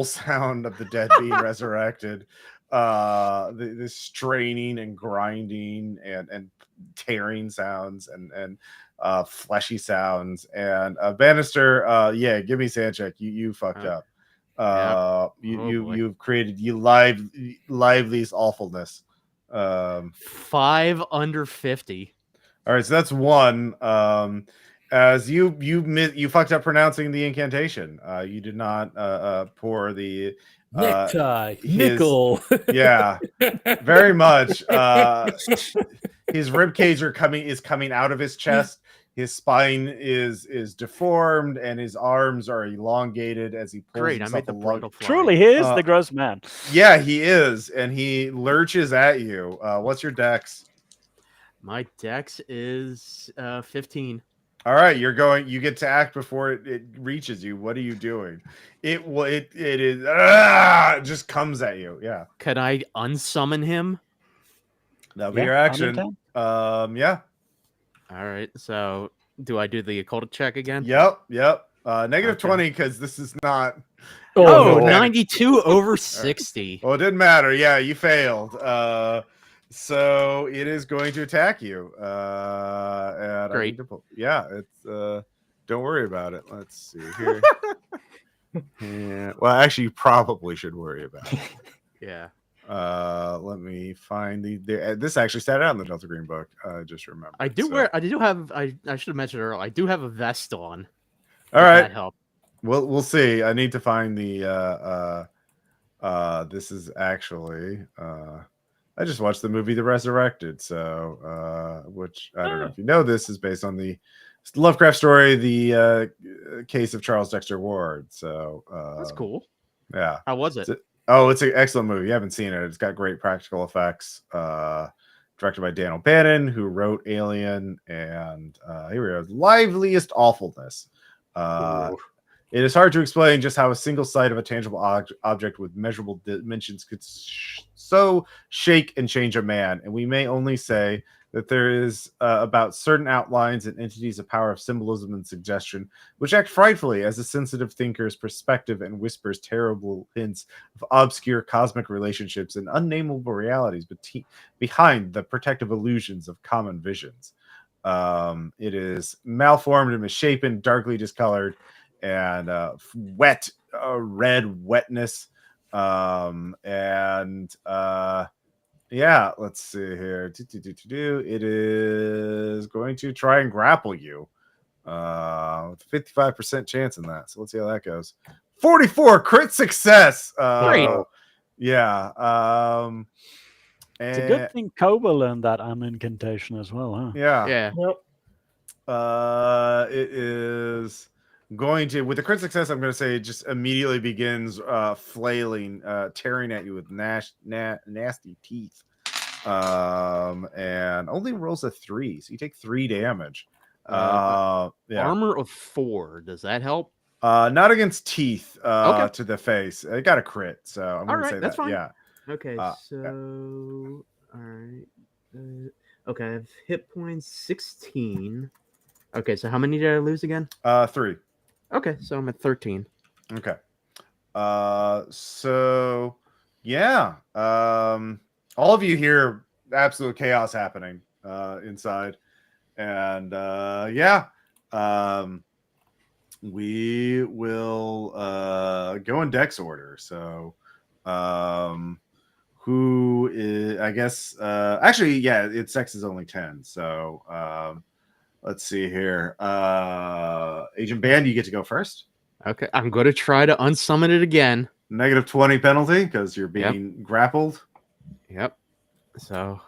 sound of the dead being resurrected. this straining and grinding and tearing sounds and fleshy sounds. And Bannister, yeah, give me sand check. You fucked up. You've created liveliest awfulness. 5 under 50. All right, so that's one. As you fucked up pronouncing the incantation. You did not pour the Necktie, his- nickel. yeah, very much. His rib cage is coming out of his chest. His spine is deformed, and his arms are elongated as he pulls Great, I himself made the along. butterfly. Truly, he is the gross man. Yeah, he is, and he lurches at you. What's your dex? My dex is 15. All right, you get to act before it reaches you. What are you doing? It just comes at you. Yeah. Could I unsummon him? That'll be Yeah, your action. Yeah. All right. So do I do the occult check again? Yep. Negative Okay. 20 because this is not. Oh, no. 92 over 60. Well, it didn't matter. Yeah, you failed. So it is going to attack you. And Great. Yeah, it's don't worry about it. Let's see here. Yeah. Well, actually, you probably should worry about it. Yeah. Let me find this actually started out in the Delta Green book. Just remember. I should have mentioned earlier. I do have a vest on. All right. That help. We'll see. I need to find the this is actually I just watched the movie The Resurrected, so which I don't know if you know, this is based on the Lovecraft story, the case of Charles Dexter Ward. So That's cool. Yeah. How was it? It's an excellent movie. You haven't seen it. It's got great practical effects. Directed by Dan O'Bannon, who wrote Alien, and here we go. Liveliest awfulness. It is hard to explain just how a single sight of a tangible object with measurable dimensions could so shake and change a man. And we may only say that there is about certain outlines and entities a power of symbolism and suggestion, which act frightfully as a sensitive thinker's perspective and whispers terrible hints of obscure cosmic relationships and unnameable realities behind the protective illusions of common visions. It is malformed and misshapen, darkly discolored, and wet, red wetness. Yeah, let's see here. It is going to try and grapple you. With a 55% chance in that. So let's see how that goes. 44 crit success. Great. Yeah. It's a good thing Koba learned that incantation as well, huh? Yeah. Yeah. It is going to, with the crit success, I'm going to say it just immediately begins flailing, tearing at you with nasty teeth. And only rolls a 3, so you take 3 damage. Yeah. Armor of 4. Does that help? Not against teeth Okay. to the face. It got a crit, so I'm going to say that's that. fine. Yeah. Okay, so all right. Okay, I have hit points 16. Okay, so how many did I lose again? 3. Okay, so I'm at 13. Okay. So yeah. All of you hear absolute chaos happening inside. And yeah. We will go in dex order. So who is, I guess actually, yeah, its sex is only 10. So let's see here. Agent Band, you get to go first. Okay, I'm going to try to unsummon it again. Negative 20 penalty because you're being grappled. Yep. So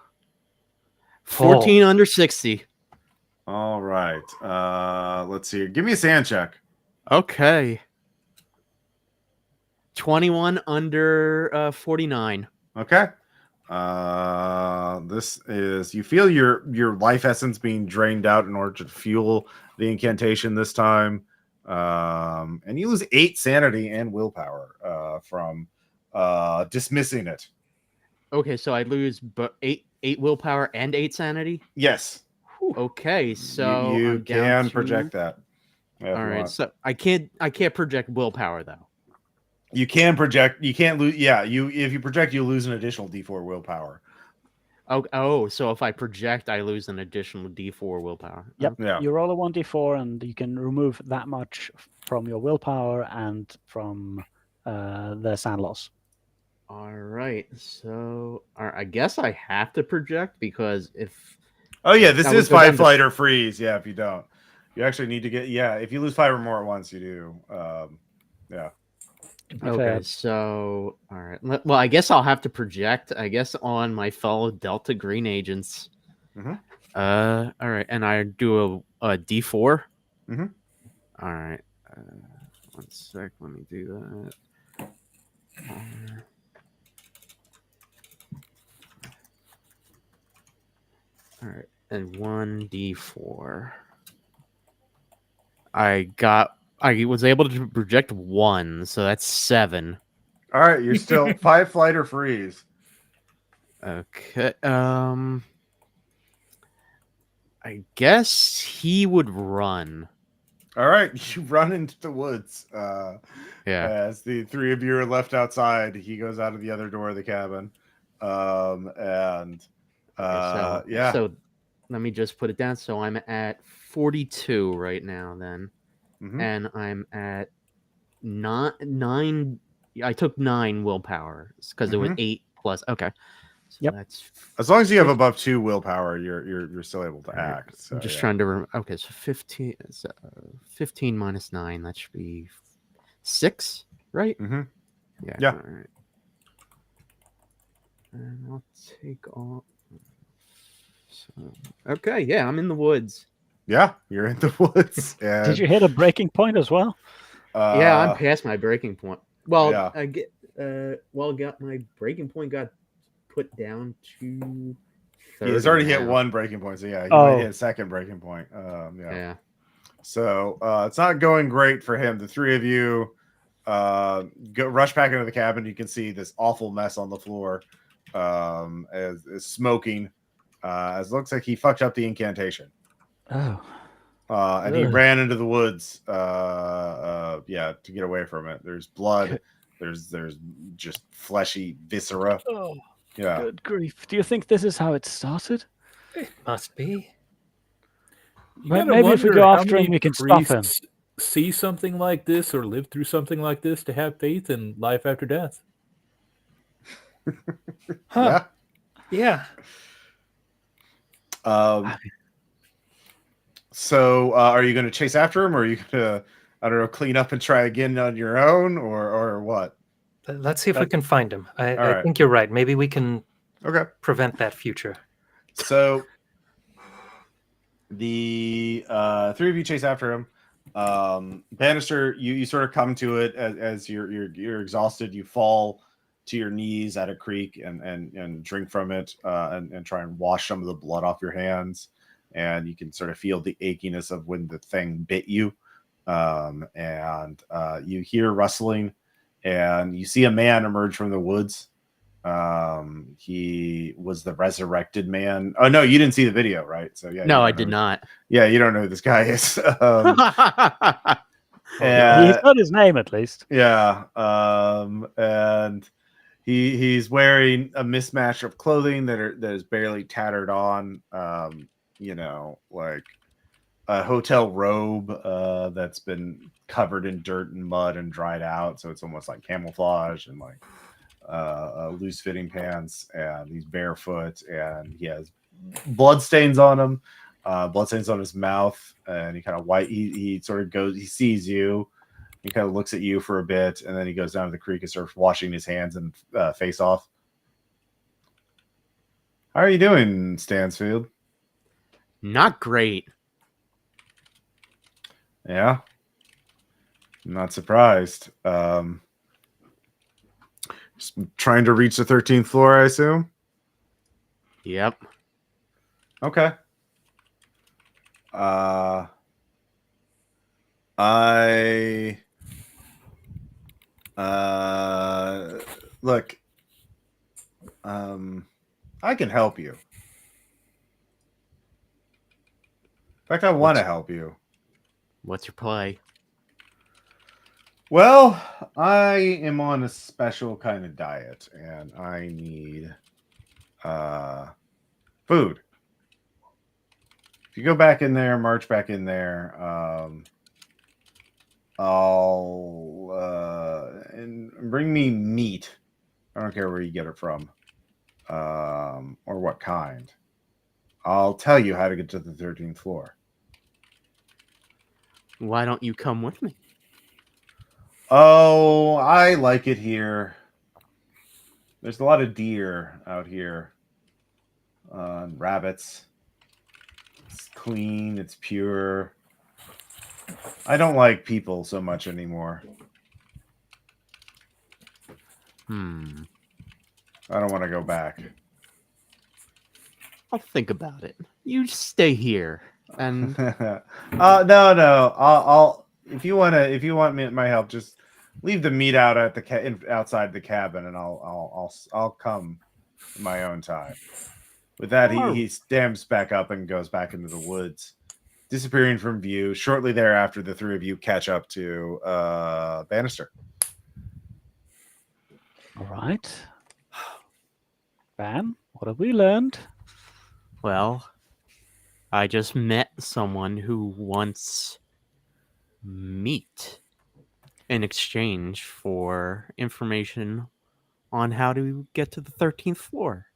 14 under 60. All right. Let's see. Give me a sand check. Okay. 21 under 49. Okay. This is, you feel your life essence being drained out in order to fuel the incantation this time. And you lose 8 sanity and willpower from dismissing it. Okay, so I lose 8 willpower and 8 sanity. Yes. Okay, so you I'm down can project that. All right, so I can't project willpower though. You can project. You can't lose. Yeah, if you project, you lose an additional D4 willpower. Oh, so if I project, I lose an additional D4 willpower. Yep. Yeah. You roll a 1d4, and you can remove that much from your willpower and from the sand loss. All right. So I guess I have to project because if. Oh yeah, this that would is go down fight, to- flight, or freeze. Yeah, if you don't, you actually need to get. Yeah, if you lose 5 or more at once, you do. Yeah. To be Okay, fair, so all right. Well, I guess I'll have to project. I guess on my fellow Delta Green agents. Mhm. All right, and I do a D4. Mhm. All right. 1 sec. Let me do that. All right, and 1d4. I was able to project 1, so that's 7. All right, you're still 5, flight, or freeze. Okay. I guess he would run. All right, you run into the woods. Yeah. As the 3 of you are left outside, he goes out of the other door of the cabin. Yeah. So let me just put it down. So I'm at 42 right now then. Mhm. And I'm at 9. I took 9 willpower because it was 8 plus. Okay. So Yep. that's As long as you have above 2 willpower, you're still able to act. So, I'm just yeah. trying to okay, so 15 minus 9, that should be 6, right? Mhm. Yeah. Yeah. All right. And I'll take all. So, okay, yeah, I'm in the woods. Yeah, you're in the woods. And, did you hit a breaking point as well? Yeah, I'm past my breaking point. Well, yeah. I get got my breaking point got put down to 30 He's already hit now. 1 breaking point, so yeah, he Oh. might hit a second breaking point. Yeah. Yeah. So it's not going great for him. The 3 of you rush back into the cabin. You can see this awful mess on the floor, as smoking. As it looks like he fucked up the incantation. Oh. And he Ugh. ran into the woods. Yeah, to get away from it. There's blood. There's just fleshy viscera. Oh, Yeah. good grief. Do you think this is how it started? It must be. You gotta Maybe if we wonder go how after him, many we can stop him. priests see something like this or live through something like this to have faith in life after death. Huh. Yeah. So are you going to chase after him, or are you going to, I don't know, clean up and try again on your own, or what? Let's see if we can find him. I right. think you're right. Maybe we can Okay. prevent that future. So the 3 of you chase after him. Bannister, you sort of come to it as you're exhausted. You fall to your knees at a creek and drink from it, and try and wash some of the blood off your hands. And you can sort of feel the achiness of when the thing bit you. And you hear rustling, and you see a man emerge from the woods. He was the resurrected man. Oh no, you didn't see the video, right? So yeah. No, I did not. Yeah, you don't know who this guy is. He's got his name at least. Yeah. And he's wearing a mismatch of clothing that is barely tattered on. Like a hotel robe that's been covered in dirt and mud and dried out, so it's almost like camouflage, and like loose fitting pants, and he's barefoot, and he has blood stains on him, blood stains on his mouth, and he kind of he sort of goes, he sees you, he kind of looks at you for a bit, and then he goes down to the creek and starts washing his hands and face off. How are you doing, Stansfield? Not great. Yeah, I'm not surprised. Just trying to reach the 13th floor, I assume. Yep. Okay. Look. I can help you. In fact, I want to help you. What's your play? Well, I am on a special kind of diet, and I need food. If you go back in there, march back in there, I'll and bring me meat. I don't care where you get it from, or what kind. I'll tell you how to get to the 13th floor. Why don't you come with me? Oh, I like it here. There's a lot of deer out here, and rabbits. It's clean. It's pure. I don't like people so much anymore. Hmm. I don't want to go back. I'll think about it. You just stay here, and No. I'll if you want my help, just leave the meat out at the outside the cabin, and I'll come in my own time. With that, he stamps back up and goes back into the woods, disappearing from view. Shortly thereafter, the three of you catch up to Bannister. All right. Van, what have we learned? well, I just met someone who wants meat in exchange for information on how to get to the 13th floor.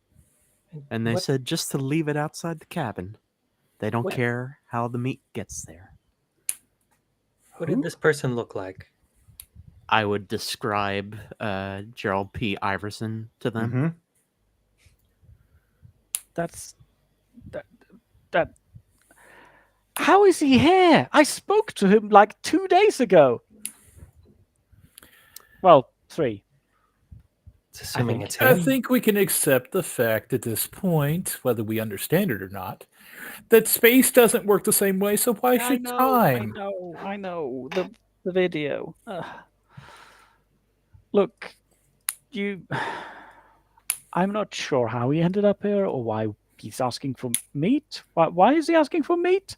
And they What- said just to leave it outside the cabin. They don't What- care how the meat gets there. What did this person look like? I would describe Gerald P. Iverson to them. Mm-hmm. That. How is he here? I spoke to him like 2 days ago. Well, 3. It's assuming think- it's I him. think we can accept the fact at this point, whether we understand it or not, that space doesn't work the same way, so why should time? I know. The video. Look, I'm not sure how he ended up here or why he's asking for meat. Why is he asking for meat?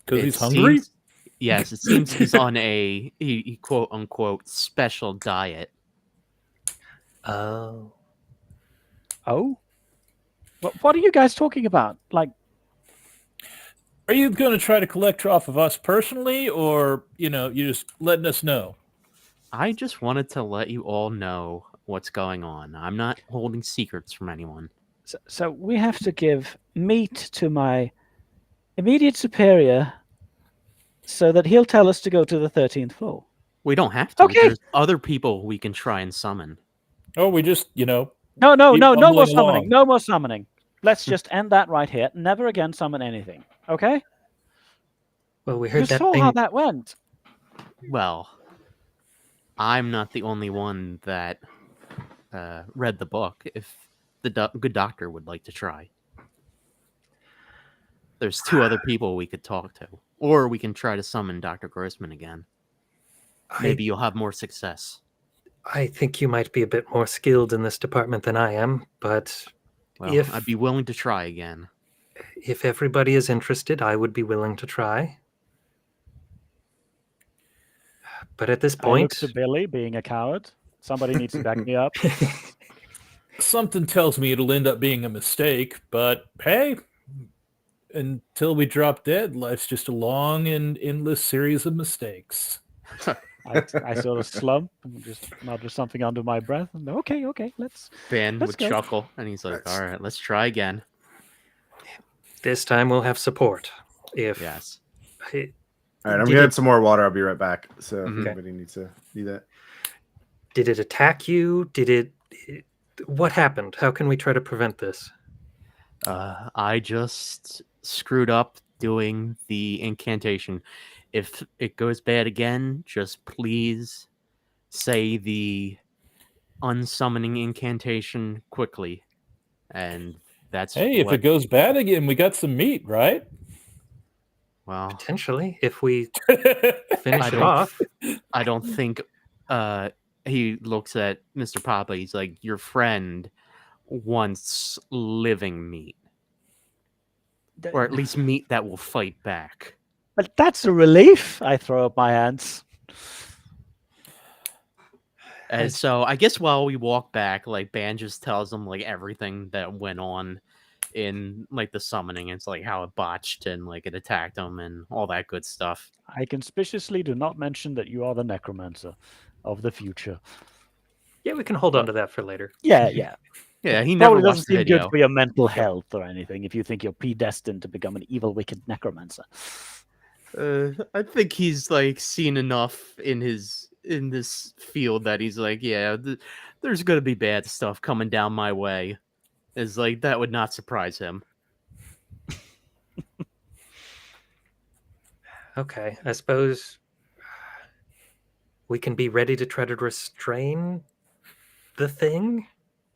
Because It he's hungry? seems- yes, it seems he's on a he quote unquote special diet. Oh. Oh? What are you guys talking about? Like, Are you going to try to collect off of us personally, or, you're just letting us know? I just wanted to let you all know what's going on. I'm not holding secrets from anyone. so we have to give meat to my immediate superior so that he'll tell us to go to the 13th floor. We don't have to. Okay. There's other people we can try and summon. Or we just, No Keep more bumbling summoning. along. No more summoning. Let's just end that right here. Never again summon anything. Okay? Well, we You heard that saw thing. how that went. Well, I'm not the only one that read the book. If the good doctor would like to try, there's 2 other people we could talk to, or we can try to summon Dr. Grossman again. Maybe you'll have more success. I think you might be a bit more skilled in this department than I am, but Well, if I'd be willing to try again. if everybody is interested, I would be willing to try. But at this I look point, to Billy being a coward. Somebody needs to back me up. something tells me it'll end up being a mistake, but hey, until we drop dead, life's just a long and endless series of mistakes. I sort of slump and just mutter something under my breath. And, okay, let's Ben Let's would go. chuckle, and he's like, "All right, let's try again." this time we'll have support. If Yes. I- All right, I'm Did gonna it- get some more water. I'll be right back. So if Mhm. anybody needs to do that. did it attack you? What happened? How can we try to prevent this? I just screwed up doing the incantation. If it goes bad again, just please say the unsummoning incantation quickly. And that's Hey, if it goes bad again, we got some meat, right? well, Potentially, if we finish I it don't off. I don't think he looks at Mr. Papa, he's like, your friend wants living meat. Or at least meat that will fight back. But that's a relief. I throw up my hands. And so I guess while we walk back, like Ban just tells them like everything that went on in like the summoning. It's like how it botched and like it attacked them and all that good stuff. I conspicuously do not mention that you are the necromancer of the future. Yeah, we can hold on to that for later. Yeah. Yeah, he never Probably watched doesn't the seem good video. for your mental health or anything if you think you're predestined to become an evil, wicked necromancer. I think he's like seen enough in this field that he's like, yeah, there's gonna be bad stuff coming down my way. Is like that would not surprise him. Okay, I suppose we can be ready to try to restrain the thing.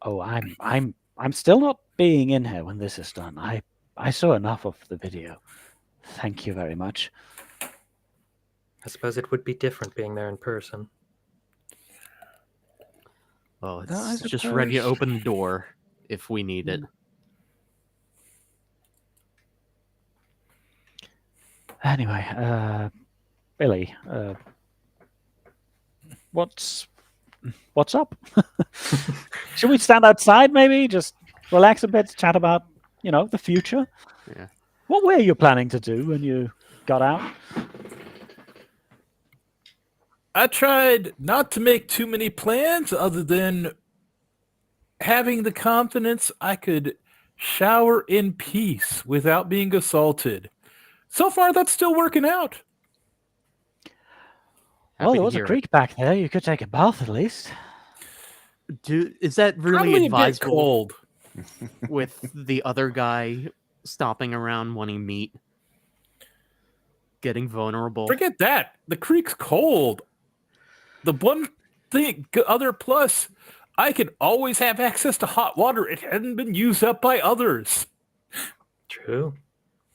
Oh, I'm still not being in here when this is done. I saw enough of the video. Thank you very much. I suppose it would be different being there in person. Well, I it's just ready to suppose- open the door if we need it. Anyway, Billy, what's up? Should we stand outside maybe? Just relax a bit, chat about, the future? Yeah. What were you planning to do when you got out? I tried not to make too many plans other than having the confidence I could shower in peace without being assaulted. So far, that's still working out. Well, Happy there to was a hear it. creek back there. You could take a bath at least. Is that really Probably a bit advisable cold. with the other guy stomping around wanting meat? Getting vulnerable. Forget that. The creek's cold. The one thing, other plus, I can always have access to hot water. It hadn't been used up by others. True.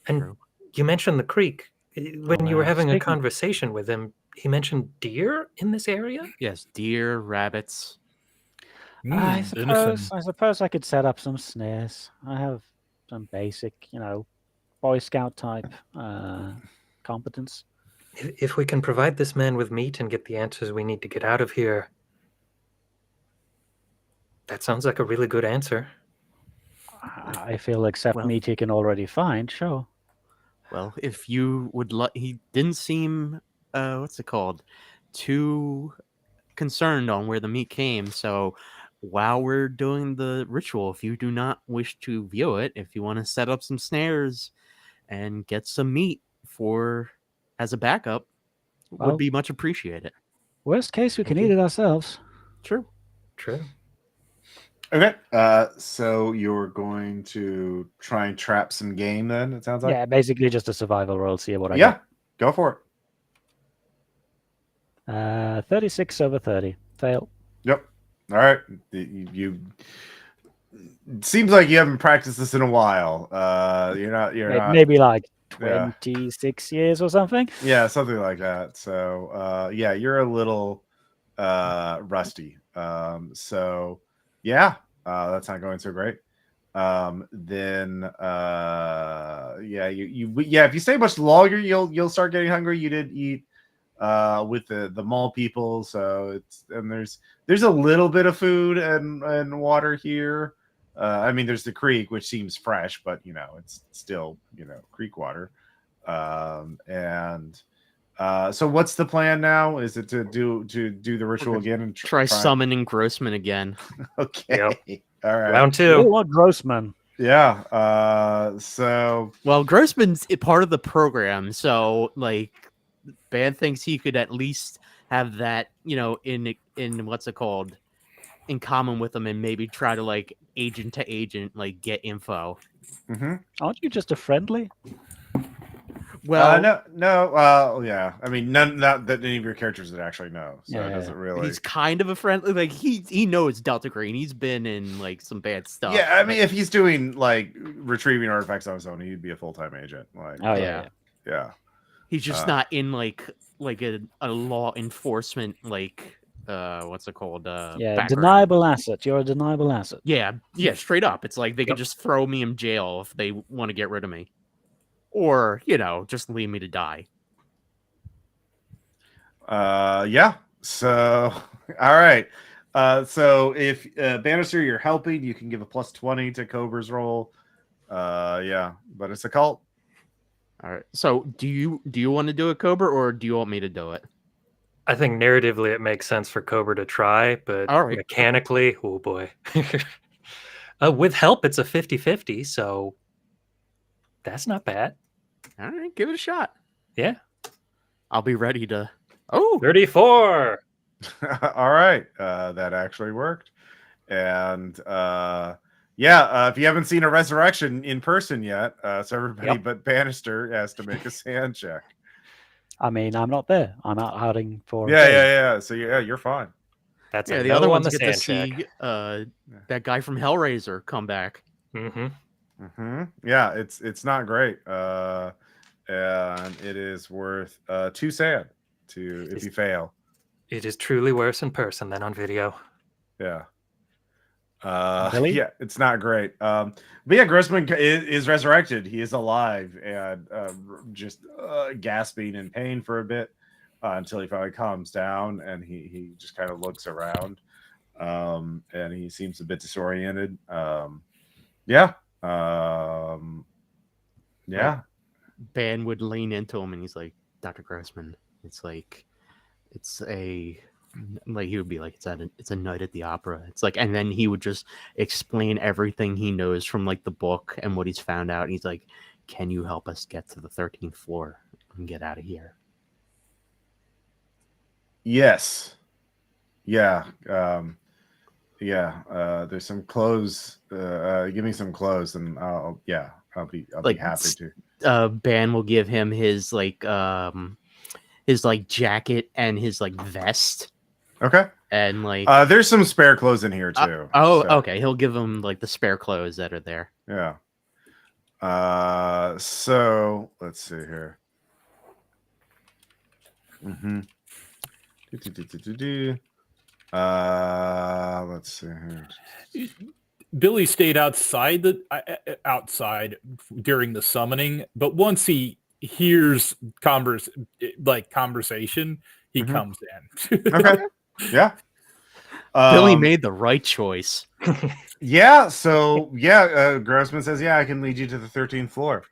And True. you mentioned the creek. When you were having a speaking- conversation with him, he mentioned deer in this area? Yes, deer, rabbits. I Venison. suppose I could set up some snares. I have some basic, Boy Scout type competence. If we can provide this man with meat and get the answers we need to get out of here, that sounds like a really good answer. I feel except Well- meat he can already find, sure. Well, if you would he didn't seem what's it called? Too concerned on where the meat came, so while we're doing the ritual, if you do not wish to view it, if you want to set up some snares and get some meat as a backup, Well- would be much appreciated. Worst case, we can Thank eat you. it ourselves. True. True. Okay. So you're going to try and trap some game then, it sounds like? Yeah, basically just a survival roll, see what I Yeah, go for it. get. 36 over 30. Fail. Yep. All right. You seems like you haven't practiced this in a while. You're not Maybe like Yeah. 26 years or something. Yeah, something like that. So yeah, you're a little rusty. So yeah, that's not going so great. Then yeah, if you stay much longer, you'll start getting hungry. You did eat with the mall people, so there's a little bit of food and water here. I mean, there's the creek, which seems fresh, but it's still creek water. So what's the plan now? Is it to do the ritual gonna again and Try summoning Grossman again. Okay. Yep. All right. Round Oh, two. what Grossman. Yeah. So Well, Grossman's part of the program, so like Ban thinks he could at least have that, in what's it called, in common with him, and maybe try to like agent to agent like get info. Aren't you just a friendly? Well, no. Yeah. I mean, not that any of your characters would actually know. So it Yeah. doesn't really. he's kind of a friendly. Like he knows Delta Green. He's been in like some bad stuff. Yeah, I mean, if he's doing like retrieving artifacts on his own, he'd be a full-time agent. Like, Oh, yeah. yeah. He's just not in like a law enforcement what's it called? Yeah, background. deniable asset. You're a deniable asset. Yeah, straight up. It's like they could just throw me in jail if they want to get rid of me. Or, just leave me to die. Yeah. So, all right. So if Bannister, you're helping, you can give a +20 to Cobra's roll. Yeah, but it's a cult. All right. So do you want to do it, Cobra, or do you want me to do it? I think narratively it makes sense for Cobra to try, but All right. mechanically, oh boy. With help, it's a 50-50, so that's not bad. All right, give it a shot. Yeah. I'll be ready to. Oh, 34. All right, that actually worked. And if you haven't seen a resurrection in person yet, so everybody but Bannister has to make a sand check. I mean, I'm not there. I'm out hiding for. Yeah. So you're fine. That's yeah. a The no other on ones the get to sand check. see that guy from Hellraiser come back. Mm-hmm. Yeah, it's not great. And it is worth 2 sand if you fail. It is truly worse in person than on video. Yeah. Really? Yeah, it's not great. But yeah, Grossman is resurrected. He is alive and just gasping in pain for a bit until he finally calms down, and he just kind of looks around, and he seems a bit disoriented. Yeah. Ben would lean into him and he's like, Dr. Grossman, it's like, he would be like, it's a night at the opera. It's like, and then he would just explain everything he knows from like the book and what he's found out. And he's like, can you help us get to the 13th floor and get out of here? Yes. Yeah. There's some clothes. Give me some clothes, and I'll be happy to. Ben will give him his jacket and his like vest. Okay. And like there's some spare clothes in here too. Okay. He'll give him like the spare clothes that are there. Yeah. So let's see here. Let's see here. Billy stayed outside during the summoning, but once he hears conversation, he comes in. Okay. Yeah. Billy made the right choice. Yeah. So Grossman says, "Yeah, I can lead you to the 13th floor."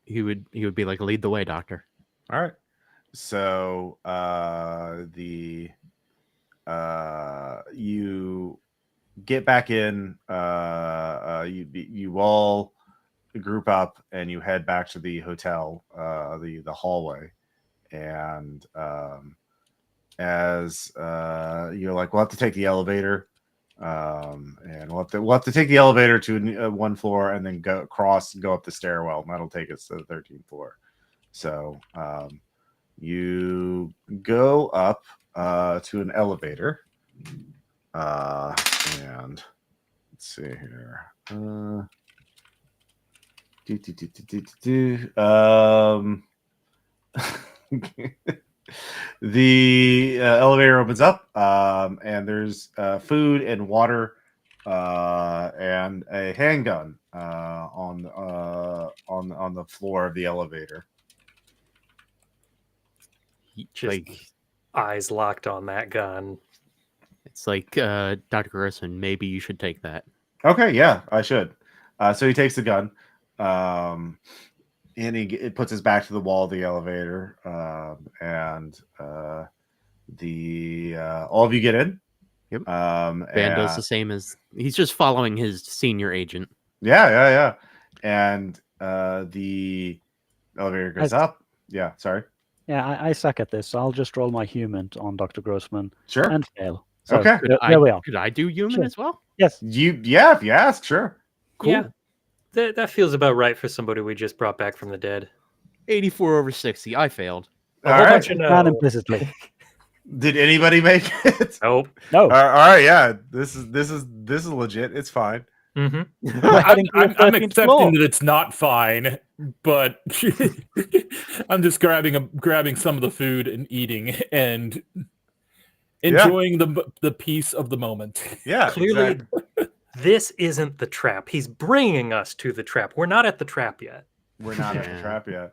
He would be like, "Lead the way, doctor." All right. So you get back in. You all group up and you head back to the hotel, the hallway, and as you're like, we'll have to take the elevator, and we'll have to take the elevator to one floor and then go up the stairwell, and that'll take us to the 13th floor. So you go up to an elevator, and let's see here. The elevator opens up, and there's food and water and a handgun on the floor of the elevator. Just eyes locked on that gun. It's like, Dr. Grossman, maybe you should take that. Okay, yeah, I should. So he takes the gun, and it puts his back to the wall of the elevator, and all of you get in. Yep. Ben does the same as he's just following his senior agent. Yeah. And the elevator goes up. Yeah, sorry. Yeah, I suck at this, so I'll just roll my human on Dr. Grossman. Sure. And fail. So Okay. There we are. Could I do human as well? Yes. If you ask, sure. Cool. Yeah, that feels about right for somebody we just brought back from the dead. 84 over 60. I failed. All right. Not implicitly. Did anybody make it? Nope. No. All right. Yeah. This is legit. It's fine. Mm-hmm. I'm accepting that it's not fine, but I'm just grabbing some of the food and eating and enjoying the peace of the moment. Yeah. Clearly, exactly. this isn't the trap. He's bringing us to the trap. We're not at the trap yet. We're not at the trap yet.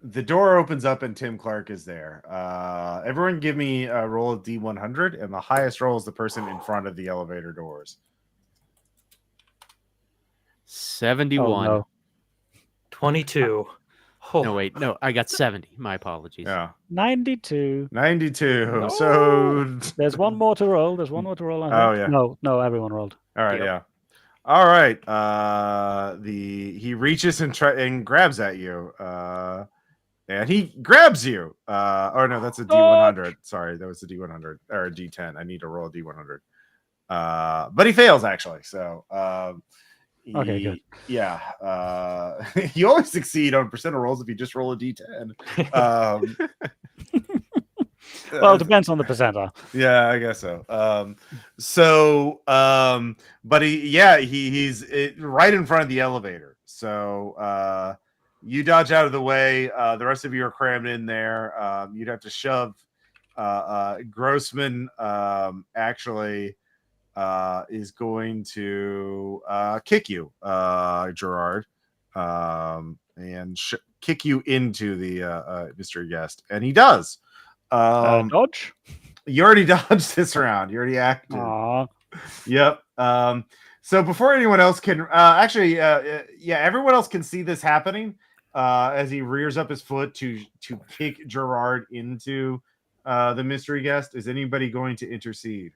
The door opens up and Tim Clark is there. Everyone give me a roll of D100, and the highest roll is the person in front of the elevator doors. 71. Oh, no. 22. Oh, No, wait. No, I got 70. My apologies. Yeah. 92. 92. No. So There's one more to roll. There's one more to roll. I think. Oh, yeah. No, everyone rolled. all right, Yep. yeah. All right. He reaches and grabs at you. And he grabs you. Oh no, that's a D100. Sorry, that was a D100 or a D10. I need to roll a D100. But he fails actually. So Okay, good. Yeah. You always succeed on percent of rolls if you just roll a D10. Well, it depends on the percentile. Yeah, I guess so. But he's right in front of the elevator. So you dodge out of the way. The rest of you are crammed in there. You'd have to shove. Grossman actually is going to kick you, Gerard, and kick you into the mystery guest, and he does. Dodge. You already dodged this round. You already acted. Aw. Yep. So before anyone else can everyone else can see this happening as he rears up his foot to kick Gerard into the mystery guest. Is anybody going to intercede?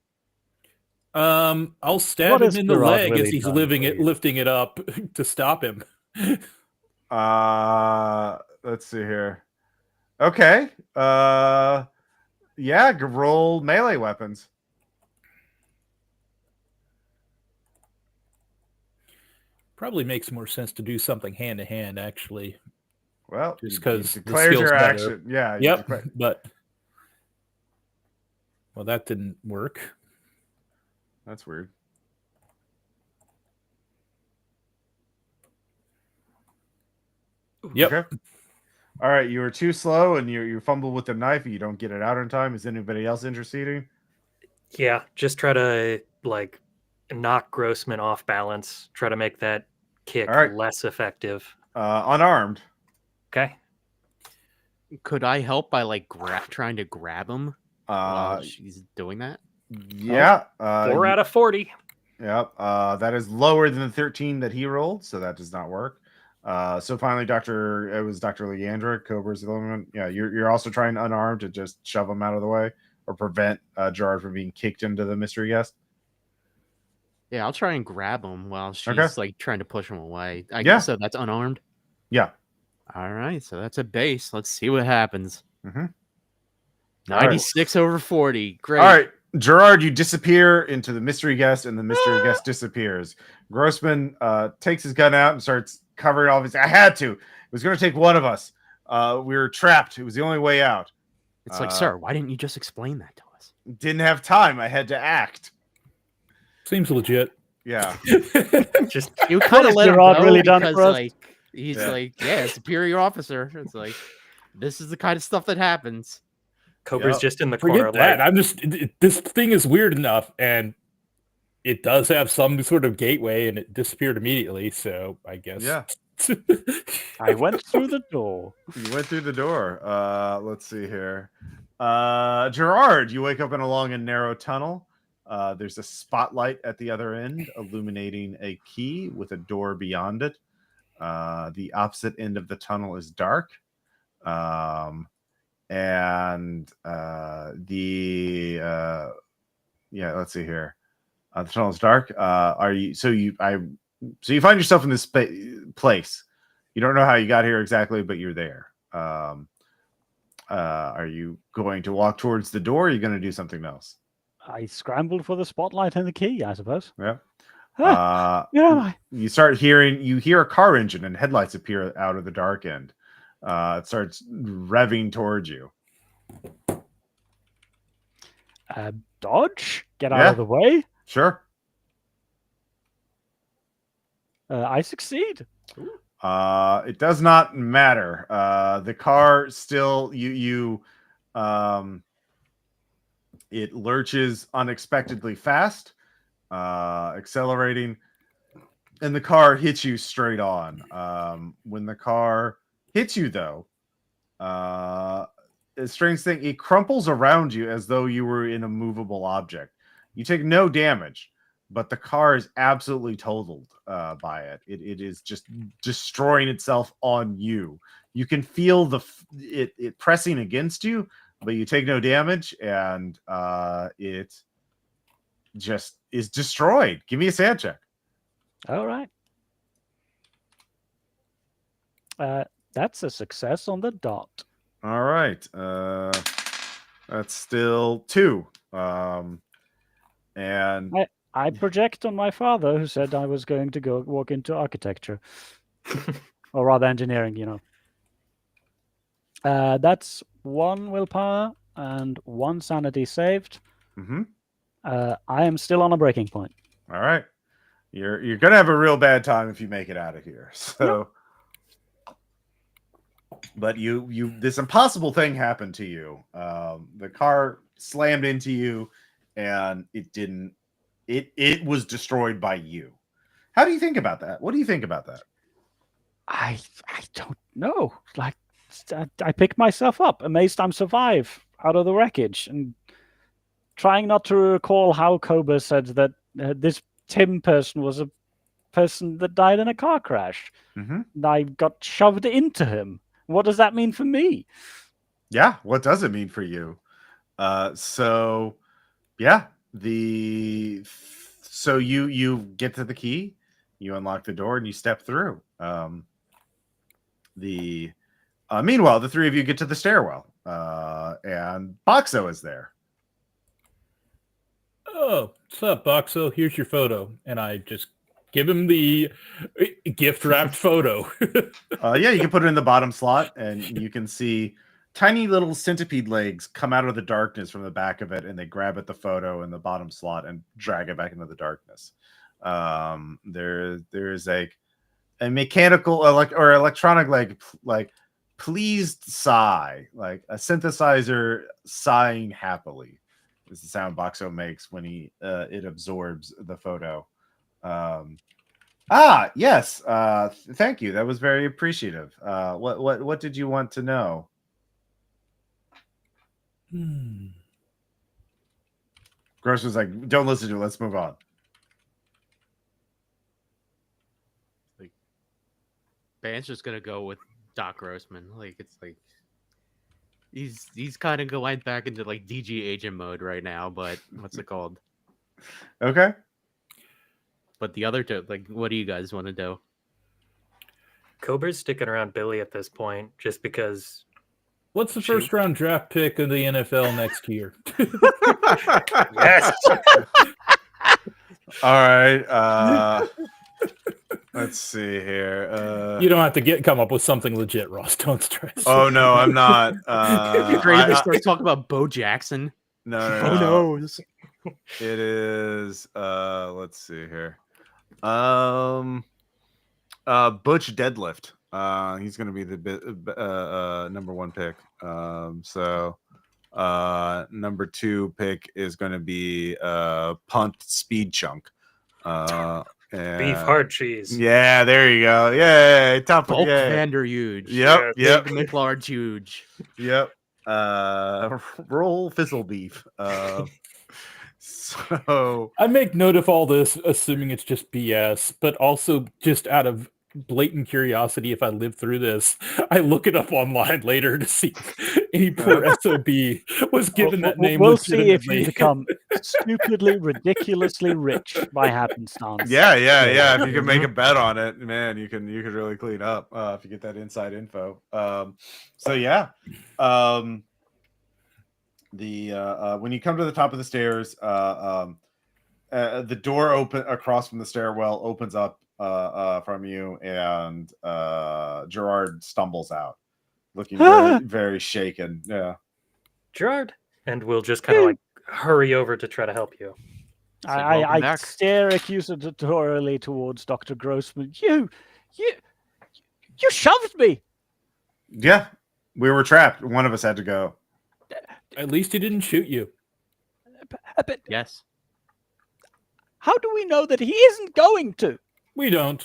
I'll stab What him is in the Gerard leg really as he's done, please? lifting it up to stop him. Let's see here. Okay. Yeah, roll melee weapons. Probably makes more sense to do something hand to hand, actually. Well, Just you 'cause the declared skill's your better. action. Yeah. you Yep, declared- but well, that didn't work. That's weird. Yep. Okay. All right, you were too slow, and you fumble with the knife, and you don't get it out in time. Is anybody else interceding? yeah. Just try to like knock Grossman off balance. Try to make that kick All right. less effective. Unarmed. Okay. Could I help by like trying to grab him while she's doing that? Yeah. 4 out of 40. Yep. That is lower than the 13 that he rolled, so that does not work. So finally, it was Dr. Leandra, Cobra's element. Yeah, you're also trying unarmed to just shove him out of the way or prevent Gerard from being kicked into the mystery guest. Yeah, I'll try and grab him while she's Okay. like trying to push him away. I Yeah. guess so. That's unarmed. Yeah. All right, so that's a base. Let's see what happens. Mm-hmm. 96 over 40. Great. All right, Gerard, you disappear into the mystery guest, and the mystery guest disappears. Grossman takes his gun out and starts covering all of his. I had to. It was going to take one of us. We were trapped. It was the only way out. It's like, sir, why didn't you just explain that to us? Didn't have time. I had to act. Seems legit. Yeah. Just You kind of has let him Gerard go really done because, for us? like, he's superior officer. It's like, this is the kind of stuff that happens. Cobra's Yep. just in the corner. Forget that. Like, I'm just this thing is weird enough, and it does have some sort of gateway, and it disappeared immediately. So I guess. Yeah. I went through the door. You went through the door. Let's see here. Gerard, you wake up along a narrow tunnel. There's a spotlight at the other end, illuminating a key with a door beyond it. The opposite end of the tunnel is dark. Let's see here. The tunnel is dark. So you find yourself in this place. You don't know how you got here exactly, but you're there. Are you going to walk towards the door? Or are you going to do something else? I scrambled for the spotlight and the key, I suppose. Yeah. Where am I? You hear a car engine and headlights appear out of the dark end. It starts revving towards you. Dodge? Get out of the way? Sure. I succeed. It does not matter. The car still it lurches unexpectedly fast, accelerating, and the car hits you straight on. When the car hits you, though, a strange thing. It crumples around you as though you were in a movable object. You take no damage, but the car is absolutely totaled by it. It is just destroying itself on you. You can feel it pressing against you, but you take no damage, and it just is destroyed. Give me a sand check. All right. That's a success on the dot. All right. That's still 2. And I project on my father, who said I was going to go walk into architecture, or rather engineering. That's 1 willpower and 1 sanity saved. mhm. I am still on a breaking point. All right. You're gonna have a real bad time if you make it out of here. So, but you this impossible thing happened to you. The car slammed into you, and it didn't. It was destroyed by you. How do you think about that? What do you think about that? I don't know. Like, I pick myself up, amazed I'm survive out of the wreckage, and trying not to recall how Koba said that this Tim person was a person that died in a car crash. Mm-hmm. And I got shoved into him. What does that mean for me? Yeah, what does it mean for you? So yeah, so you get to the key, you unlock the door, and you step through. Meanwhile, the 3 of you get to the stairwell, and Boxo is there. Oh, what's up, Boxo? Here's your photo. And I just give him the gift-wrapped photo. Yeah, you can put it in the bottom slot, and you can see tiny little centipede legs come out of the darkness from the back of it, and they grab at the photo in the bottom slot and drag it back into the darkness. There's like a mechanical or electronic like pleased sigh, like a synthesizer sighing happily. Is the sound Boxo makes when it absorbs the photo. Yes. Thank you. That was very appreciative. What did you want to know? Gross was like, "Don't listen to it. Let's move on." Like, Band's just gonna go with Doc Grossman. Like, it's like he's kind of going back into like DG agent mode right now. But what's it called? Okay. But the other two, like, what do you guys want to do? Cobra's sticking around Billy at this point just because. What's the first round draft pick of the NFL next year? Yes. All right. Let's see here. You don't have to come up with something legit, Ross. Don't stress. Oh no, I'm not. Great to start talking about Bo Jackson. No. Oh no. It is. Let's see here. Butch Deadlift. He's going to be the number 1 pick. So number 2 pick is going to be Punt Speed Chunk. Beef hard cheese. Yeah, there you go. Yay, top Bulk yay. Vander Huge. Yep. Big McLarge Huge. Yep. Roll Fizzle Beef. So I make note of all this, assuming it's just BS, but also just out of blatant curiosity, if I live through this, I look it up online later to see if any poor SOB was given that name. We'll see if you become stupidly, ridiculously rich by happenstance. Yeah. If you can make a bet on it, man, you can really clean up if you get that inside info. So yeah. When you come to the top of the stairs, the door across from the stairwell opens up from you, and Gerard stumbles out, looking very, very shaken. Yeah, Gerard, and we'll just kind of like hurry over to try to help you. I stare accusatorily towards Dr. Grossman. You shoved me. Yeah, we were trapped. One of us had to go. At least he didn't shoot you. But Yes. how do we know that he isn't going to? We don't.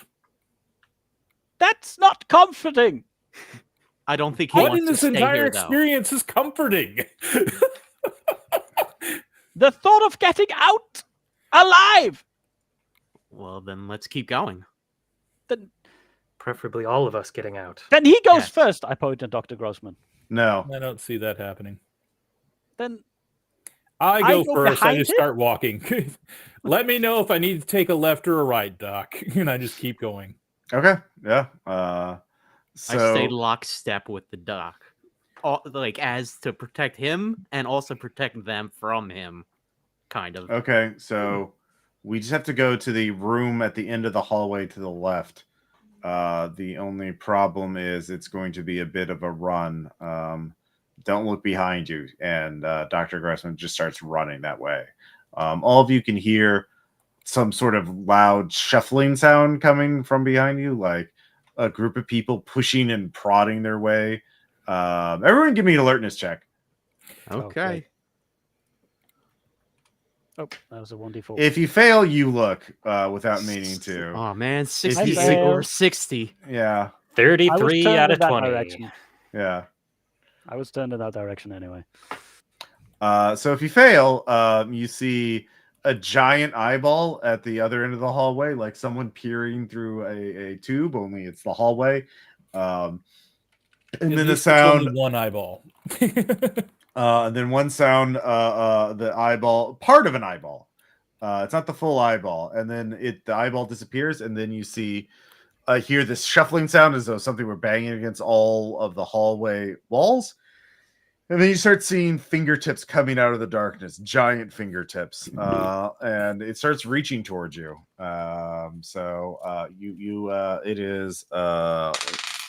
That's not comforting. I don't think he What wants in to this stay entire here, though. experience is comforting? The thought of getting out alive. Well, then let's keep going. Preferably all of us getting out. Then he goes Yes. first. I point at Dr. Grossman. No. I don't see that happening. Then I I go go first. I behind just him? start walking. Let me know if I need to take a left or a right, Doc. And I just keep going. Okay. Yeah. So I stayed lockstep with the doc, like as to protect him and also protect them from him, kind of. okay. So we just have to go to the room at the end of the hallway to the left. The only problem is it's going to be a bit of a run. Don't look behind you. And Dr. Grossman just starts running that way. All of you can hear some sort of loud shuffling sound coming from behind you, like a group of people pushing and prodding their way. Everyone give me an alertness check. Okay. Oh, that was a 1d4. If you fail, you look without meaning to. Oh man, you 66 fail- over 60. Yeah. 33 turned out in of that 20. direction. Yeah. I was turned in that direction anyway. So if you fail, you see a giant eyeball at the other end of the hallway, like someone peering through a tube, only it's the hallway. And At then the least it's sound, only one eyeball. and then one sound, the eyeball, part of an eyeball. It's not the full eyeball. And then the eyeball disappears, and then you see, hear this shuffling sound as though something were banging against all of the hallway walls. And then you start seeing fingertips coming out of the darkness, giant fingertips, and it starts reaching towards you. It is a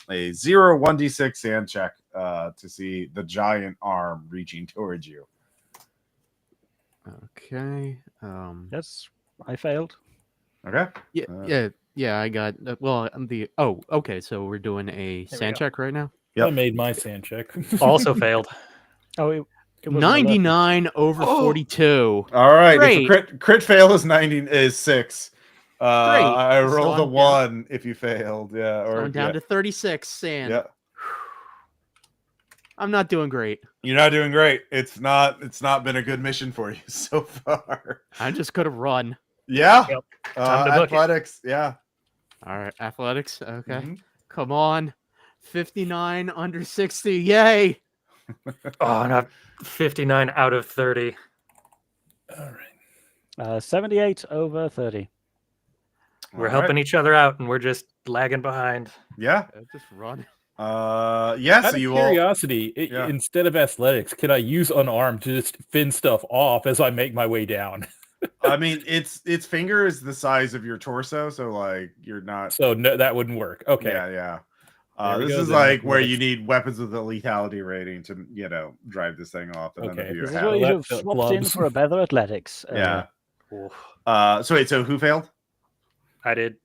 1d6 sand check to see the giant arm reaching towards you. Okay. Yes, I failed. Okay. Yeah. I got. Okay. So we're doing a we sand go. check right now. Yep. I made my sand check. Also failed. Oh, it wasn't alerted. 99 over 42. All right. Great. If a crit fail is 6. Great. I So rolled a I'm down- 1 if you failed. Yeah. So Or I'm down to 36 sand. yeah. I'm not doing great. You're not doing great. It's not been a good mission for you so far. I just could have run. Yeah. Yep. Time to book it. Athletics. Yeah. All right. Athletics. Okay. Mhm. Come on. 59 under 60. Yay. Oh, not 59 out of 30. All right. 78 over 30. We're All helping right. each other out, and we're just lagging behind. Yeah. Just run. Yeah. Out So of you all. curiosity, Yeah. instead of athletics, can I use unarmed to just fin stuff off as I make my way down? I mean, its finger is the size of your torso, so like you're not. So no, that wouldn't work. Okay. Yeah. There we This go, is then. like where you Athletics. need weapons with a lethality rating to drive this thing off. And none Okay. of you This is have. where you Well, should have that- swapped in gloves. for a better athletics. Yeah. Oof. So wait. So who failed? I did.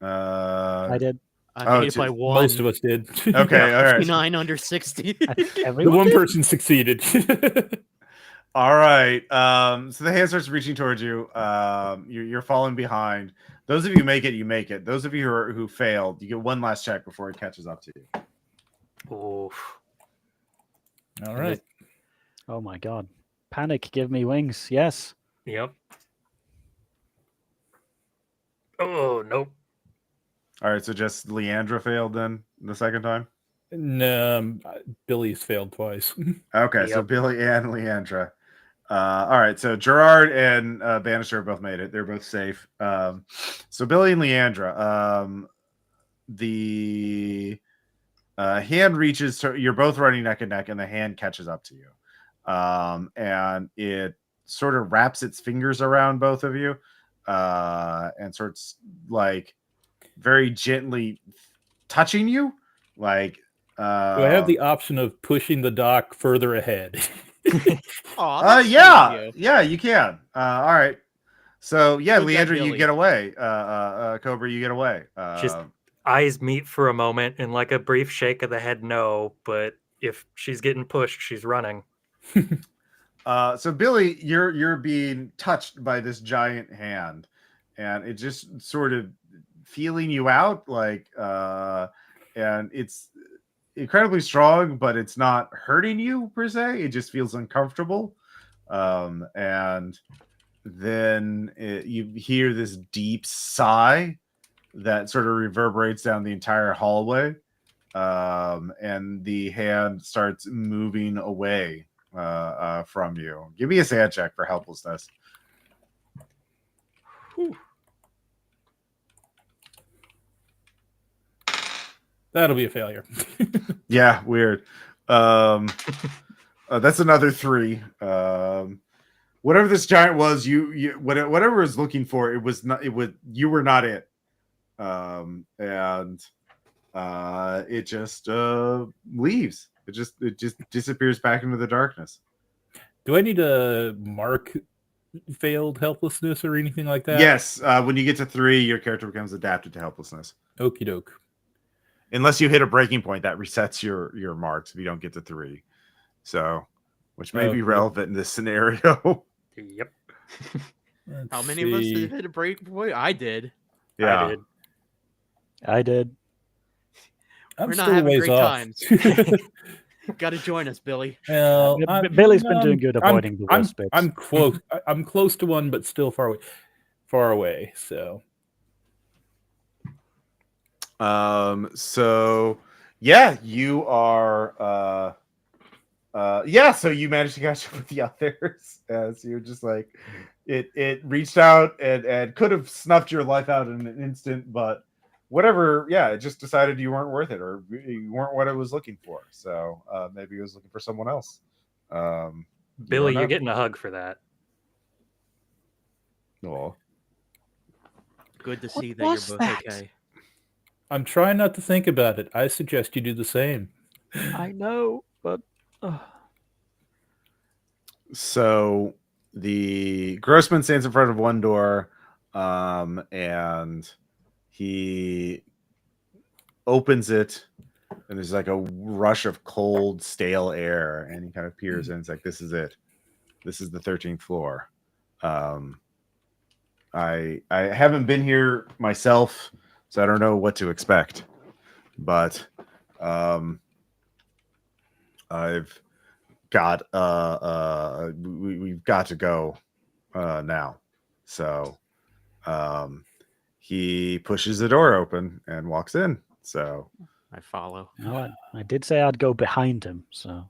I did. I Oh, made it by it's- 1. Most of us did. Okay. All right. 59 under 60. I think The everyone one did. person succeeded. All right. So the hand starts reaching towards you. You're falling behind. Those of you make it, you make it. Those of you who failed, you get one last check before it catches up to you. Oof. All right. Oh my god. Panic, give me wings. Yes. Yep. Oh, nope. All right. So just Leandra failed then the second time. No, Billy's failed twice. Okay. So Yep. Billy and Leandra. All right. So Gerard and Bannister both made it. They're both safe. So Billy and Leandra. The hand reaches to, you're both running neck and neck, and the hand catches up to you. And it sort of wraps its fingers around both of you, and starts like very gently touching you. Like, Do I have the option of pushing the dock further ahead? Aw, that's yeah, sweet of you. yeah, you can. All right. So yeah, Good guy, Leandra, you Billy. get away. Cobra, you get away. Just- Eyes meet for a moment, and like a brief shake of the head, no. But if she's getting pushed, she's running. So Billy, you're being touched by this giant hand, and it just sort of feeling you out, like, and incredibly strong, but it's not hurting you per se. It just feels uncomfortable. And then you hear this deep sigh that sort of reverberates down the entire hallway. And the hand starts moving away from you. Give me a sand check for helplessness. Whew. That'll be a failure. Yeah, weird. That's another 3. Whatever this giant was, you whatever it was looking for, it was not. It would. You were not it. And it just leaves. It just disappears back into the darkness. Do I need to mark failed helplessness or anything like that? Yes. When you get to 3, your character becomes adapted to helplessness. Okie doke. Unless you hit a breaking point, that resets your marks if you don't get to 3. So, which may be relevant in this scenario. Yep. How many of us did hit a break point? I did. Yeah. I did. I'm We're not still having ways great off. times. Got to join us, Billy. Well, Billy's been doing good avoiding the I'm worst bits. I'm close. I'm close to one, but still far away. Far away. So. So yeah, you are so you managed to catch up with the others as you're just like it reached out and could have snuffed your life out in an instant, but whatever, it just decided you weren't worth it, or you weren't what it was looking for. So maybe it was looking for someone else. Billy, you're getting a hug for that. Oh, Good to see that was you're both that? okay. I'm trying not to think about it. I suggest you do the same. I know, but so the Grossman stands in front of one door, and he opens it, and there's like a rush of cold, stale air, and he kind of peers in. It's like, this is it. This is the 13th floor. I haven't been here myself, so I don't know what to expect, but I've got we've got to go now. So he pushes the door open and walks in. So I follow. no, I did say I'd go behind him. So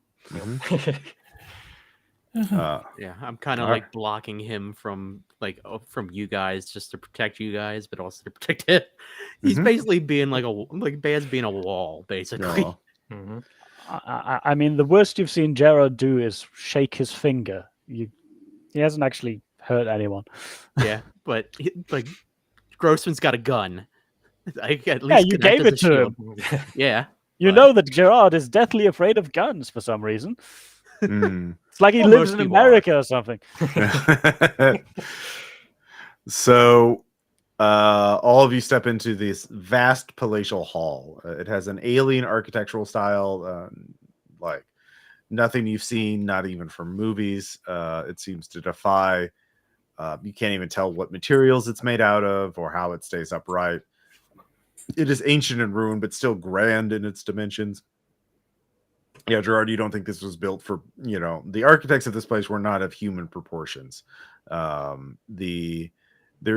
Yeah, I'm kind of All right. like blocking him from from you guys, just to protect you guys, but also to protect him. He's Mhm. basically being like Bad's being a wall, basically. No. Mhm. I mean, the worst you've seen Gerard do is shake his finger. He hasn't actually hurt anyone. Yeah, but like Grossman's got a gun. I at least you can act gave as it a to shield. him. Yeah, You but- know that Gerard is deathly afraid of guns for some reason. Mm. It's like he Well, lives most in people are. America or something. So all of you step into this vast palatial hall. It has an alien architectural style, like nothing you've seen, not even from movies. It seems to defy. You can't even tell what materials it's made out of or how it stays upright. It is ancient and ruined, but still grand in its dimensions. Yeah, Gerard, you don't think this was built for, the architects of this place were not of human proportions. There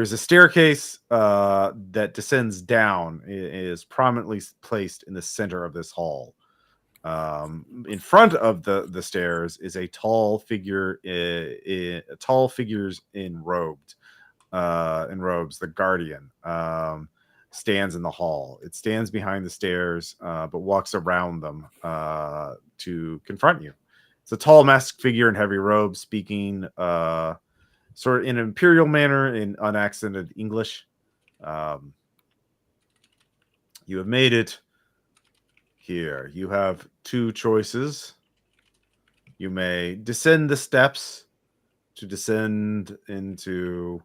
is a staircase that descends down. It is prominently placed in the center of this hall. In front of the stairs is a tall figure, tall figures in robes. The Guardian stands in the hall. It stands behind the stairs, but walks around them to confront you. It's a tall, masked figure in heavy robes, speaking sort of in an imperial manner in unaccented English. You have made it here. You have 2 choices. You may descend the steps to descend into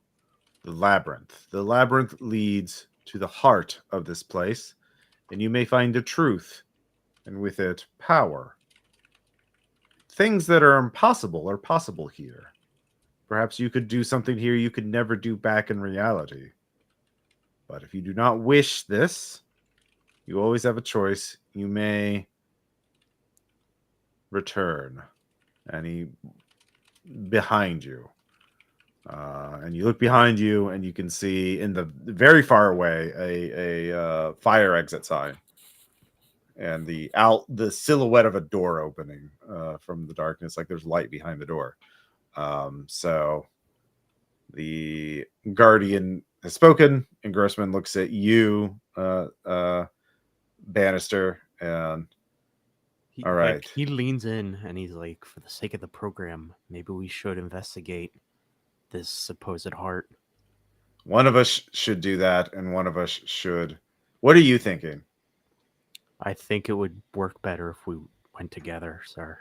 the labyrinth. The labyrinth leads to the heart of this place, and you may find a truth, and with it, power. Things that are impossible are possible here. Perhaps you could do something here you could never do back in reality. But if you do not wish this, you always have a choice. You may return, and behind you. And you look behind you, and you can see in the very far away a fire exit sign, and the silhouette of a door opening from the darkness, like there's light behind the door. So the Guardian has spoken, and Grossman looks at you, Bannister, and all right. He leans in and he's like, for the sake of the program, maybe we should investigate this supposed heart. One of us should do that, and one of us should. What are you thinking? I think it would work better if we went together, sir.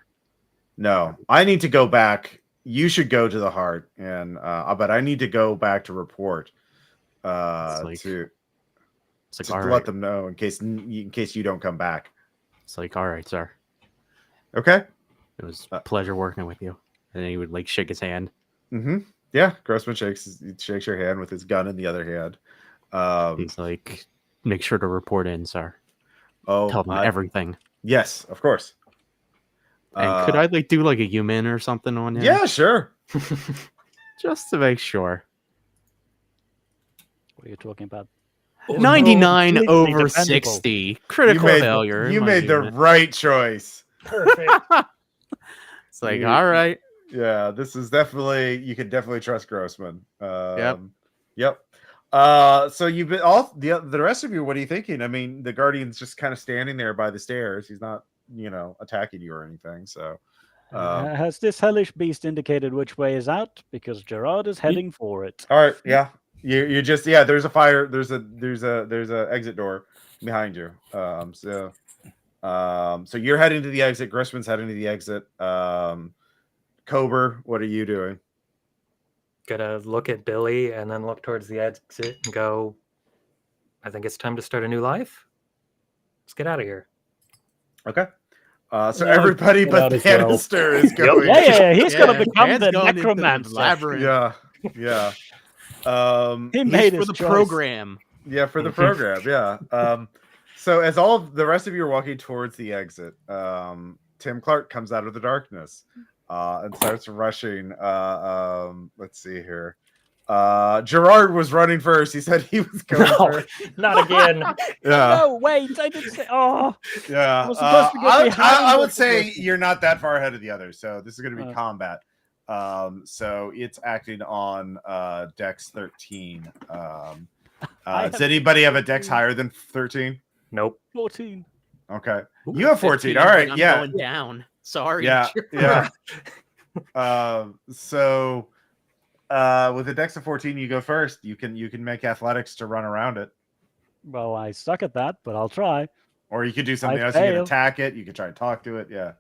No, I need to go back. You should go to the heart, and but I need to go back to report to all let right. them know in case you don't come back. It's like, all right, sir. Okay. It was a pleasure working with you. And then he would like shake his hand. Mm-hmm. Yeah, Grossman shakes your hand with his gun in the other hand. He's like, make sure to report in, sir. Oh, tell them everything. Yes, of course. And could I like do like a human or something on him? Yeah, sure. Just to make sure. What are you talking about? 99 completely over dependable. 60. Critical failure. You my made the unit. right choice. Perfect. It's like, all right. Yeah, this is definitely, you can definitely trust Grossman. Yep. So you've been all the rest of you. What are you thinking? I mean, the Guardian's just kind of standing there by the stairs. He's not, attacking you or anything. So, has this hellish beast indicated which way is out? Because Gerard is heading for it. all right, yeah, you're just there's a fire. There's a exit door behind you. So you're heading to the exit. Grossman's heading to the exit. Kober, what are you doing? Gonna look at Billy and then look towards the exit and go, I think it's time to start a new life. Let's get out of here. Okay. So everybody but Bannister is going. Yeah, he's gonna become Dan's the going into the necromancer. labyrinth. Yeah. He He's made for his the choice. program. Yeah, for the program. Yeah. So as all of the rest of you are walking towards the exit, Tim Clark comes out of the darkness and starts rushing. Let's see here. Gerard was running first. He said he was going first. Not again. Yeah. No, wait, I didn't say. Oh, Yeah. I was supposed to get behind I would the say person. you're not that far ahead of the others. So this is going to be Uh. combat. So it's acting on Dex 13. Does anybody have a Dex higher than 13? Nope. 14. Okay. Ooh, You have 14. 15, All right. I'm Yeah. going down. Sorry. Yeah. So with a Dex of 14, you go first. You can make athletics to run around it. Well, I suck at that, but I'll try. Or you could do something I else. You can fail. attack it. You can try and talk to it. Yeah.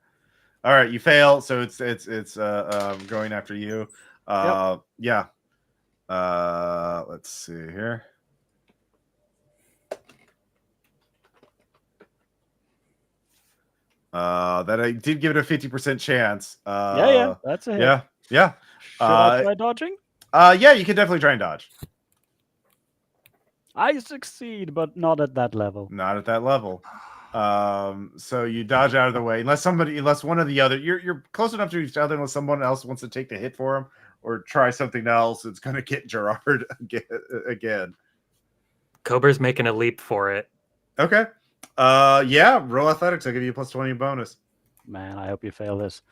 All right, you fail, so it's going after you. Yeah. Let's see here. That I did give it a 50% chance. Yeah, that's a hit. Yeah. Should I try dodging? Yeah, you can definitely try and dodge. I succeed, but not at that level. Not at that level. So you dodge out of the way, unless one of the other, you're close enough to each other, unless someone else wants to take the hit for him or try something else. It's going to get Gerard again. Kober's making a leap for it. Okay. Yeah, roll athletics. I'll give you a plus 20 bonus. Man, I hope you fail this.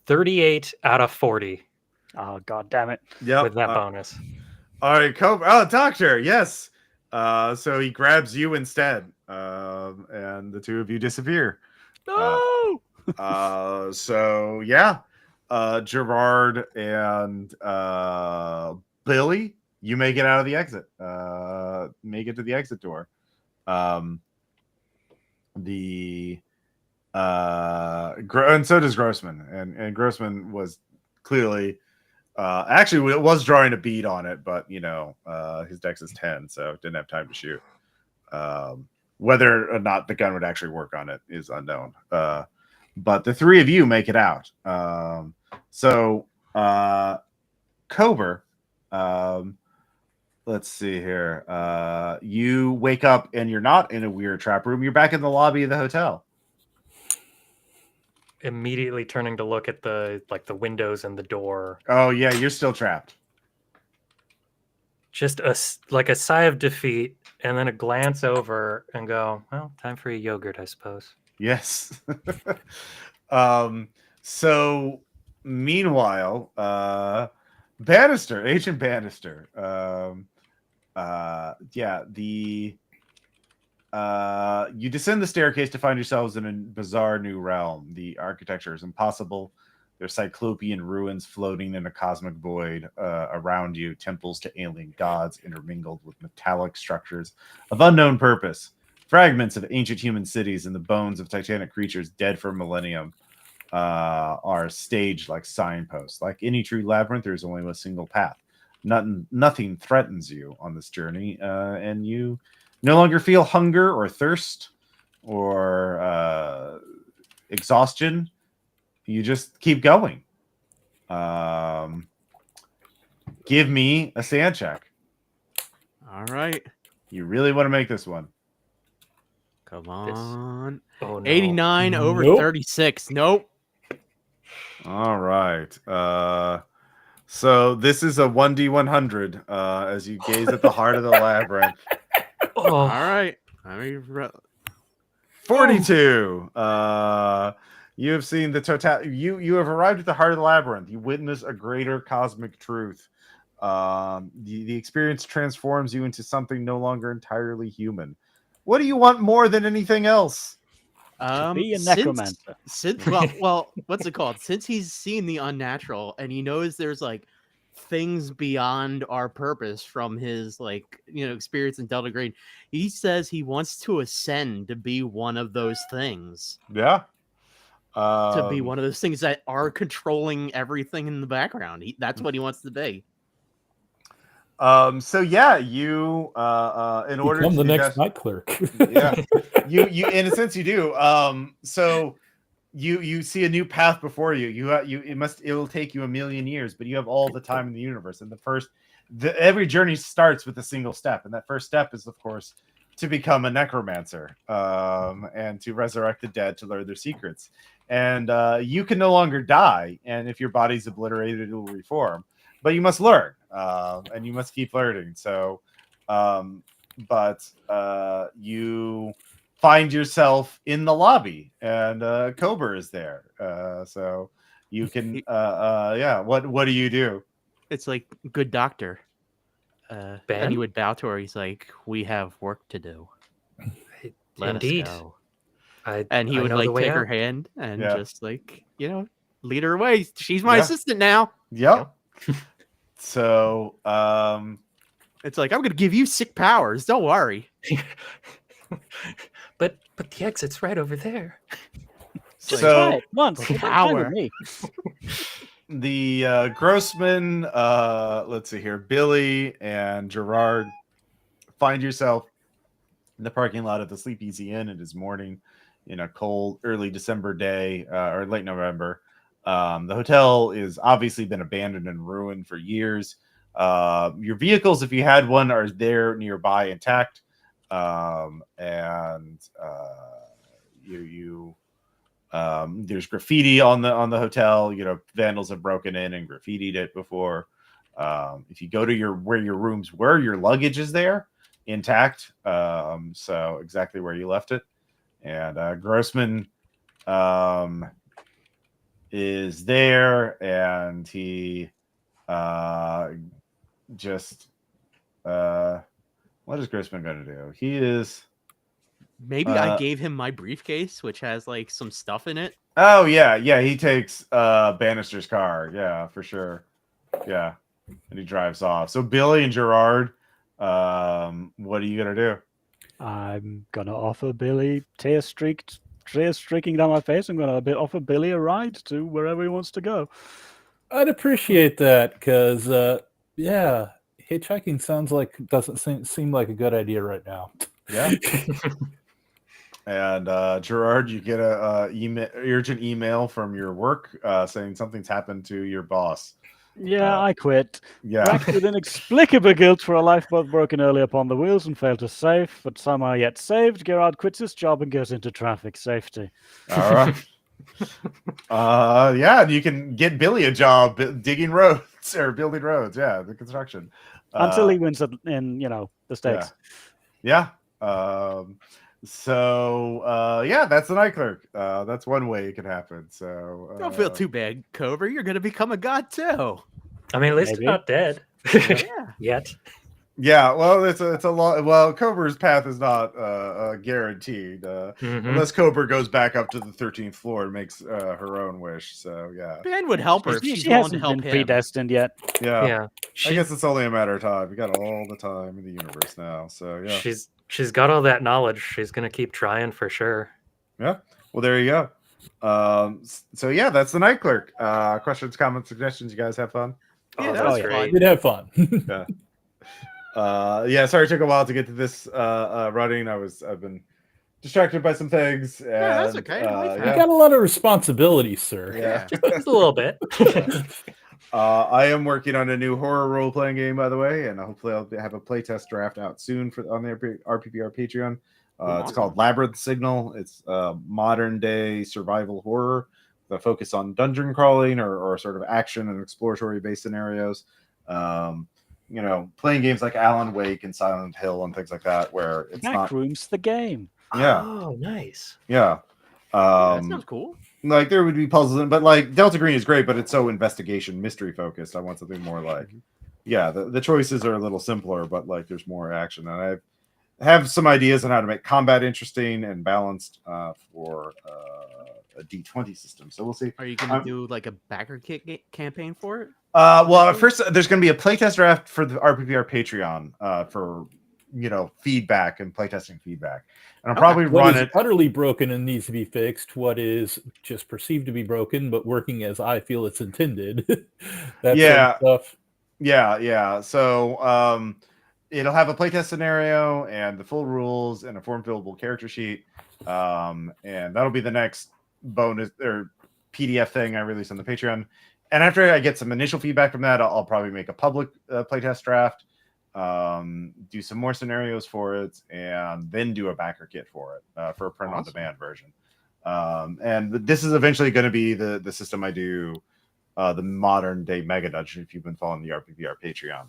38 out of 40 Oh, god damn it. Yeah. with that bonus. All right, doctor. Yes. So he grabs you instead, and the two of you disappear. No! So yeah, Gerard and Billy, you make it out of the exit. Make it to the exit door. And so does Grossman, and Grossman was clearly. Actually, it was drawing a bead on it, but his dex is 10, so didn't have time to shoot. Whether or not the gun would actually work on it is unknown. But the three of you make it out. So Kober, let's see here. You wake up and you're not in a weird trap room. You're back in the lobby of the hotel. immediately turning to look at the windows and the door. Oh yeah, you're still trapped. Just a sigh of defeat, and then a glance over and go, well, time for a yogurt, I suppose. Yes. So meanwhile, Agent Bannister. You descend the staircase to find yourselves in a bizarre new realm. The architecture is impossible. There's cyclopean ruins floating in a cosmic void around you, temples to alien gods intermingled with metallic structures of unknown purpose. Fragments of ancient human cities and the bones of titanic creatures dead for millennium are staged like signposts. Like any true labyrinth, there's only a single path. Nothing threatens you on this journey, and you no longer feel hunger or thirst or exhaustion. You just keep going. Give me a sand check. All right. You really want to make this one. Come on. Oh, no. 89 over Nope. 36. Nope. All right. So this is a 1d100 as you gaze at the heart of the labyrinth. Oh, All right. 42. You have seen the total. You have arrived at the heart of the labyrinth. You witness a greater cosmic truth. The experience transforms you into something no longer entirely human. What do you want more than anything else? To be a necromancer. Well, what's it called? Since he's seen the unnatural and he knows there's like things beyond our purpose from his experience in Delta Green, he says he wants to ascend to be one of those things. Yeah. To be one of those things that are controlling everything in the background. That's what he wants to be. So yeah, you in order Become to the do next that, Night Clerk. yeah, you in a sense you do. So you see a new path before you. It will take you 1,000,000 years, but you have all the time in the universe. And every journey starts with a single step, and that first step is, of course, to become a necromancer, and to resurrect the dead to learn their secrets. And you can no longer die, and if your body's obliterated, it will reform. But you must learn, and you must keep learning. So, you find yourself in the lobby, and Kober is there. So you can, What do you do? It's like good doctor. Ben? And he would bow to her. He's like, "We have work to do. Let Indeed. us go." I And he would know the way take her out. hand and Yeah. just lead her away. She's my Yeah. assistant now. Yep. So, It's like, I'm gonna give you sick powers. Don't worry. But the exit's right over there. Just So- try it once. It's fine Power. with me. the Grossman, let's see here, Billy and Gerard find yourself in the parking lot of the Sleep Easy Inn. It is morning in a cold early December day, or late November. The hotel is obviously been abandoned and ruined for years. Your vehicles, if you had one, are there nearby intact. There's graffiti on the hotel. Vandals have broken in and graffitied it before. If you go to where your rooms were, your luggage is there intact. So exactly where you left it. And Grossman is there, and he what is Grossman going to do? He is. Maybe I gave him my briefcase, which has some stuff in it. Oh yeah, he takes Bannister's car. Yeah, for sure. Yeah, and he drives off. So Billy and Gerard, what are you gonna do? I'm gonna offer Billy tear streaking down my face. I'm gonna offer Billy a ride to wherever he wants to go. I'd appreciate that because, hitchhiking doesn't seem like a good idea right now. Yeah. And Gerard, you get a urgent email from your work saying something's happened to your boss. Yeah, I quit. Yeah. Racked with inexplicable guilt for a lifeboat broken early upon the wheels and failed to save, but somehow yet saved, Gerard quits his job and goes into traffic safety. All right. Yeah, you can get Billy a job digging roads or building roads. Yeah, the construction. Until he wins in the stakes. Yeah. Yeah, that's the Night Clerk. That's one way it could happen. So Don't feel too bad, Cobra. You're gonna become a god too. I mean, at least Maybe. you're not dead Yeah. yet. yeah, well, it's a lot. Well, Cobra's path is not guaranteed Mhm. unless Cobra goes back up to the 13th floor and makes her own wish. So yeah, Ben would help her if she's She willing to hasn't help been him. predestined yet. yeah. Yeah, I guess it's only a matter of time. We got all the time in the universe now. So yeah, she's got all that knowledge. She's gonna keep trying for sure. yeah. Well, there you go. So yeah, that's the Night Clerk. Questions, comments, suggestions. You guys have fun? Yeah, Oh, that that was was fun. great. We'd have fun. Yeah, sorry it took a while to get to this running. I've been distracted by some things. And, Yeah, that's okay. Life You yeah. got a lot of responsibilities, sir. Yeah. Just a little bit. I am working on a new horror role-playing game, by the way, and hopefully I'll have a playtest draft out soon on the RPPR Patreon. It's called Labyrinth Signal. It's modern-day survival horror with a focus on dungeon crawling or sort of action and exploratory-based scenarios. Playing games like Alan Wake and Silent Hill and things like that, where it's not. Backroom's the game. Yeah. Oh, nice. Yeah. that sounds cool. Like there would be puzzles, but like Delta Green is great, but it's so investigation, mystery focused. I want something more like, the choices are a little simpler, but like there's more action. And I have some ideas on how to make combat interesting and balanced for a D20 system. So we'll see. Are you gonna do like a backer kit campaign for it? Well, first there's going to be a playtest draft for the RPPR Patreon for feedback and playtesting feedback, and I'll probably What run is it. utterly broken and needs to be fixed. What is just perceived to be broken but working as I feel it's intended. That Yeah. sort of stuff. Yeah. So it'll have a playtest scenario and the full rules and a form fillable character sheet, and that'll be the next bonus or PDF thing I release on the Patreon. And after I get some initial feedback from that, I'll probably make a public playtest draft, do some more scenarios for it, and then do a backer kit for it for a print-on-demand version. And this is eventually going to be the system I do the modern-day Mega Dungeon, if you've been following the RPPR Patreon.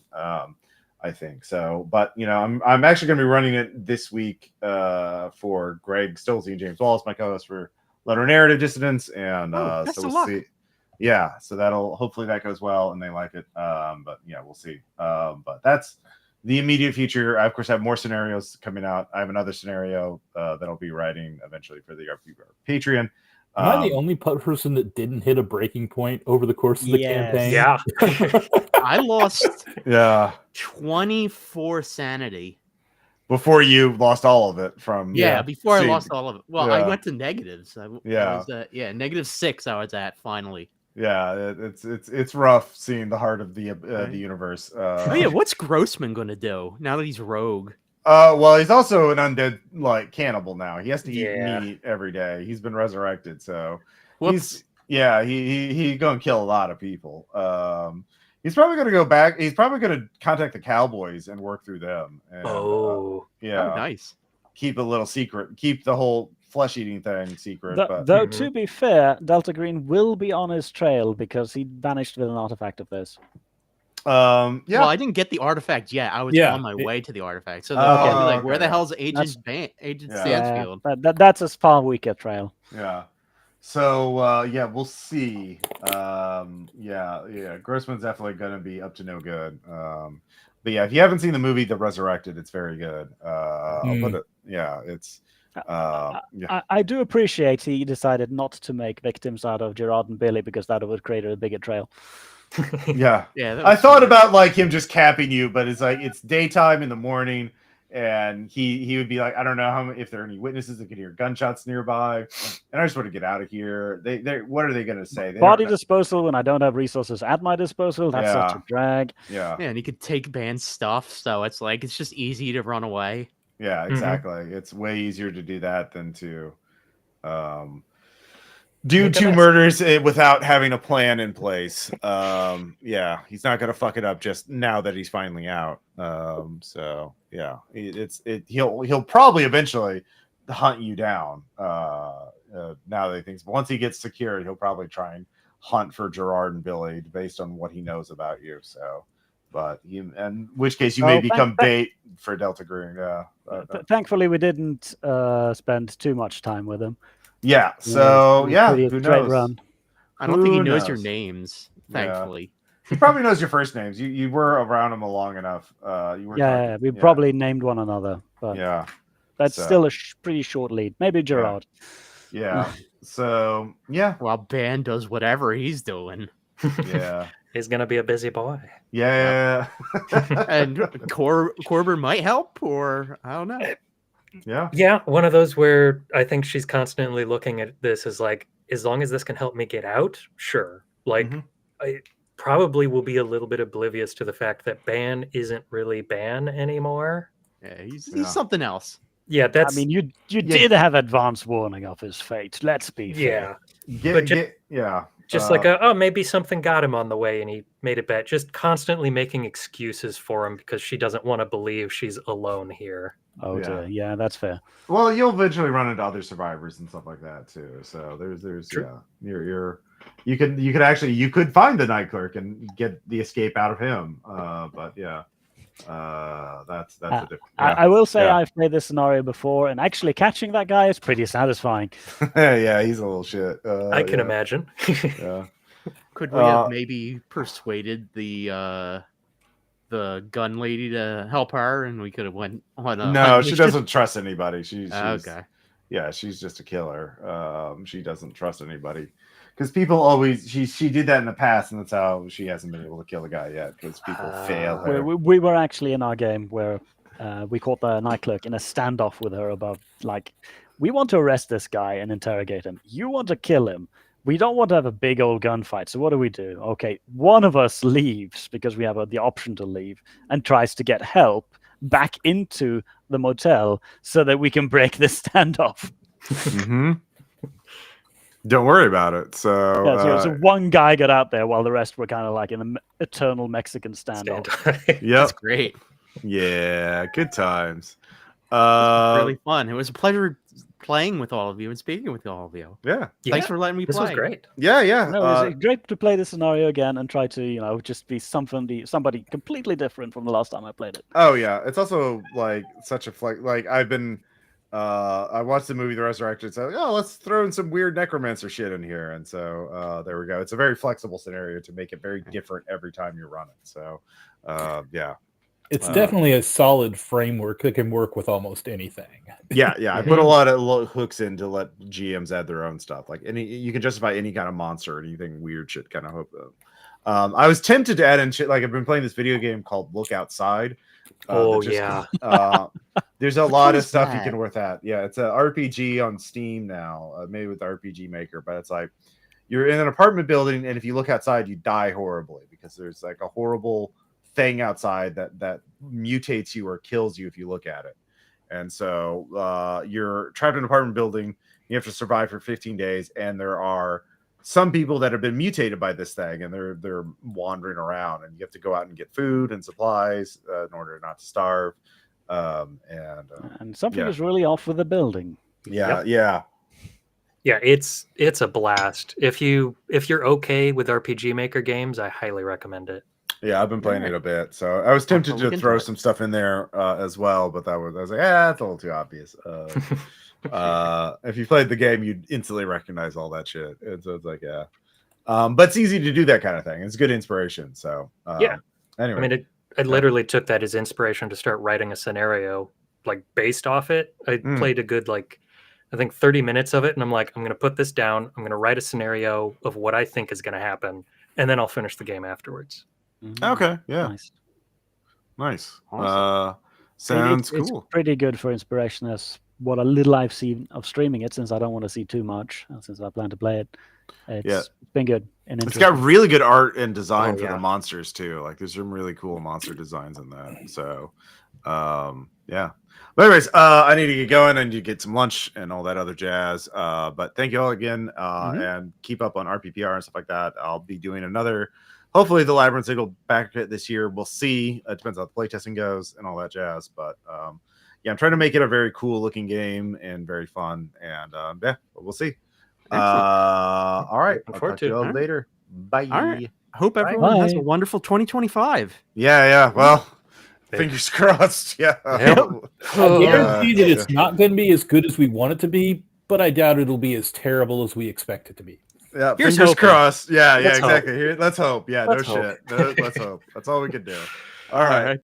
I think so. But, I'm actually going to be running it this week for Greg Stolze and James Wallace, my co-host for Letter Narrative Dissidents. And so we'll see. Yeah, so hopefully that goes well and they like it. But yeah, we'll see. But that's the immediate future. I of course have more scenarios coming out. I have another scenario that I'll be writing eventually for the RPPR Patreon. Am I the only person that didn't hit a breaking point over the course of the campaign? Yeah. I lost 24 sanity. Before you lost all of it from before I lost all of it. Well, I Yeah. went to negatives. I was, -6 I was at finally. Yeah, it's rough seeing the heart of the universe. What's Grossman gonna do now that he's rogue? Well, he's also an undead cannibal now. He has to eat Yeah. meat every day. He's been resurrected, so Whoops. he's gonna kill a lot of people. He's probably gonna go back. He's probably gonna contact the cowboys and work through them. And, Oh, nice. Keep a little secret. Keep the whole flesh-eating thing secret. Though to be fair, Delta Green will be on his trail because he vanished with an artifact of this. Well, I didn't get the artifact yet. I was on my way to the artifact. So they'll be like, where the hell's Agent Stansfield? That's a far weaker trail. Yeah. So we'll see. Grossman's definitely gonna be up to no good. But yeah, if you haven't seen the movie The Resurrected, it's very good. I'll put it. Yeah, it's. I do appreciate he decided not to make victims out of Gerard and Billy because that would create a bigger trail. Yeah. Yeah. I thought about him just capping you, but it's daytime in the morning. And he would be like, I don't know if there are any witnesses that could hear gunshots nearby, and I just want to get out of here. They what are they going to say? Body disposal when I don't have resources at my disposal. That's such a drag. Yeah, and he could take banned stuff, so it's just easy to run away. Yeah, exactly. It's way easier to do that than to do two murders without having a plan in place. He's not going to fuck it up just now that he's finally out. So yeah, he'll probably eventually hunt you down. now that he thinks. But once he gets secured, he'll probably try and hunt for Gerard and Billy based on what he knows about you. So, but in which case you may become bait for Delta Green. Yeah. Thankfully, we didn't spend too much time with him. Yeah. So Pretty who straight knows? run. I don't think he Who knows your knows? names. Yeah. Thankfully, He probably knows your first names. You were around him long enough. You were. Yeah, we probably named one another, but Yeah. that's So- still a pretty short lead. Maybe Gerard. Yeah. So yeah. while Ban does whatever he's doing, Yeah. He's gonna be a busy boy. Yeah. and Corbin might help, or I don't know. Yeah. Yeah, one of those where I think she's constantly looking at this as like, as long as this can help me get out, sure. Like, Mhm. I probably will be a little bit oblivious to the fact that Ban isn't really Ban anymore. Yeah, he's Yeah. something else. Yeah, that's I mean, you did have advance warning of his fate. Let's be fair. But Yeah. just like oh, maybe something got him on the way and he made it bad. Just constantly making excuses for him because she doesn't want to believe she's alone here. Oh Yeah. dear. Yeah, that's fair. Well, you'll eventually run into other survivors and stuff like that too. So there's True. you could find the Night Clerk and get the escape out of him. But yeah. That's a different. I will say Yeah. I've played this scenario before, and actually catching that guy is pretty satifying. Yeah, he's a little shit. I can yeah. imagine. Yeah. Could we have maybe persuaded the gun lady to help her, and we could have went on? No, she doesn't trust anybody. She's okay. Yeah, she's just a killer. She doesn't trust anybody because people always she did that in the past, and that's how she hasn't been able to kill a guy yet because people fail her. We were actually in our game where we caught the Night Clerk in a standoff with her about, like, we want to arrest this guy and interrogate him. You want to kill him. We don't want to have a big old gunfight. So what do? Okay, one of us leaves because we have the option to leave and tries to get help back into the motel so that we can break this standoff. Mm-hmm. Don't worry about it. So, Yeah, so one guy got out there while the rest were kind of like in an eternal Mexican standoff. yep, That's great. yeah, good times. Really fun. It was a pleasure playing with all of you and speaking with all of you. Yeah, Thanks for letting me This play. was great. yeah. No, it was great to play this scenario again and try to, just be somebody completely different from the last time I played it. Oh yeah, it's also like such a like I've been. I watched the movie The Resurrection. So let's throw in some weird necromancer shit in here, and so there we go. It's a very flexible scenario to make it very different every time you're running. So yeah. It's definitely a solid framework that can work with almost anything. Yeah. I put a lot of hooks in to let GMs add their own stuff. Like you can justify any kind of monster or anything weird shit. Kind of hope. I was tempted to add in shit. Like I've been playing this video game called Look Outside. There's a lot of stuff you can work at. Yeah, it's an RPG on Steam now, made with RPG Maker. But it's like you're in an apartment building, and if you look outside, you die horribly because there's like a horrible thing outside that mutates you or kills you if you look at it. And so you're trapped in an apartment building. You have to survive for 15 days, and there are some people that have been mutated by this thing, and they're wandering around, and you have to go out and get food and supplies in order not to starve. And something is really off with the building. Yeah. It's a blast. If you're okay with RPG Maker games, I highly recommend it. Yeah, I've been playing it a bit, so I was tempted to throw some stuff in there as well, but I was like, that's a little too obvious. If you played the game, you'd instantly recognize all that shit. And so it's like, yeah. But it's easy to do that kind of thing. It's good inspiration. So yeah. Anyway, I mean, I literally took that as inspiration to start writing a scenario like based off it. I played a good I think 30 minutes of it, and I'm like, I'm going to put this down. I'm going to write a scenario of what I think is going to happen, and then I'll finish the game afterwards. Okay, yeah, nice. Sounds cool. It's pretty good for inspiration. As what a little I've seen of streaming it, since I don't want to see too much, since I plan to play it. It's been good. And it's got really good art and design for the monsters too. Like there's some really cool monster designs in that. So, yeah. But anyways, I need to get going and you get some lunch and all that other jazz. But thank you all again, and keep up on RPPR and stuff like that. I'll be doing another. Hopefully, the Labyrinth will back this year. We'll see. It depends how the playtesting goes and all that jazz. But yeah, I'm trying to make it a very cool looking game and very fun. And yeah, but we'll see. All right, Looking I'll forward talk to to you it. all All right. later. Bye. All right. I hope everyone has a Bye. wonderful 2025. Yeah. Well, Hey. fingers crossed. Yeah. Yep. I guarantee that yeah. it's not going to be as good as we want it to be, but I doubt it'll be as terrible as we expect it to be. Yeah, Here's fingers hoping. crossed. Yeah, Let's exactly. Let's hope. Yeah, Let's no hope. shit. Let's hope. That's all we can do. All All right. right.